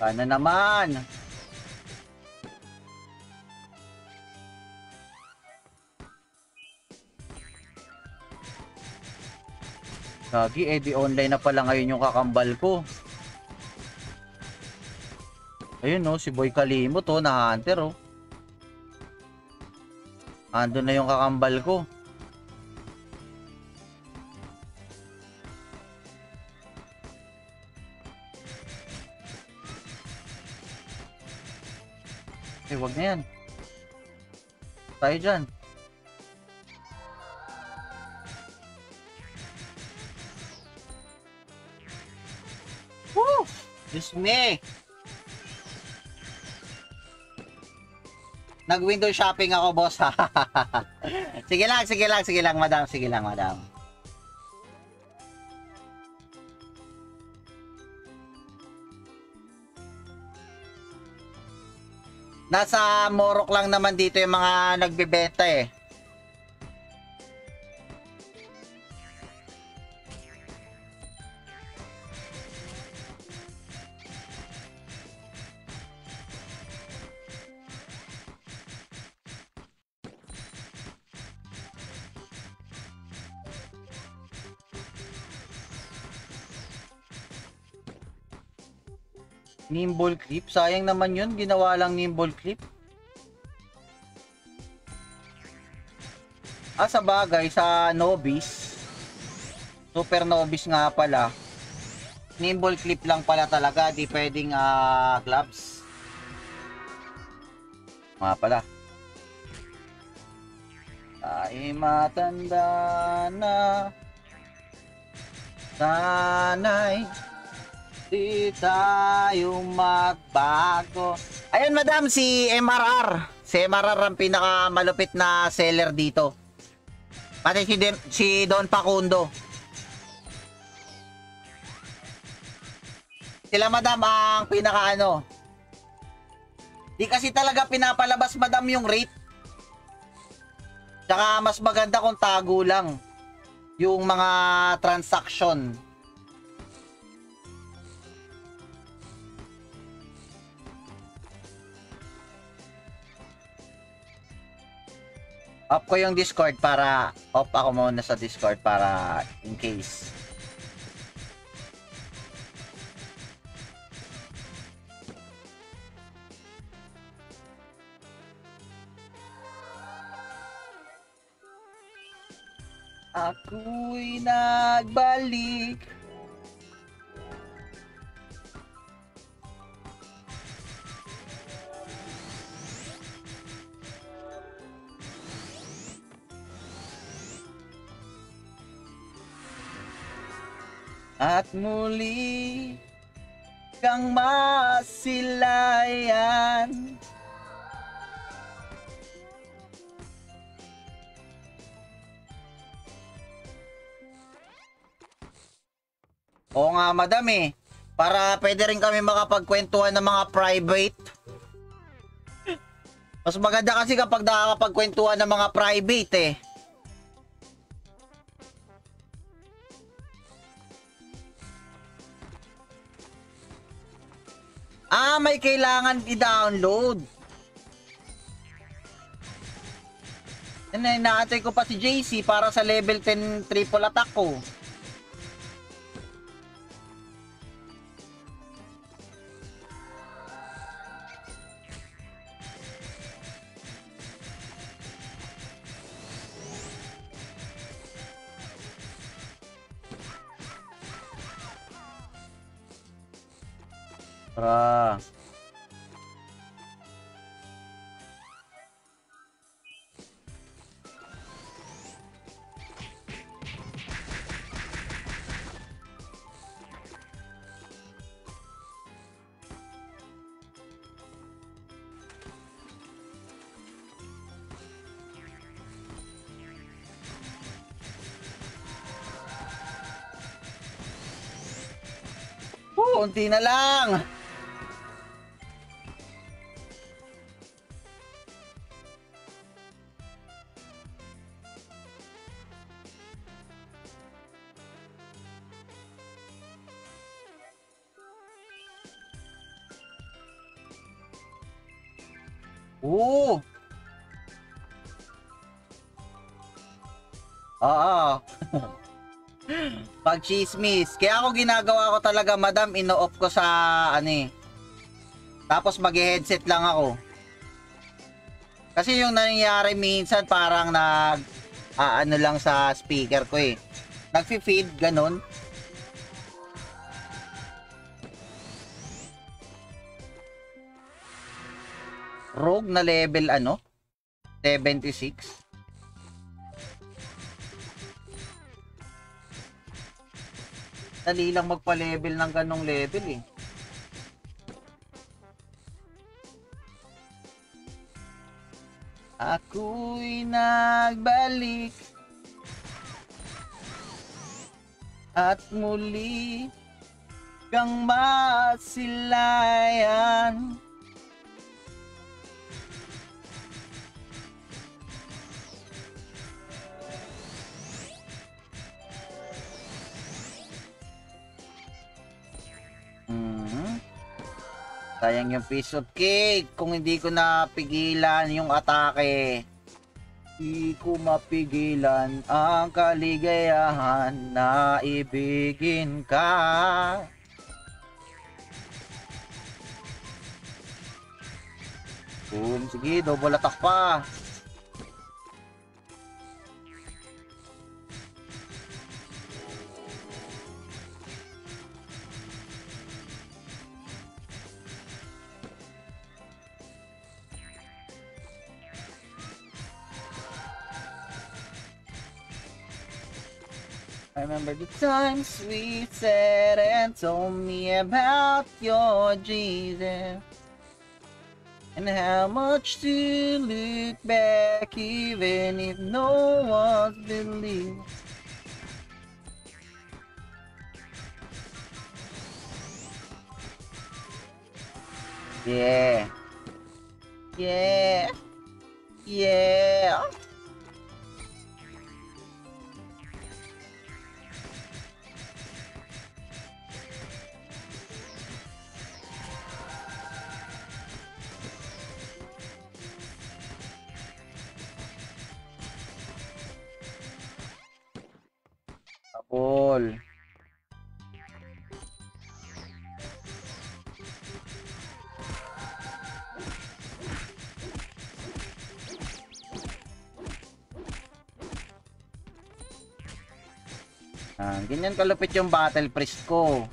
Sana naman. Gagi, di online na pala ngayon yung kakambal ko. Ayun no, si Boy Kalimot oh, na hunter oh. Andun na yung kakambal ko. Eh, wag na yan. Tayo dyan. Woo! Diyos me! Nag-window shopping ako, boss. Sige lang, madam. Sige lang, madam. Nasa Morok lang naman dito yung mga nagbebenta eh. Nimble clip? Sayang naman yun. Ginawa lang nimble clip. Sa bagay, sa novice. Super novice nga pala. Nimble clip lang pala talaga. Di pwedeng gloves. Nga pala. Ay matanda na. Sana'y di tayo magbago. Ayun madam, si MRR. Si MRR ang pinakamalupit na seller dito. Pati si Don Facundo. Sila madam ang pinaka. Di kasi talaga pinapalabas madam yung rate. Tsaka mas maganda kung tago lang yung mga transaction. Off ko yung Discord para off ako muna sa Discord para in case. Ako'y nagbalik. At muli kang masilayan. Oo nga madam eh. Para pwede rin kami makapagkwentuhan ng mga private. Mas maganda kasi kapag nakakapagkwentuhan ng mga private eh. May kailangan i-download. Inaantay ko pa si JC para sa level 10 triple attack ko. Tara. Unti na lang. Oo. Pag chismis. Kaya ako ginagawa ko talaga, madam, ino-off ko sa Tapos mag-headset lang ako. Kasi yung nangyayari minsan parang lang sa speaker ko eh. Nagfi-feed, ganun. Rogue na level 76. Dali lang magpa-level ng ganong level eh. Ako'y nagbalik at muli kang masilayan. Mhm. Sayang yung piece of cake. Kung hindi ko napigilan yung atake. Di ko mapigilan ang kaligayahan na ibigin ka. Boom, sige, double attack pa. I remember the times we said and told me about your Jesus. And how much to look back even if no one's believed. Yeah. Yeah. Yeah. Apol. Ganyan kalupit yung battle priest ko.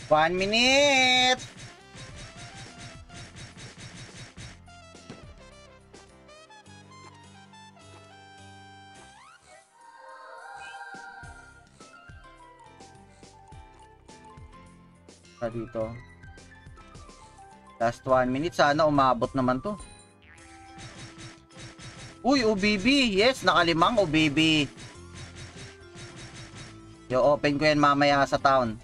One minute! Dito. Last 1 minute. Sana umabot naman to. Uy, OBB. Yes, nakalimang OBB. I-open ko yan mamaya sa town.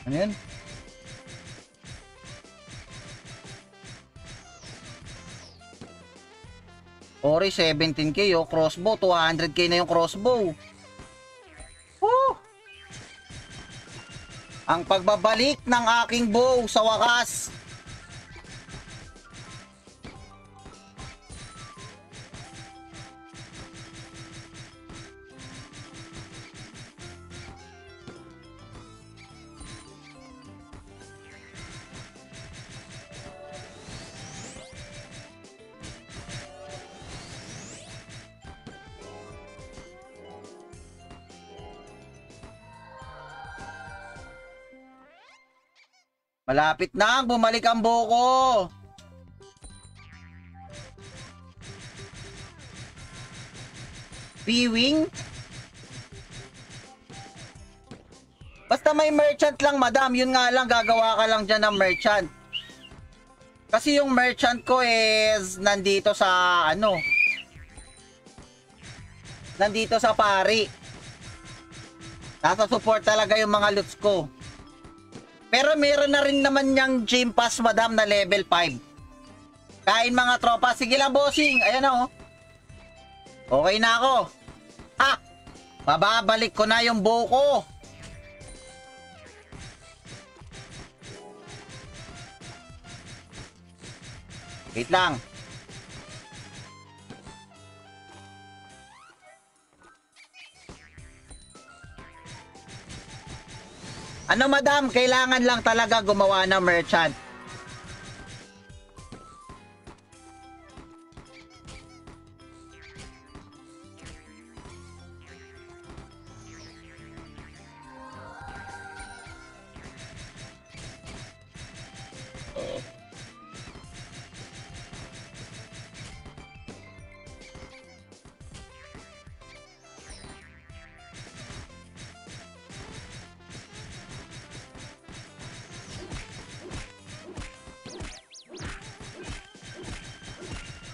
Ano yan? Ori, 17k oh. Crossbow, 200k na yung crossbow. Woo! Ang pagbabalik ng aking bow sa wakas. Malapit na bumalik ang buko. P-wing? Basta may merchant lang, madam. Yun nga lang, gagawa ka lang dyan ng merchant. Kasi yung merchant ko is nandito sa ano. Nandito sa pari. Nasa support talaga yung mga loots ko. Pero meron na rin naman niyang gym pass, madam, na level 5. Kain mga tropa. Sige lang, bossing. Ayan na, oh. Okay na ako. Ha! Mababalik ko na yung buko. Wait lang. Ano, madam? Kailangan lang talaga gumawa ng merchant.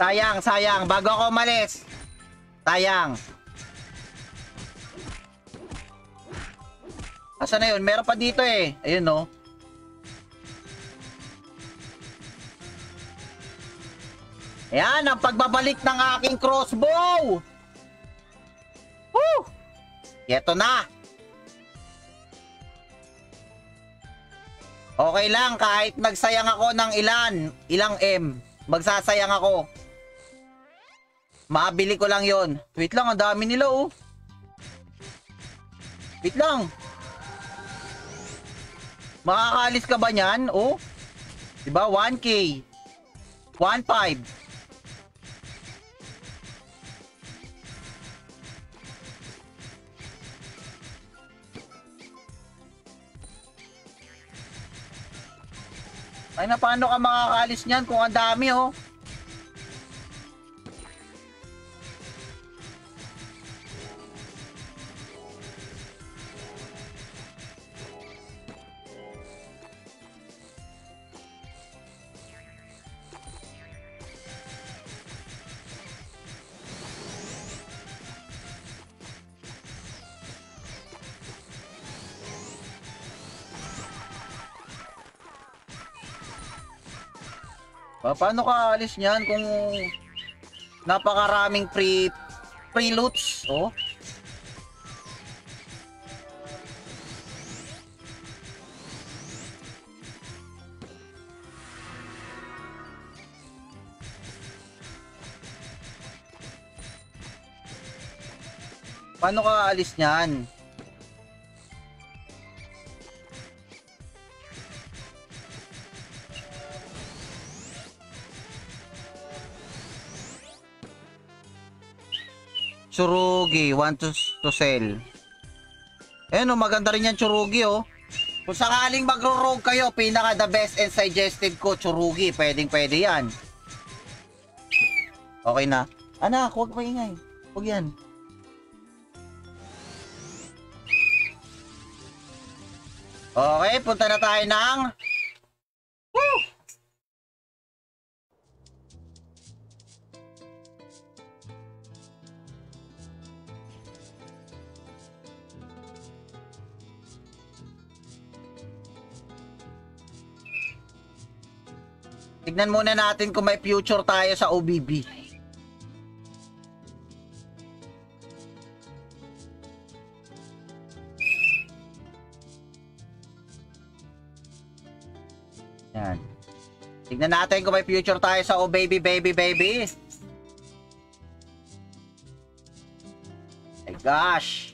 Sayang, sayang. Bago ako umalis. Sayang. Asa na yun? Meron pa dito eh. Ayun no. Ayan, ang pagbabalik ng aking crossbow. Woo! Ito na. Okay lang, kahit nagsayang ako ng ilang M. Magsasayang ako. Mabili ko lang yon. Wait lang, ang dami nila oh. Wait lang. Makakaalis ka ba niyan? Oh. Diba? 1K. 1.5. Ay na, paano ka makakaalis niyan kung ang dami oh? Paano ka alis niyan kung napakaraming free loots, oh? Paano ka alis niyan? Tsurugi, want to sell. Eh no, maganda rin yan Tsurugi oh. Kung sakaling magro-rogue kayo, pinaka the best and suggested ko Tsurugi, pwede yan. Okay na. Anak, huwag maingay. Huwag yan. Okay, punta na tayo ng woo! Tignan muna natin kung may future tayo sa OBB. Yan. Tignan natin kung may future tayo sa OBB, baby. My gosh.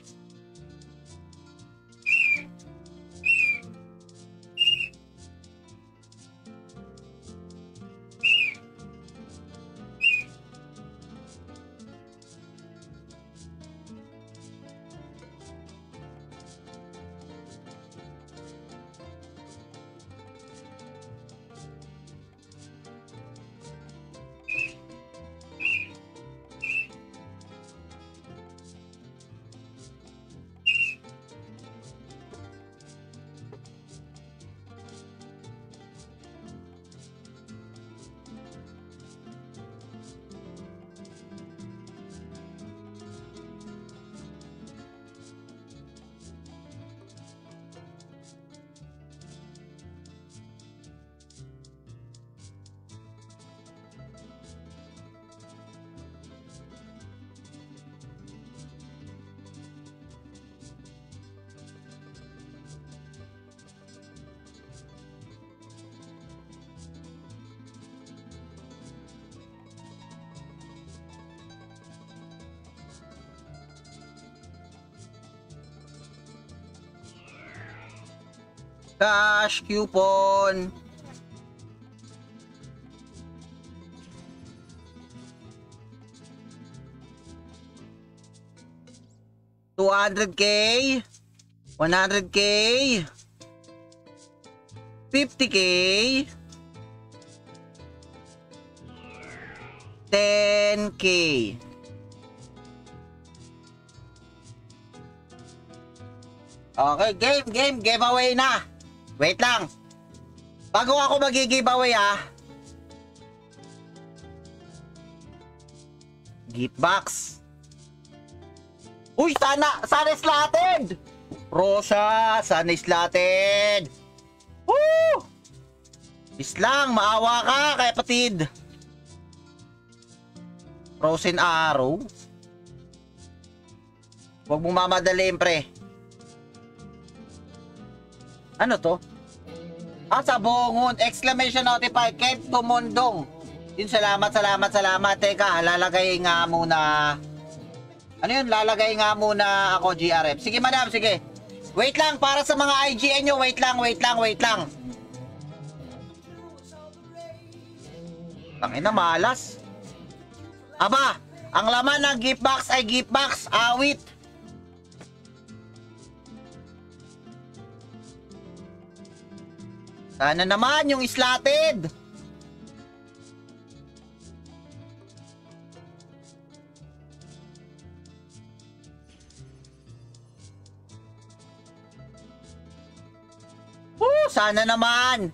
Cash coupon. $200K, 100K, 50K, 10K. Okay, giveaway na. Wait lang. Bago ako mag-giveaway Gift box. Uy, sana slotted! Rosa, sana slotted! Woo! Islang, maawa ka, kapatid. Frozen Arrow. Huwag mong mamadaliin, pre. Ano to? Sabongon! Exclamation notified. Kent Tumundong. Yun, salamat. Teka, lalagay nga muna. Ano yun? Lalagay nga muna ako, GRF. Sige, madam, sige. Wait lang, para sa mga IGN nyo. Wait lang. Tangina, malas. Aba, ang laman ng gift box ay gift box. Awit. Sana naman yung slotted. Sana naman.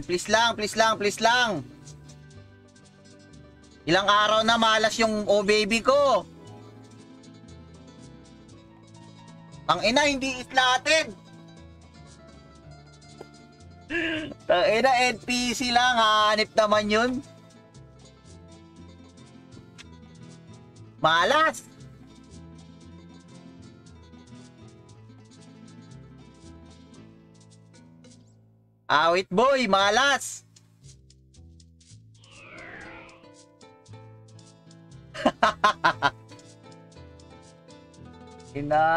Please lang. Ilang araw na malas yung baby ko. Ang ina, hindi slotted. Ang ina, NPC lang. Hanip naman yun. Malas. Awit boy, malas. Ina.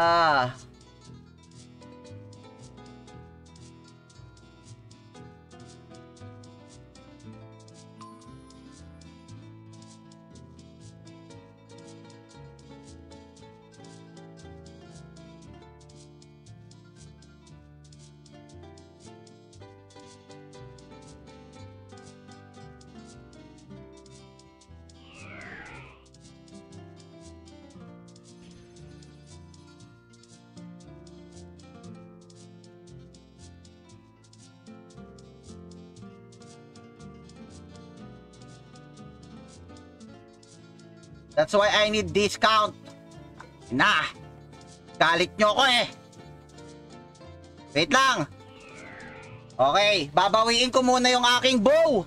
That's why I need discount. Na. Galit nyo ko eh. Wait lang. Okay, babawiin ko muna yung aking bow.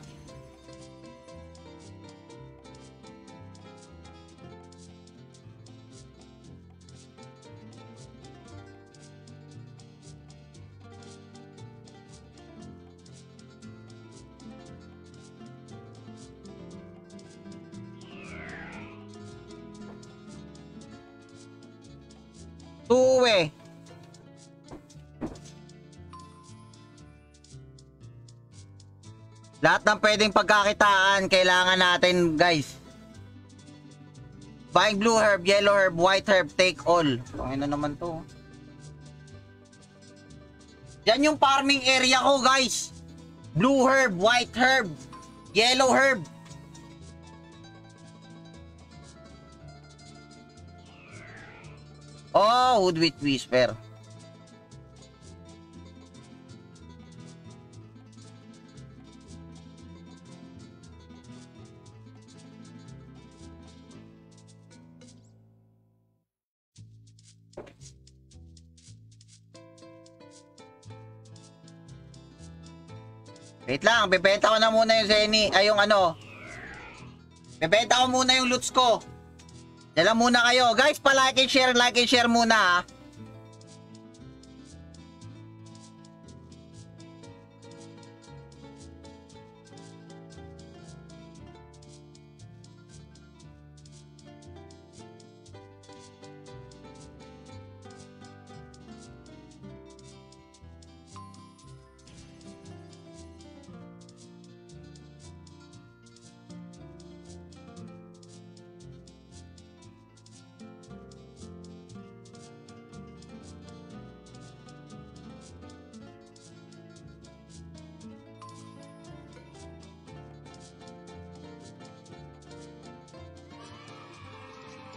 Tuwe. Lahat ng pwedeng pagkakitaan kailangan natin, guys. Buying blue herb, yellow herb, white herb, take all. Pangina naman to. Yan yung farming area ko, guys. Blue herb, white herb, yellow herb. Oh, Hoodwit Whisper. Wait lang, bebenta ko na muna yung Zenny. Ay, yung ano. Bebenta ko muna yung loots ko. Dala muna kayo. Guys, like and share muna ha.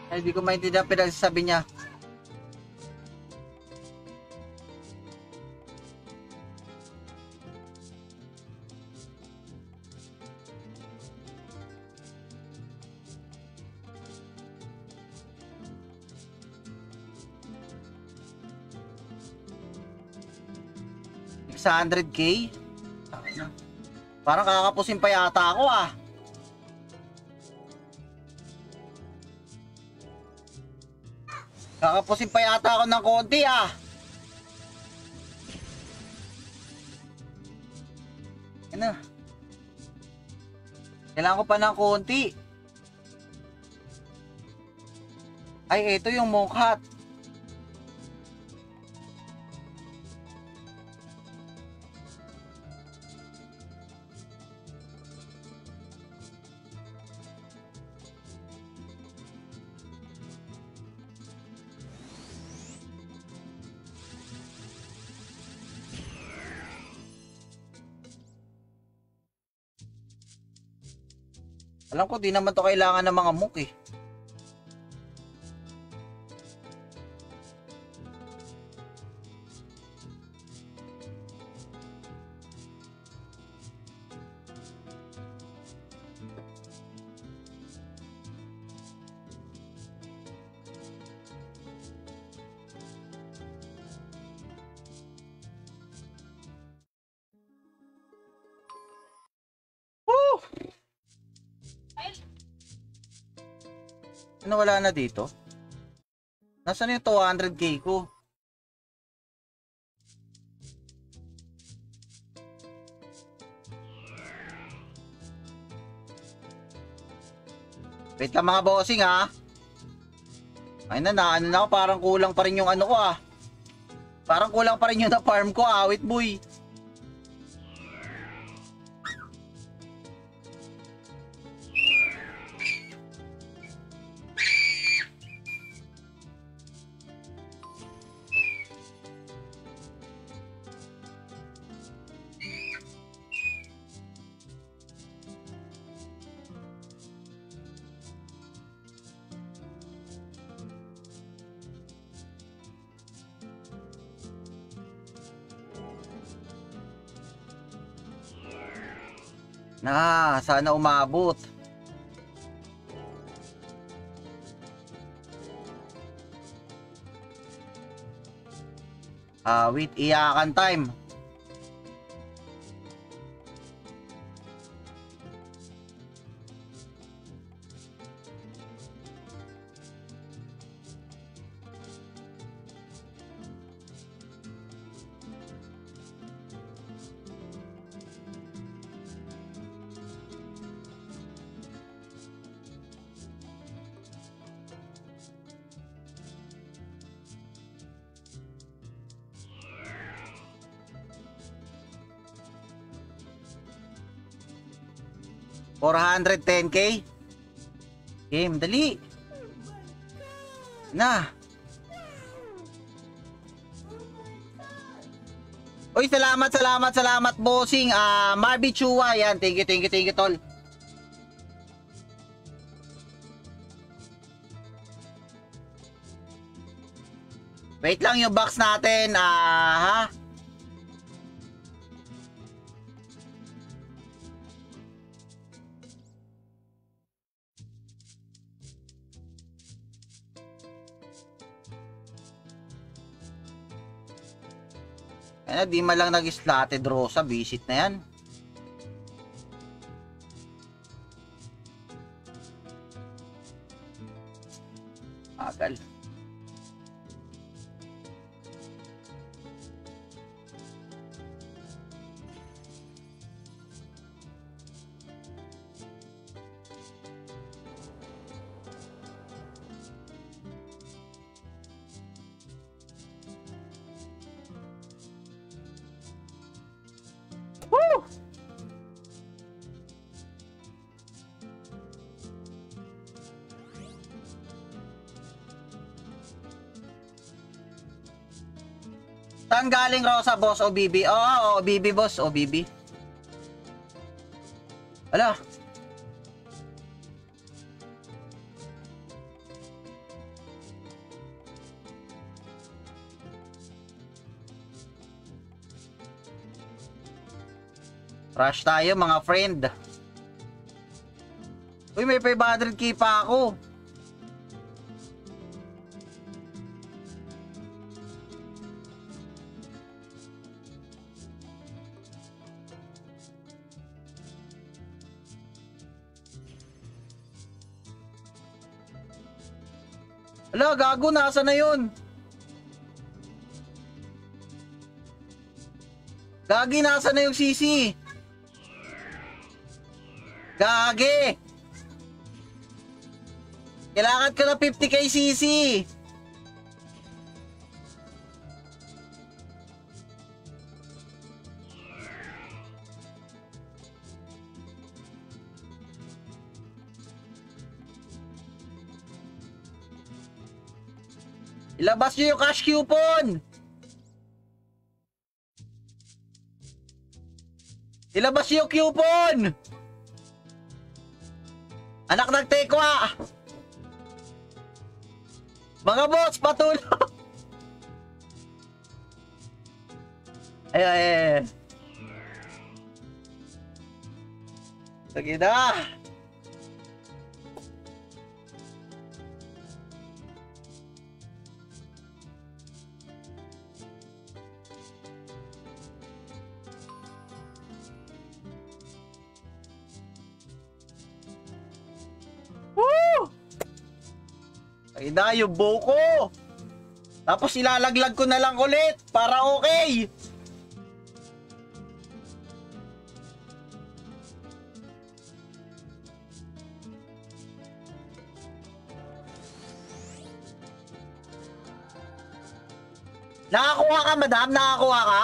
Ay, di ko maintindihan pinagsasabi niya. 600k? Parang kakapusin pa yata ako ah. Kakapusin pa yata ako ng konti ah. Ano? Kailangan ko pa ng konti. Ay, ito yung monk hat. Alam ko, di naman to kailangan ng mga monk eh. Ano, wala na dito? Nasaan yung 200k ko? Wait lang mga bossing ha. Ay na, ano na ako, parang kulang pa rin yung ano ko ah. Parang kulang pa rin yung na farm ko ah, wait boy. Sana umabot. Wait, iyakan time. $410k? Game, dali. Na. Uy, salamat bossing. Marby Chua, yan. Thank you, tol. Wait lang yung box natin. Ha? Kaya di man lang nag-slotted Rosa, visit na yan. Agal. Saan galing Rosa, boss? OBB? Oo, OBB, boss. OBB. Ala. Rush tayo, mga friend. Uy, may 500k pa ako. Ala, gago, nasa na yun? Gagi, nasa na yung CC? Gagi! Kailangan ko na 50k CC. Ilabas nyo yung cash coupon! Ilabas nyo yung coupon! Anak ng tekwa! Mga boss, patuloy! Ay. Sige na! Ay na, yung bow ko. Tapos ilalaglag ko na lang ulit para okay. Nakakuha ka, madam? Nakakuha ka?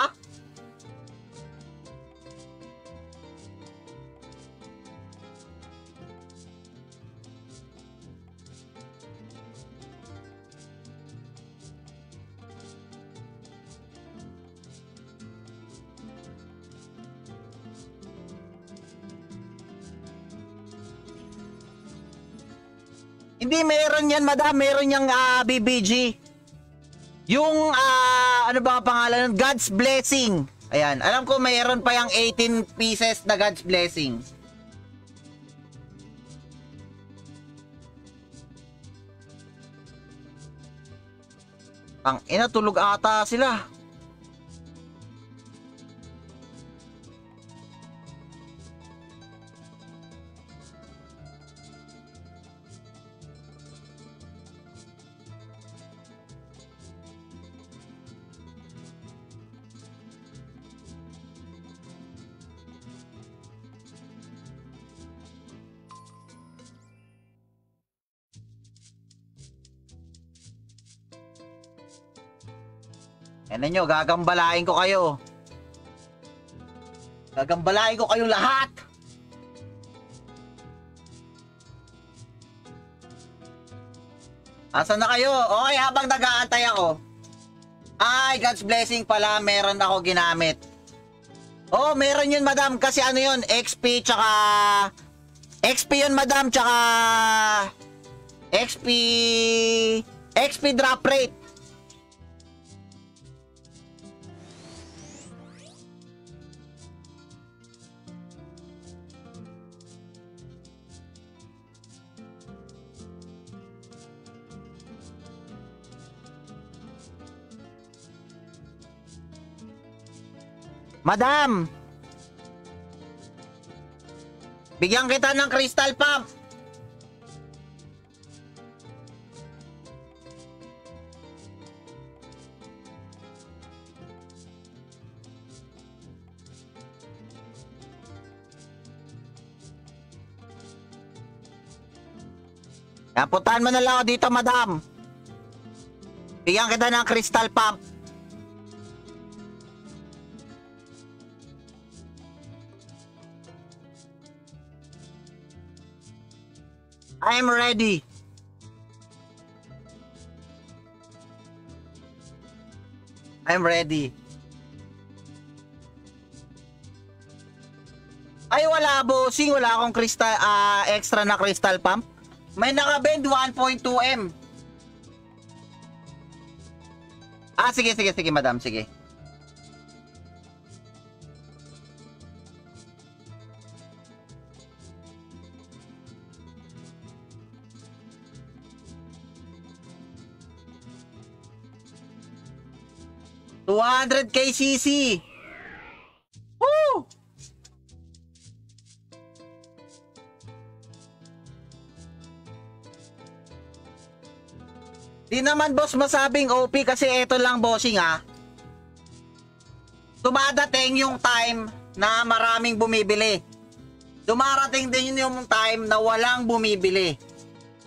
Hindi, meron yan, madam. Meron yung BBG. Yung, ano ba ang pangalan nun? God's Blessing. Ayan. Alam ko mayroon pa yung 18 pieces na God's Blessing. Ang ina, tulog ata sila. Ano nyo, gagambalain ko kayo. Gagambalain ko kayong lahat. Asan na kayo? Okay, habang nag-aantay ako. Ay, God's Blessing pala, meron ako ginamit. Oh, meron yun, madam. Kasi ano yun, XP tsaka... XP yun, madam, tsaka... XP drop rate. Madam! Bigyan kita ng crystal pump! Puntahan mo na lang ako dito, madam. Bigyan kita ng crystal pump. I'm ready. I'm ready. Ay, wala, bossing. Wala akong crystal, extra na crystal pump. May nakabend 1.2M. Sige, madam. Sige. $200k CC. Woo! Di naman boss masabing OP kasi ito lang bossing ha. Dumadating yung time na maraming bumibili. Dumarating din yung time na walang bumibili.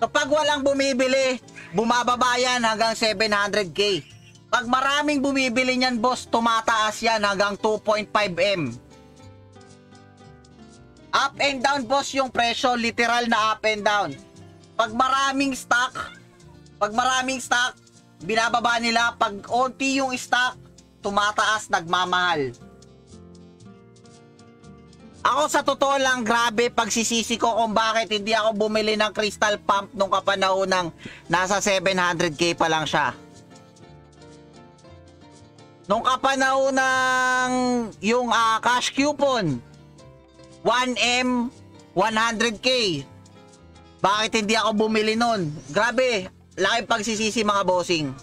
Kapag walang bumibili, bumababa yan hanggang 700k. Pag maraming bumibili niyan boss, tumataas yan hanggang 2.5M. Up and down boss yung presyo, literal na up and down. Pag maraming stock, binababa nila. Pag onti yung stock, tumataas, nagmamahal. Ako sa totoo lang, grabe pagsisisi ko kung bakit hindi ako bumili ng crystal pump nung kapanahon nasa 700k pa lang siya. Nung kapanahon ng yung cash coupon, 1M, 100k. Bakit hindi ako bumili nun? Grabe, laking pagsisisi mga bossing.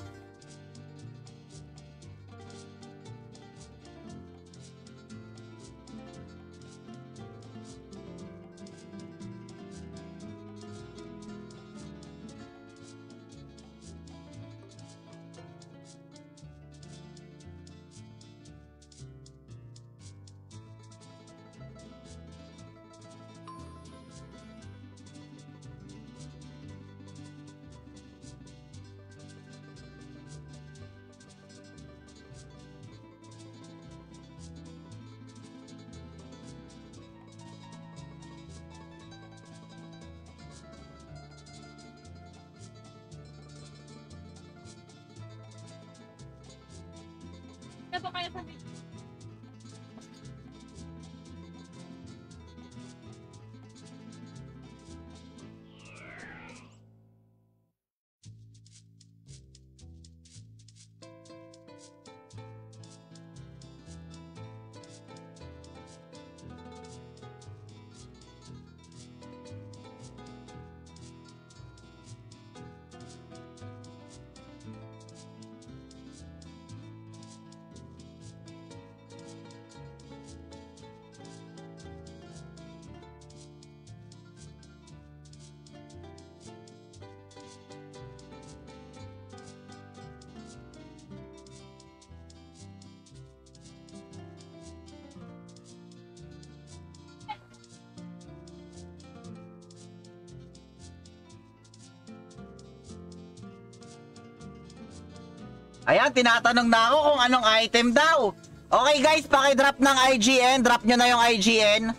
Ayan, tinatanong na ako kung anong item daw. Okay guys, paki-drop ng IGN. Drop nyo na yung IGN.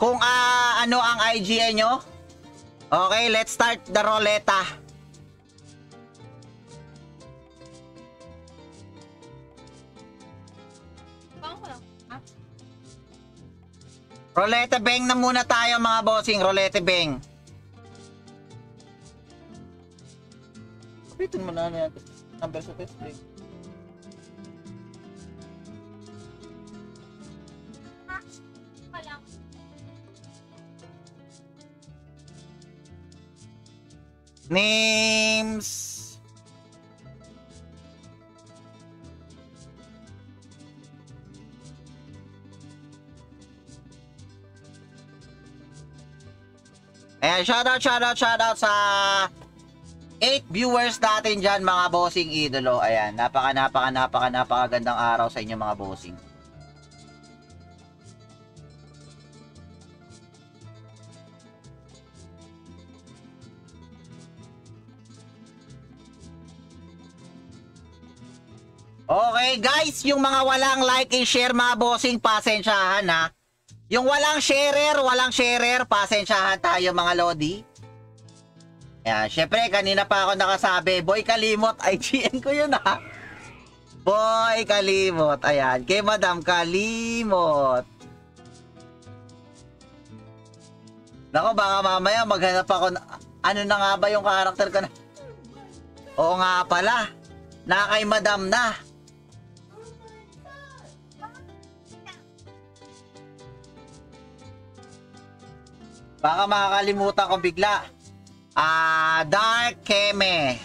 Kung ano ang IGN nyo. Okay, let's start the roleta. Rolete bang na muna tayo mga bossing. Rolete bang. Kapitin mo na yan. Number sa testing. Names. Ayan, shoutout sa 8 viewers natin dyan mga bossing idolo. Ayan, napakagandang araw sa inyo mga bossing. Okay guys, yung mga walang like and share mga bossing, pasensyahan ha. Yung walang sharer, pasensyahan tayo mga lodi. Ayan, syempre kanina pa ako nakasabi, Boy Kalimot, IGN ko yun ha. Boy Kalimot, ayan, kay Madam Kalimot. Nako, baka mamaya maghanap ako na, ano na nga ba yung karakter ko na? Oo nga pala, na kay Madam na. Baka makakalimutan ko bigla. Dark Keme.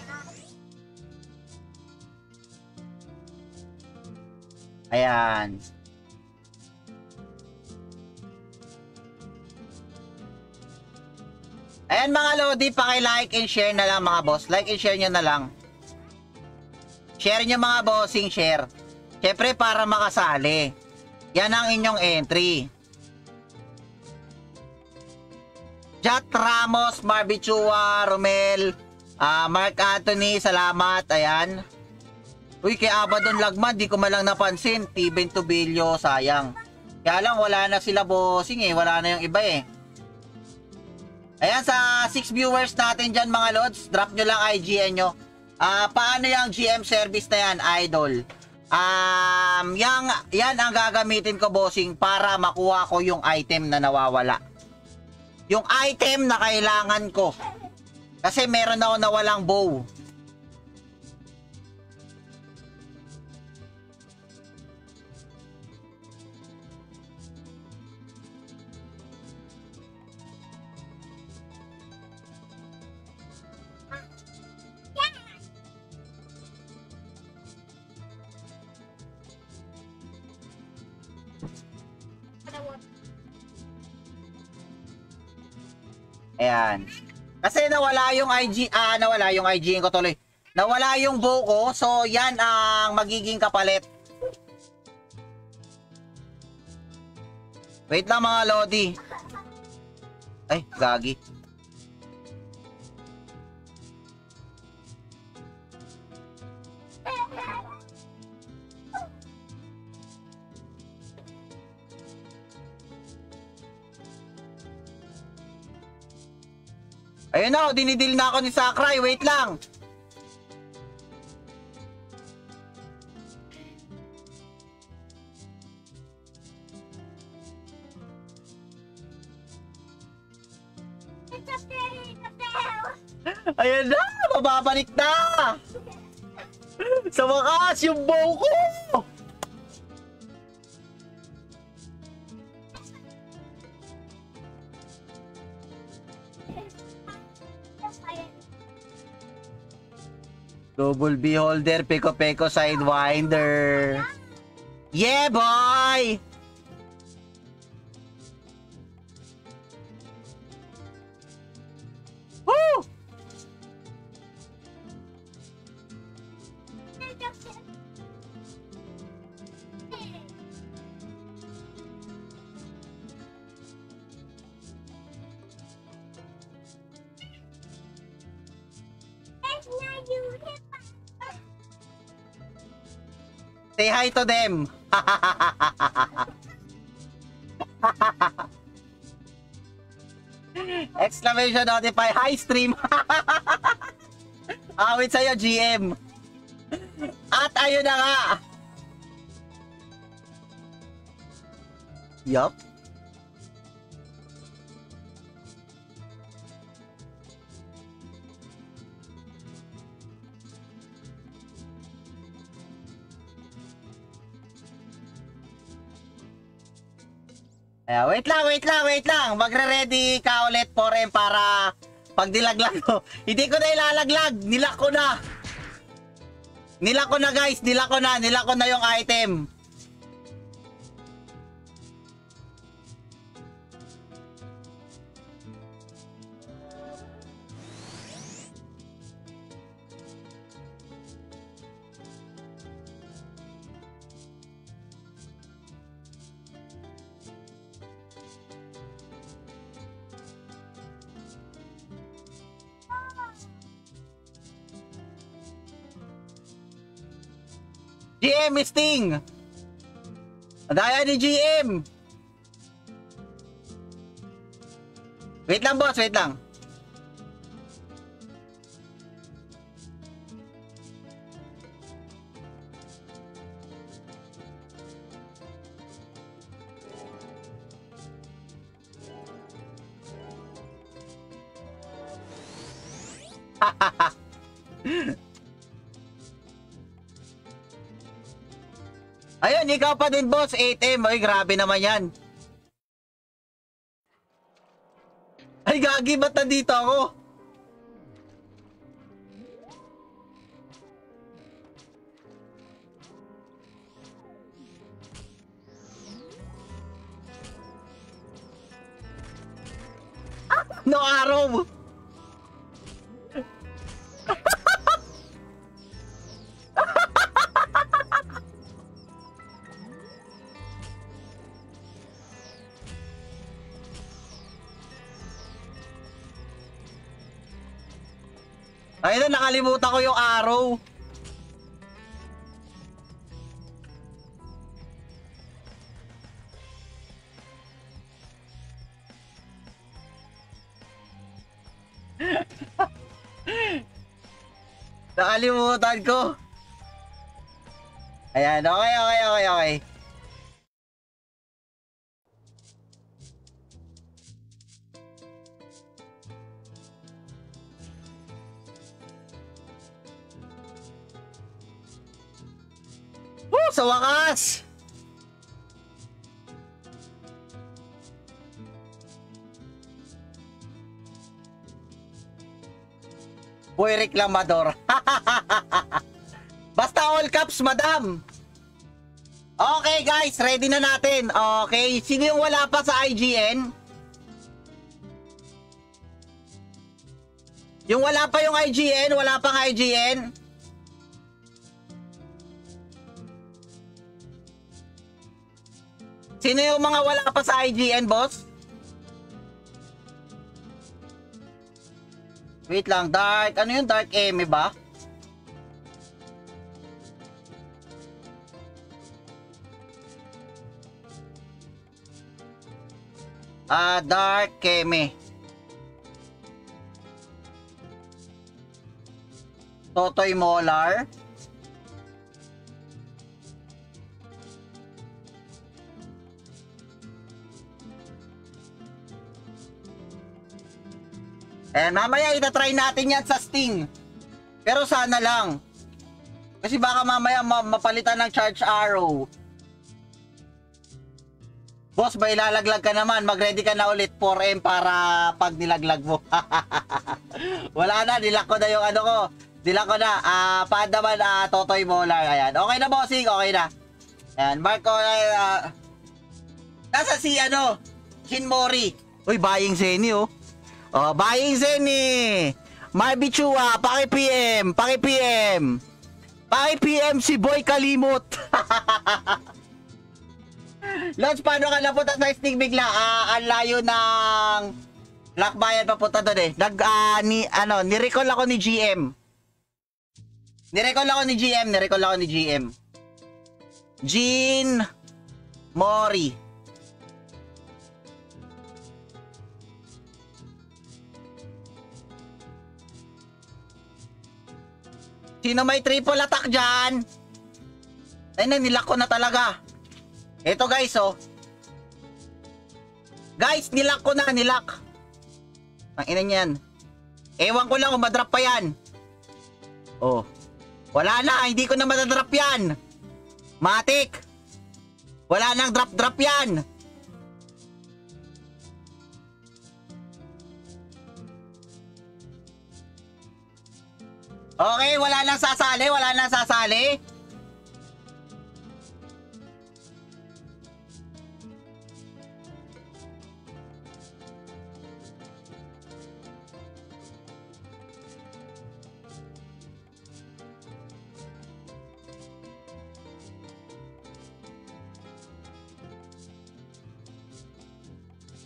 Ayan. Ayan mga lodi, paki-like and share na lang mga boss. Like and share nyo na lang. Share nyo mga bossing, share. Siyempre para makasali. Yan ang inyong entry. Jat Ramos, Marbichua, Romel, Mark Anthony, salamat. Ayan. Uy, kay Abaddon Lagman, di ko malang napansin. T-Ben Tubilio, sayang. Kaya lang, wala na sila bossing eh. Wala na yung iba eh. Ayan, sa 6 viewers natin dyan mga lods, drop nyo lang IGN nyo. Paano yung GM service na yan, idol? Yan ang gagamitin ko, bossing, para makuha ko yung item na nawawala. Yung item na kailangan ko. Kasi meron ako na walang bow. Ayan. Kasi nawala yung nawala yung IG ko tuloy. Nawala yung bow ko, so yan ang magiging kapalit. Wait lang mga lodi. Ay, gagi. Ayun na, dinidil na ako ni Sakray. Wait lang. Ayun na, mababalik na. Sa wakas, yung bow ko. Double beholder, peko-peko sidewinder. Yeah, boy! Woo! Say hi to them. Exclamation notify. Hi stream. Awit sa'yo GM. At ayun na nga. Yup. Wait lang. Magre-ready ka ulit for para pag nilaglag ko. Hindi ko na ilalaglag. Nilak ko na. Nilak ko na guys. Nilak ko na yung item. GM Sting! Daya ni GM! Wait lang boss, wait lang. Ayun, ikaw pa din boss, 8M. Ay, grabe naman yan. Ay, gagi, ba't nandito ako? No arrow! Ayun na, nakalimutan ko yung arrow. Nakalimutan ko. Ayan, okay. Sa wakas! Boy reklamador. Basta all caps, madam. Okay guys, ready na natin. Okay, sino yung wala pa sa IGN? Yung wala pa yung IGN, wala pang IGN. Sino yung mga wala pa sa IGN, boss? Wait lang, Dark. Ano yung Dark Eme ba? Dark Eme. Totoy Molar. Mamaya itatry natin yan sa Sting. Pero sana lang. Kasi baka mamaya mapalitan ng charge arrow. Boss, ba ilalaglag ka naman? Mag-ready ka na ulit 4M para pag nilaglag mo. Wala na, nilak ko na yung ano ko. Nilak ko na. Paad naman, Totoy Molar. Ayan. Okay na, bossing. Okay na. Ayan, Marco. Nasa si, Shin Mori. Uy, buying Zeni, oh. Oh, buying Zeni. Marbichua, paki-PM. Paki-PM si Boy Kalimot. Lodge, paano ka napunta sa Sting bigla? Ang layo ng Lakbayan papunta doon eh. Nirecall ako ni GM. Nirecall ako ni GM. Jean Mori. Sino may triple attack dyan? Ay na, nilak ko na talaga. Ito guys, oh. Guys, nilak ko na, nilak. Ang ina niyan. Ewan ko lang kung madrop pa yan. Oh. Wala na, hindi ko na madadrop yan. Matik. Wala nang drop yan. Okay, wala nang sasali.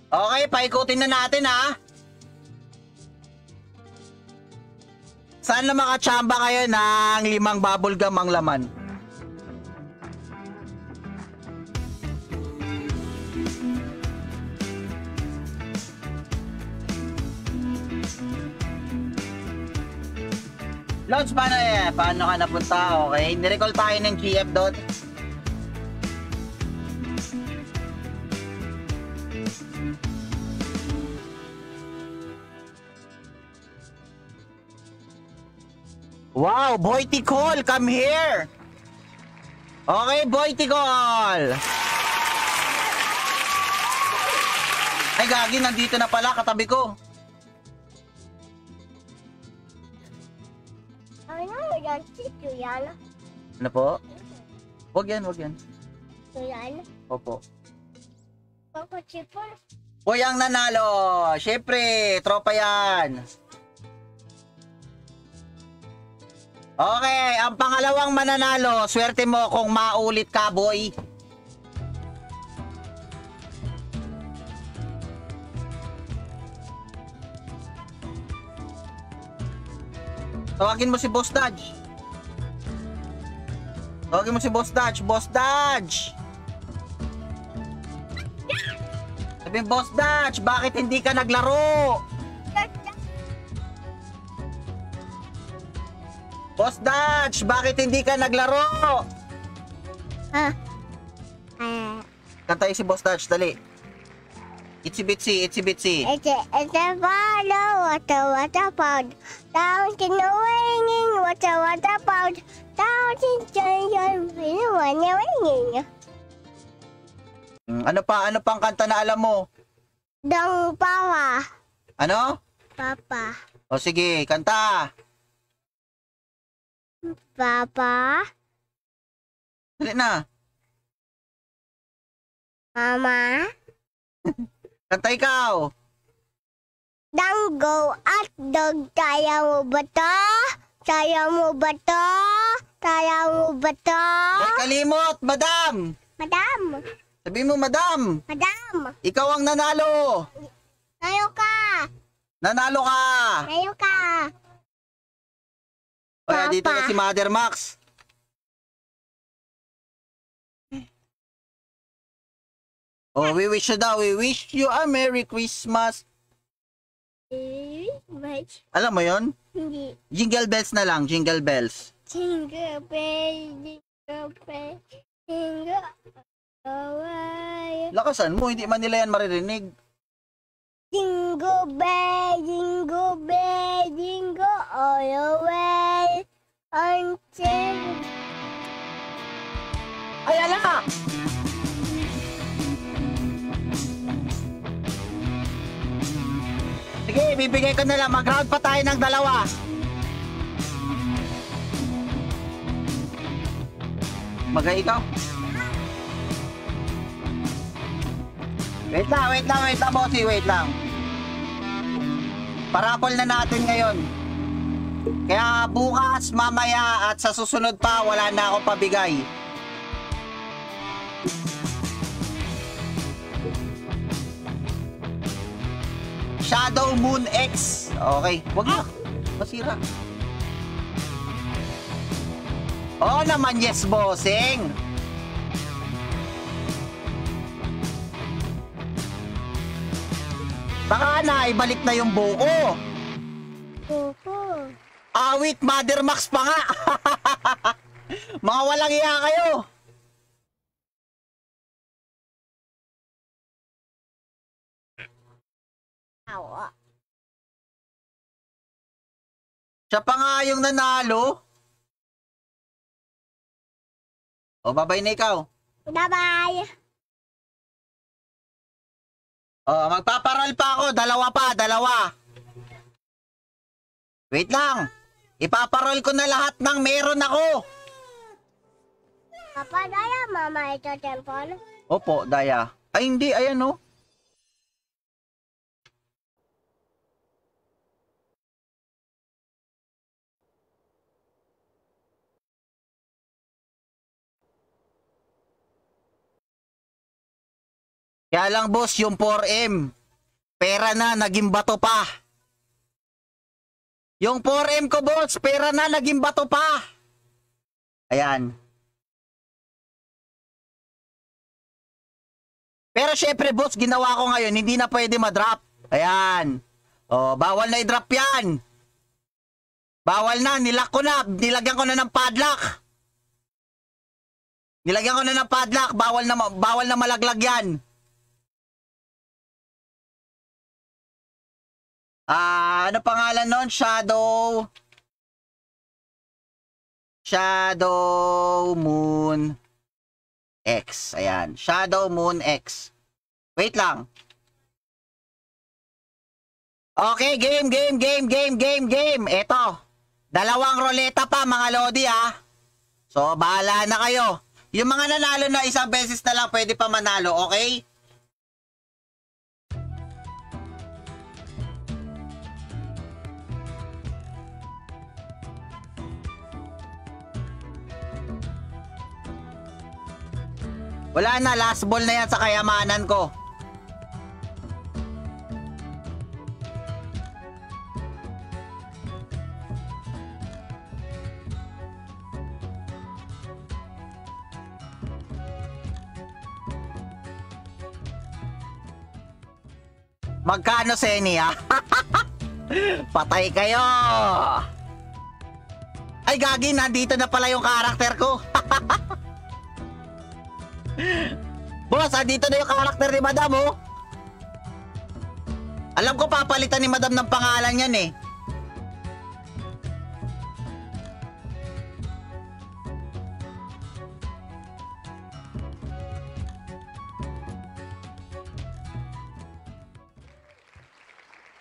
Okay, paikutin na natin ha. Sana makachamba kayo ng 5 bubblegum ang laman. Lodge, paano ka napunta? Okay, nirecall tayo ng GF doon. Wow, Boy Ticol, come here. Okay, Boy Ticol. Ay, gagi, nandito na pala, katabi ko. Ano yan? Sito yan? Ano po? Wag yan. Ito yan? Opo. Coco chipper? Boy ang nanalo. Syempre, tropa yan. Okay, ang pangalawang mananalo, swerte mo kung maulit ka, boy. Tawagin mo si Boss Dodge. Tawagin mo si Boss Dodge. Boss Dodge! Sabi, Boss Dodge, bakit hindi ka naglaro? Boss Dodge, bakit hindi ka naglaro? Kantayin si Boss Dodge, dali. Itsy bitsy, itsy bitsy. It's a follow, what a pound. Down to the winging, what a pound. Down to the winging. Ano pang kanta na alam mo? Dong Papa. Ano? Papa. O sige, kanta. Papa. Dali na. Mama. Kanta ikaw. Dango at dog, kaya mo ba to? Kaya mo ba to? Kaya mo ba to? Ay, kalimot, madam. Madam. Sabi mo, madam. Madam. Ikaw ang nanalo. Tayo ka. Nanalo ka. Tayo ka. Kaya dito na Papa. si Mother Max. Oh, we wish you daw. We wish you a Merry Christmas. But Alam mo yon? hindi. Jingle bells na lang, jingle bells. Jingle bell, jingle bell, jingle all the way. Lakasan mo, hindi man nila yan maririnig. Jingle bell, jingle bell, jingle all the way. Until Ay, ala! Sige, bibigay ko na lang. Mag-round pa tayo ng dalawa. Magay ikaw. Wait lang, bossy, wait lang. Parapol na natin ngayon. Kaya bukas, mamaya, at sa susunod pa, wala na akong pabigay. Shadow Moon X. Okay, wag na. Masira. Oo naman, yes, bossing. Baka na, ibalik na yung buko. Kuko. Awit, Mother Max pa nga. Mga walang iya kayo. Awa. Siya pa nga yung nanalo. O, babay na ikaw. Bye-bye. O, magpaparol pa ako. Dalawa. Wait lang. Ipaparol ko na lahat ng meron ako. Papa, daya mama ito temple. Opo, Daya. Ay, hindi. Ayan, oh. Kaya lang, boss, yung 4M, pera na, naging bato pa. Yung 4M ko, boss, pera na, naging bato pa. Ayan. Pero syempre, boss, ginawa ko ngayon, hindi na pwede ma-drop. Ayan. O, bawal na i-drop yan. Bawal na, nilak ko na, nilagyan ko na ng padlock. Nilagyan ko na ng padlock, bawal na malaglag yan. Ano pangalan nun? Shadow Moon X. Ayan. Shadow Moon X. Wait lang. Okay, game. Eto. Dalawang roleta pa, mga lodi, ah. So, bahala na kayo. Yung mga nanalo na isang beses na lang, pwede pa manalo, okay? Wala na, last ball na yan sa kayamanan ko. Magkano, Seni, ha? Patay kayo! Ay, gagi, nandito na pala yung karakter ko. Boss, nandito na yung karakter ni Madam, oh. Alam ko papalitan ni Madam ng pangalan yan, eh.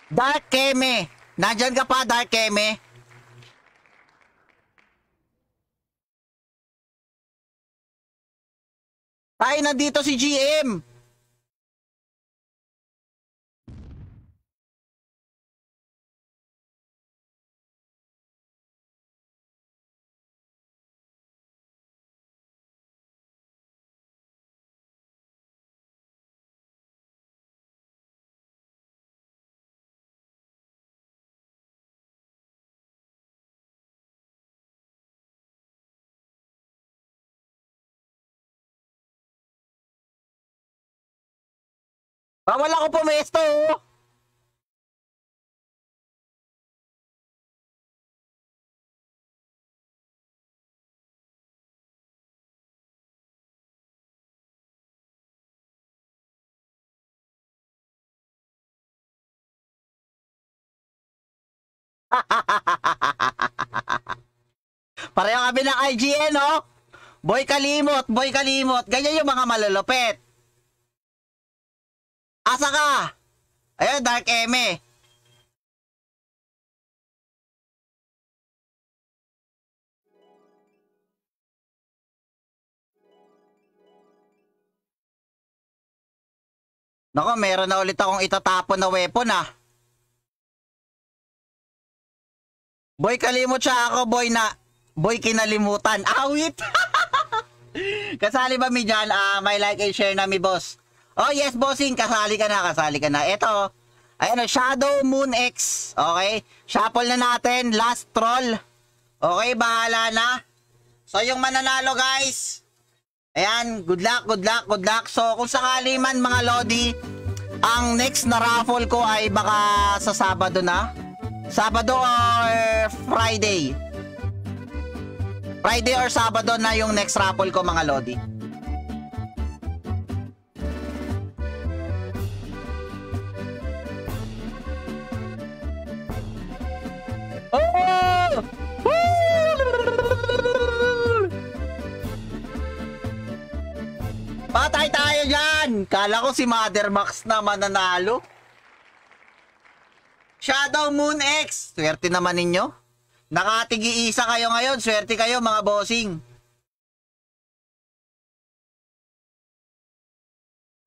Dark Keme. Nandyan ka pa, Dark Keme? Ay, nandito si GM. Bawal ako pumesto, oh. Pareho kami ng IGN, oh. Boy Kalimot, Boy Kalimot. Ganyan yung mga malulupit. Asa ka? Ayun, Dark Eme. Nako, meron na ulit akong itatapon na weapon, ah. Boy Kalimot siya ako, boy kinalimutan. Awit! Kasali ba mi dyan? May like and share na mi, boss. Oh yes, bossing, kasali ka na. Eto, ayan, Shadow Moon X. Okay, shuffle na natin, last troll. Okay, bahala na. So yung mananalo, guys, ayan, good luck. So kung sakali man, mga Lodi, ang next na raffle ko ay baka sa Sabado na. Sabado or Friday. Friday or Sabado na yung next raffle ko, mga Lodi. Oh! Patay tayo dyan! Kala ko si Mother Max na mananalo. Shadow Moon X. Swerte naman ninyo. Nakatigi-isa kayo ngayon. Swerte kayo, mga bossing.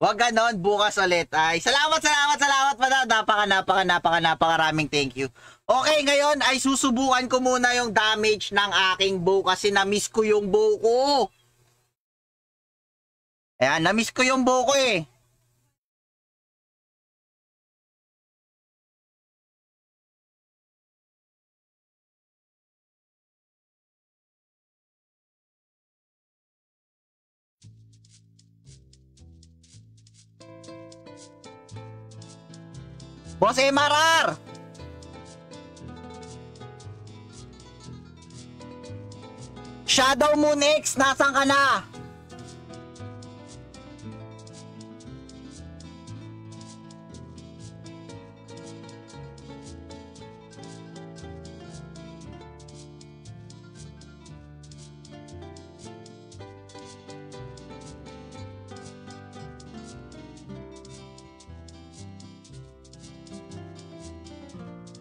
Wag ganon, bukas ulit. Ay, salamat, madam. Napakaraming thank you. Okay, ngayon ay susubukan ko muna yung damage ng aking bow kasi na-miss ko yung bow ko. Ayan, na-miss ko yung bow ko, eh. Boss MRR! Shadow Moon X, nasan ka na?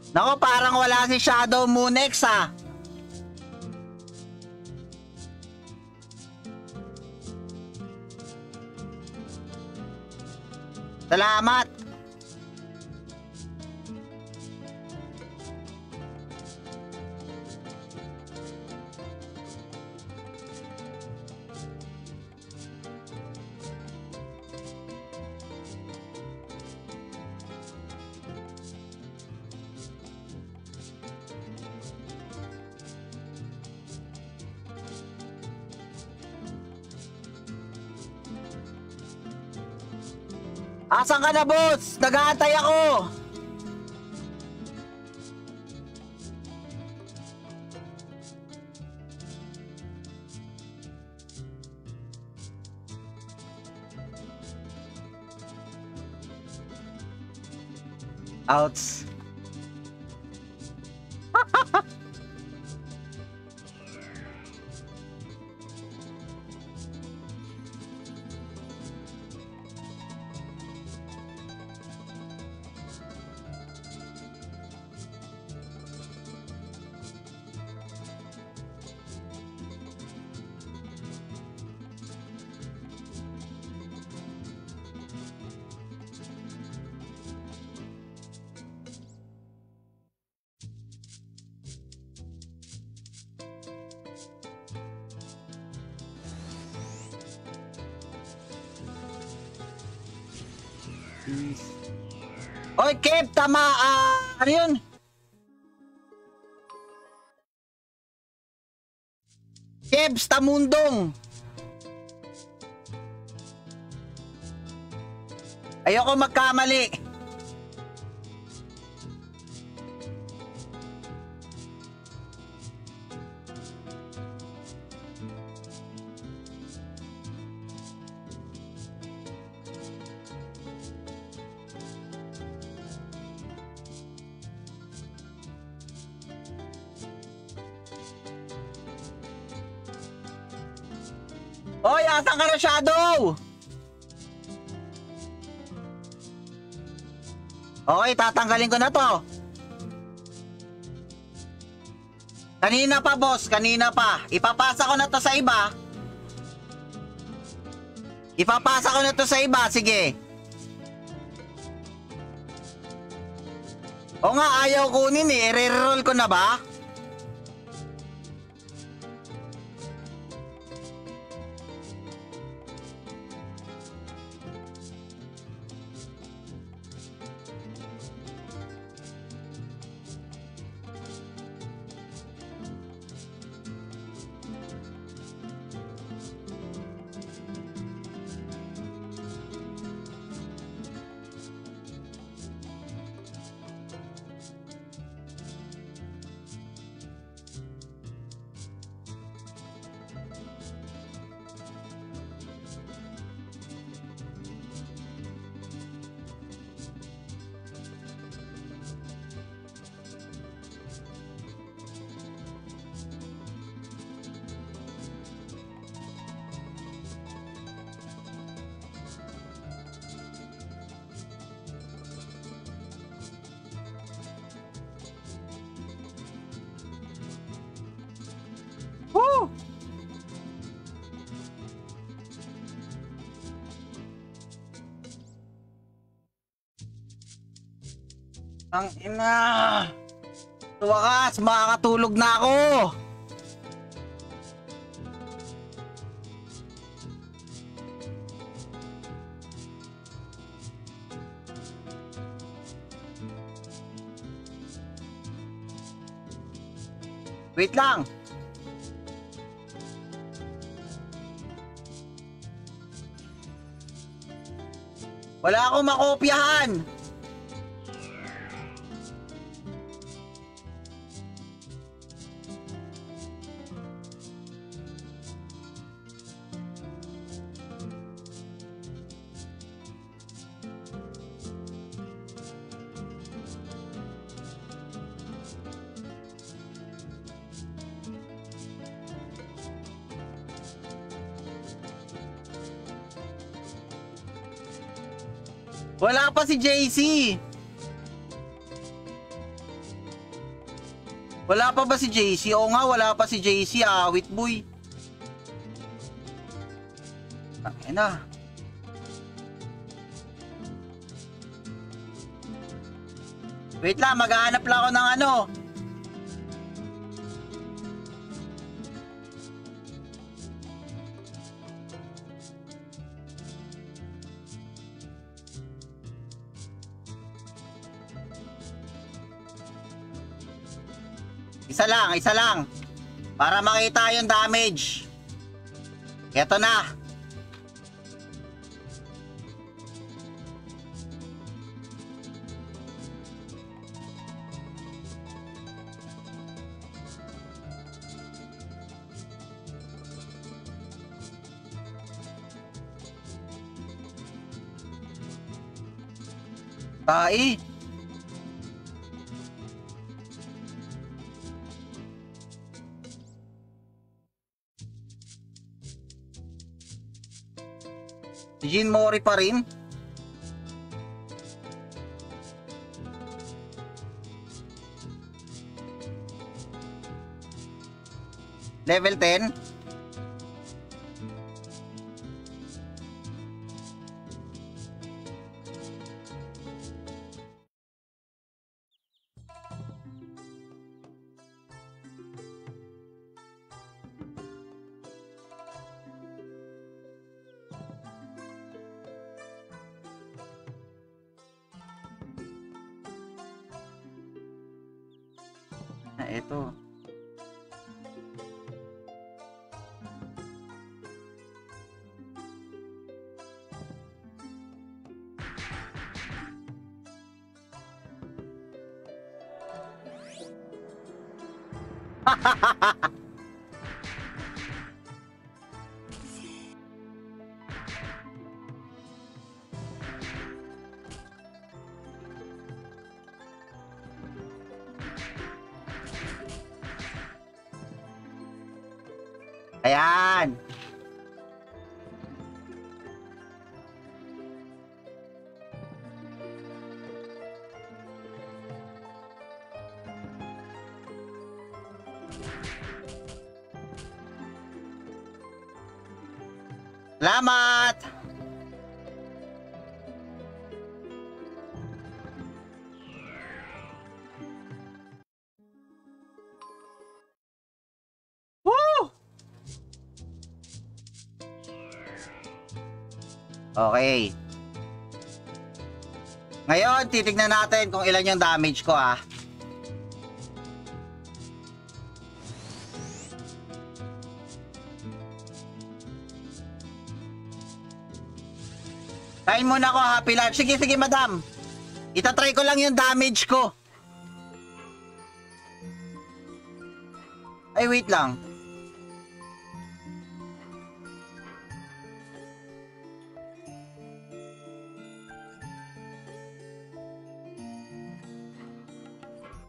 Nako, parang wala si Shadow Moon X, ah. Salamat. Asan ka na, boss? Nag-aantay ako. Outs. Oy, Kev, tama. Ano yun? Kebs, Tamundong. Ayoko magkamali. Hoy, asan ka na, Shadow? Okay, tatanggalin ko na to. Kanina pa, boss. Kanina pa. Ipapasa ko na to sa iba. Ipapasa ko na to sa iba. Sige. O nga, ayaw kunin eh. I-reroll ko na ba? Woo! Ang ina! Sa wakas, makakatulog na ako! Wait lang! Wala akong makopyahan! Wala pa si JC. Wala pa ba si JC? Oo nga, wala pa si JC. Awit boy. Tangin na. Wait lang, maghahanap lang ako ng ano. Isa lang. Para makita yung damage. Eto na. Tai. Si Jin Mori pa rin. Level 10. Ito. Ayan. Salamat. Woo! Okay. Ngayon, titignan natin kung ilan yung damage ko ah. Kain muna ako, Happy Life. Sige, sige, madam. Itatry ko lang yung damage ko. Ay, wait lang.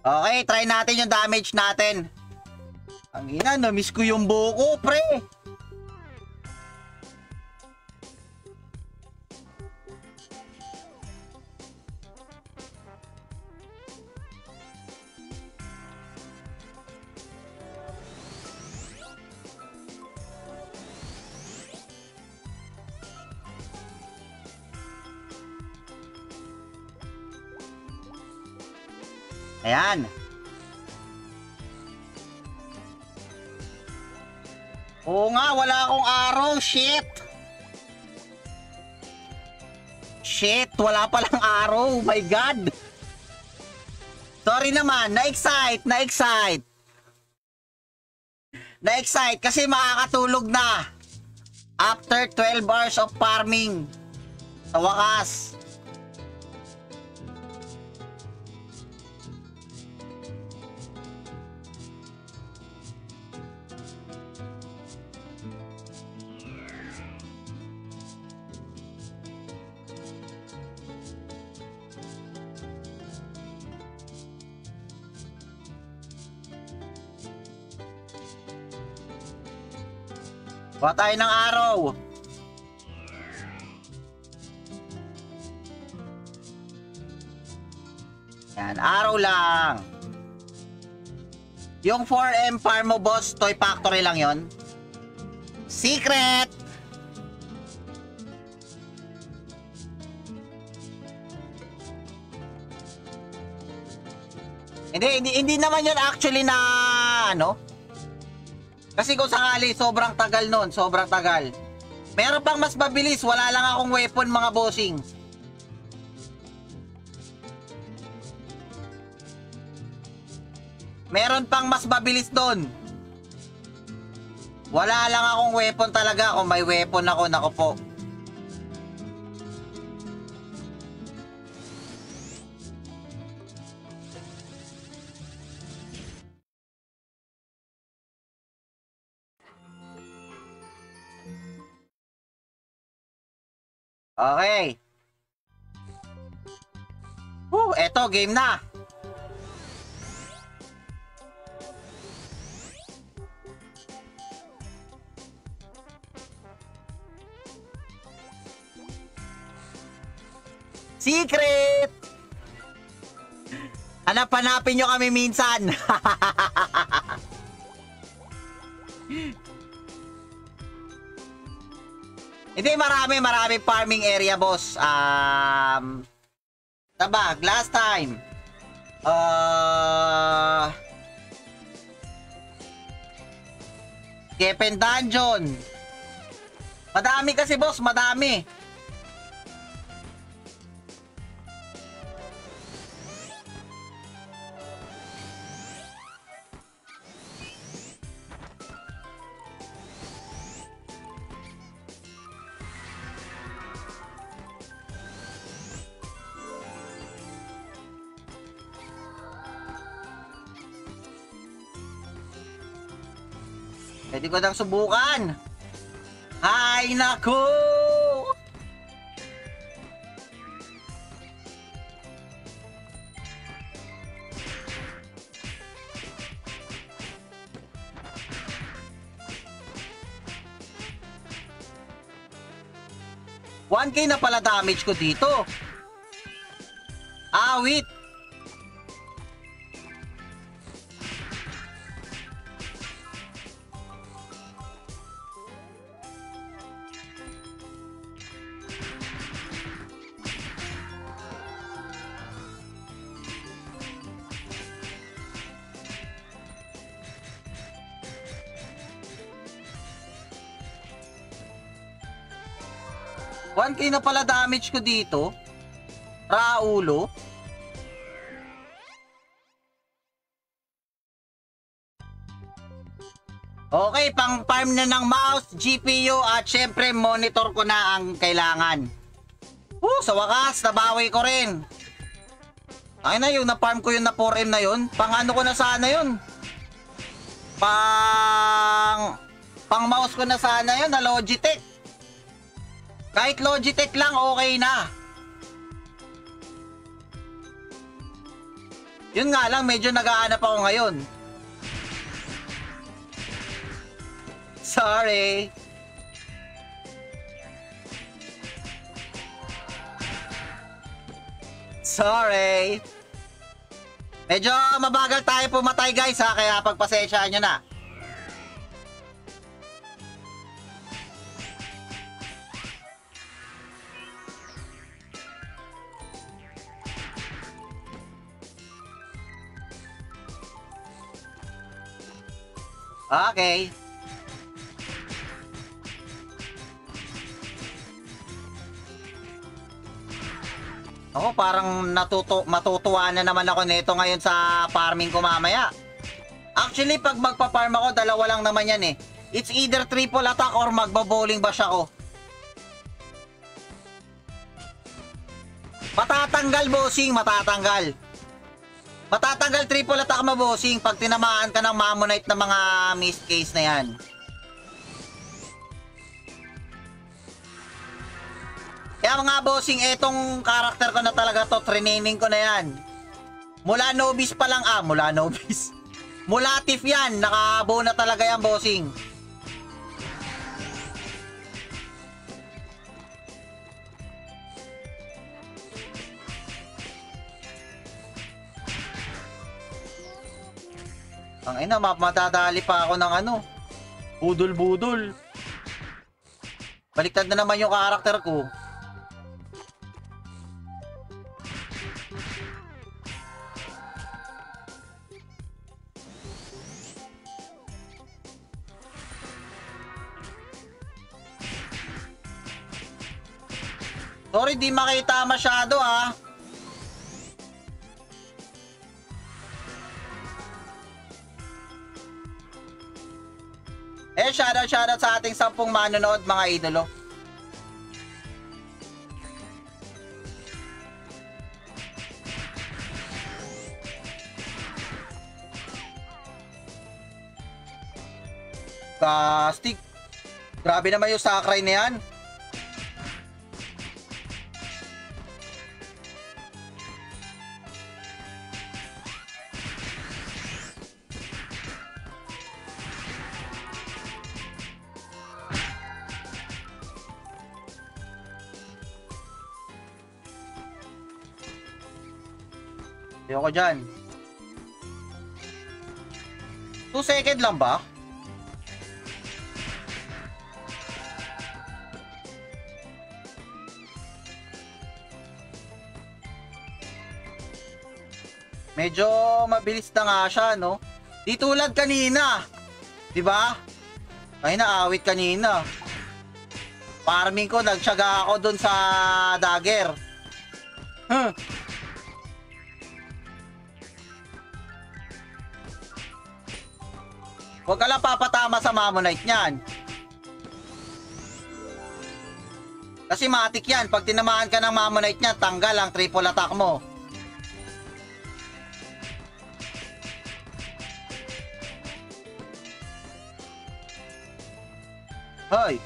Okay, try natin yung damage natin. Ang ina, na-miss ko yung buko, pre. Ayan. Oo nga, wala akong arrow. Shit. Shit, wala palang arrow. My God. Sorry naman, na-excite. Na-excite kasi makakatulog na. After 12 hours of farming. Sa wakas. Kuha tayo ng araw. Yan, araw lang. Yung 4M farm mo, boss, Toy Factory lang yon. Secret! Hindi naman yan actually na ano. Kasi kung sakali, sobrang tagal nun. Sobrang tagal. Meron pang mas mabilis. Wala lang akong weapon, mga bossing. Meron pang mas mabilis doon. Wala lang akong weapon talaga. Kung may weapon ako, nako po. Okay. Eto, game na. Secret! Hanap-hanapin nyo kami minsan. Hindi, marami farming area, boss. Tabag, last time. Kepen Dungeon. Madami kasi, boss, madami. Pwede ko nang subukan. Ay, naku! $1K na pala damage ko dito. Wait. $1K na pala damage ko dito. Raulo. Okay, pang farm na ng mouse, GPU at syempre monitor ko na ang kailangan. Sa wakas, nabawi ko rin. Ay na, yung na-farm ko yung na 4M na yun. Pang ano ko na sana yun. Pang mouse ko na sana yun, na Logitech. Kahit Logitech lang, okay na. Yun nga lang, medyo nag-aanap ako ngayon. Sorry. Sorry. Medyo mabagal tayo pumatay, guys, ha, kaya pagpasensyaan nyo na. Okay. Ako parang matutuwa na naman ako nito ngayon sa farming ko mamaya. Actually, pag magpa-farm ako, dalawa lang naman yan eh. It's either triple attack or magbo-bowling bash ako. Matatanggal, bossing, matatanggal. Matatanggal triple attack mo, bossing, pag tinamaan ka ng Mammonite na mga missed case na yan. Kaya mga bossing, etong karakter ko na talaga to, training ko na yan. Mula novice pa lang, mula novice. Mula tif yan, nakabuo na talaga yan, bossing. Ang ina, matadali pa ako ng ano, budol-budol. Baliktad na naman yung karakter ko. Sorry, di makita masyado ah. Shoutout sa ating 10 manonood, mga idolo. Stick. Grabe naman yung sakray na yan. Ayoko dyan. 2 second lang ba? Medyo mabilis na nga siya, no? Di tulad kanina. Di ba? Ay, naawit kanina. Farming ko, nagtyaga ako dun sa dagger. Huh. Huwag ka lang papatama sa Mammonite niyan. Kasi matik yan. Pag tinamaan ka ng Mammonite niyan, tanggal ang triple attack mo. Hoy.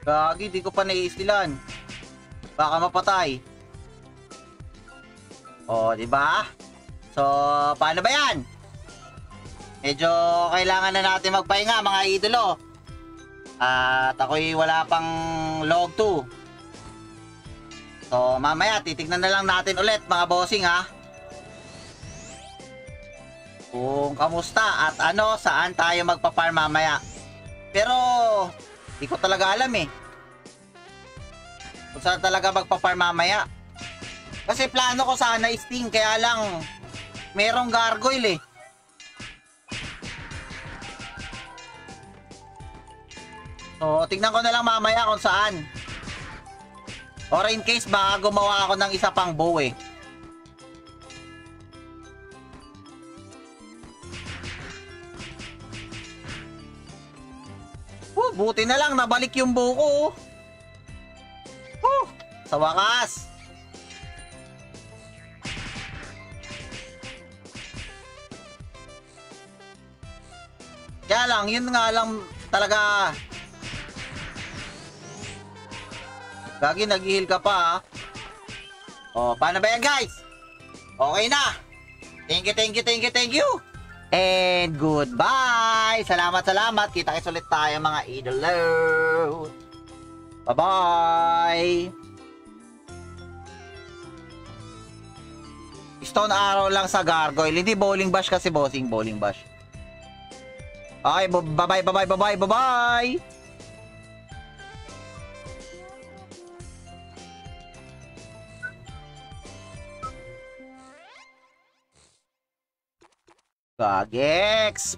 Gagi, di ko pa naiistilan. Baka mapatay. O, di ba? So, paano ba yan? Medyo kailangan na natin magpahinga, mga idolo. At ako'y wala pang log 2. So, mamaya, titignan na lang natin ulit, mga bossing, ha? Kung kamusta at ano, saan tayo magpa-farm mamaya. Pero, di ko talaga alam eh. Kung saan talaga magpa-farm mamaya. Kasi plano ko sana Sting, kaya lang merong gargoyle eh. So, tignan ko na lang mamaya kung saan. Or in case baka gumawa ako ng isa pang bow eh. Buti na lang nabalik yung bow ko. Sa wakas. Kaya lang, yun nga lang talaga. Gagi, nag-heal ka pa ha. O, paano ba yan guys? Okay na. Thank you. And goodbye. Salamat. Kita-kits ulit tayo mga idolo. Bye-bye. Stone arrow lang sa gargoyle. Hindi bowling bash kasi bossing. Bowling bash. Okay, bye-bye. Gagex,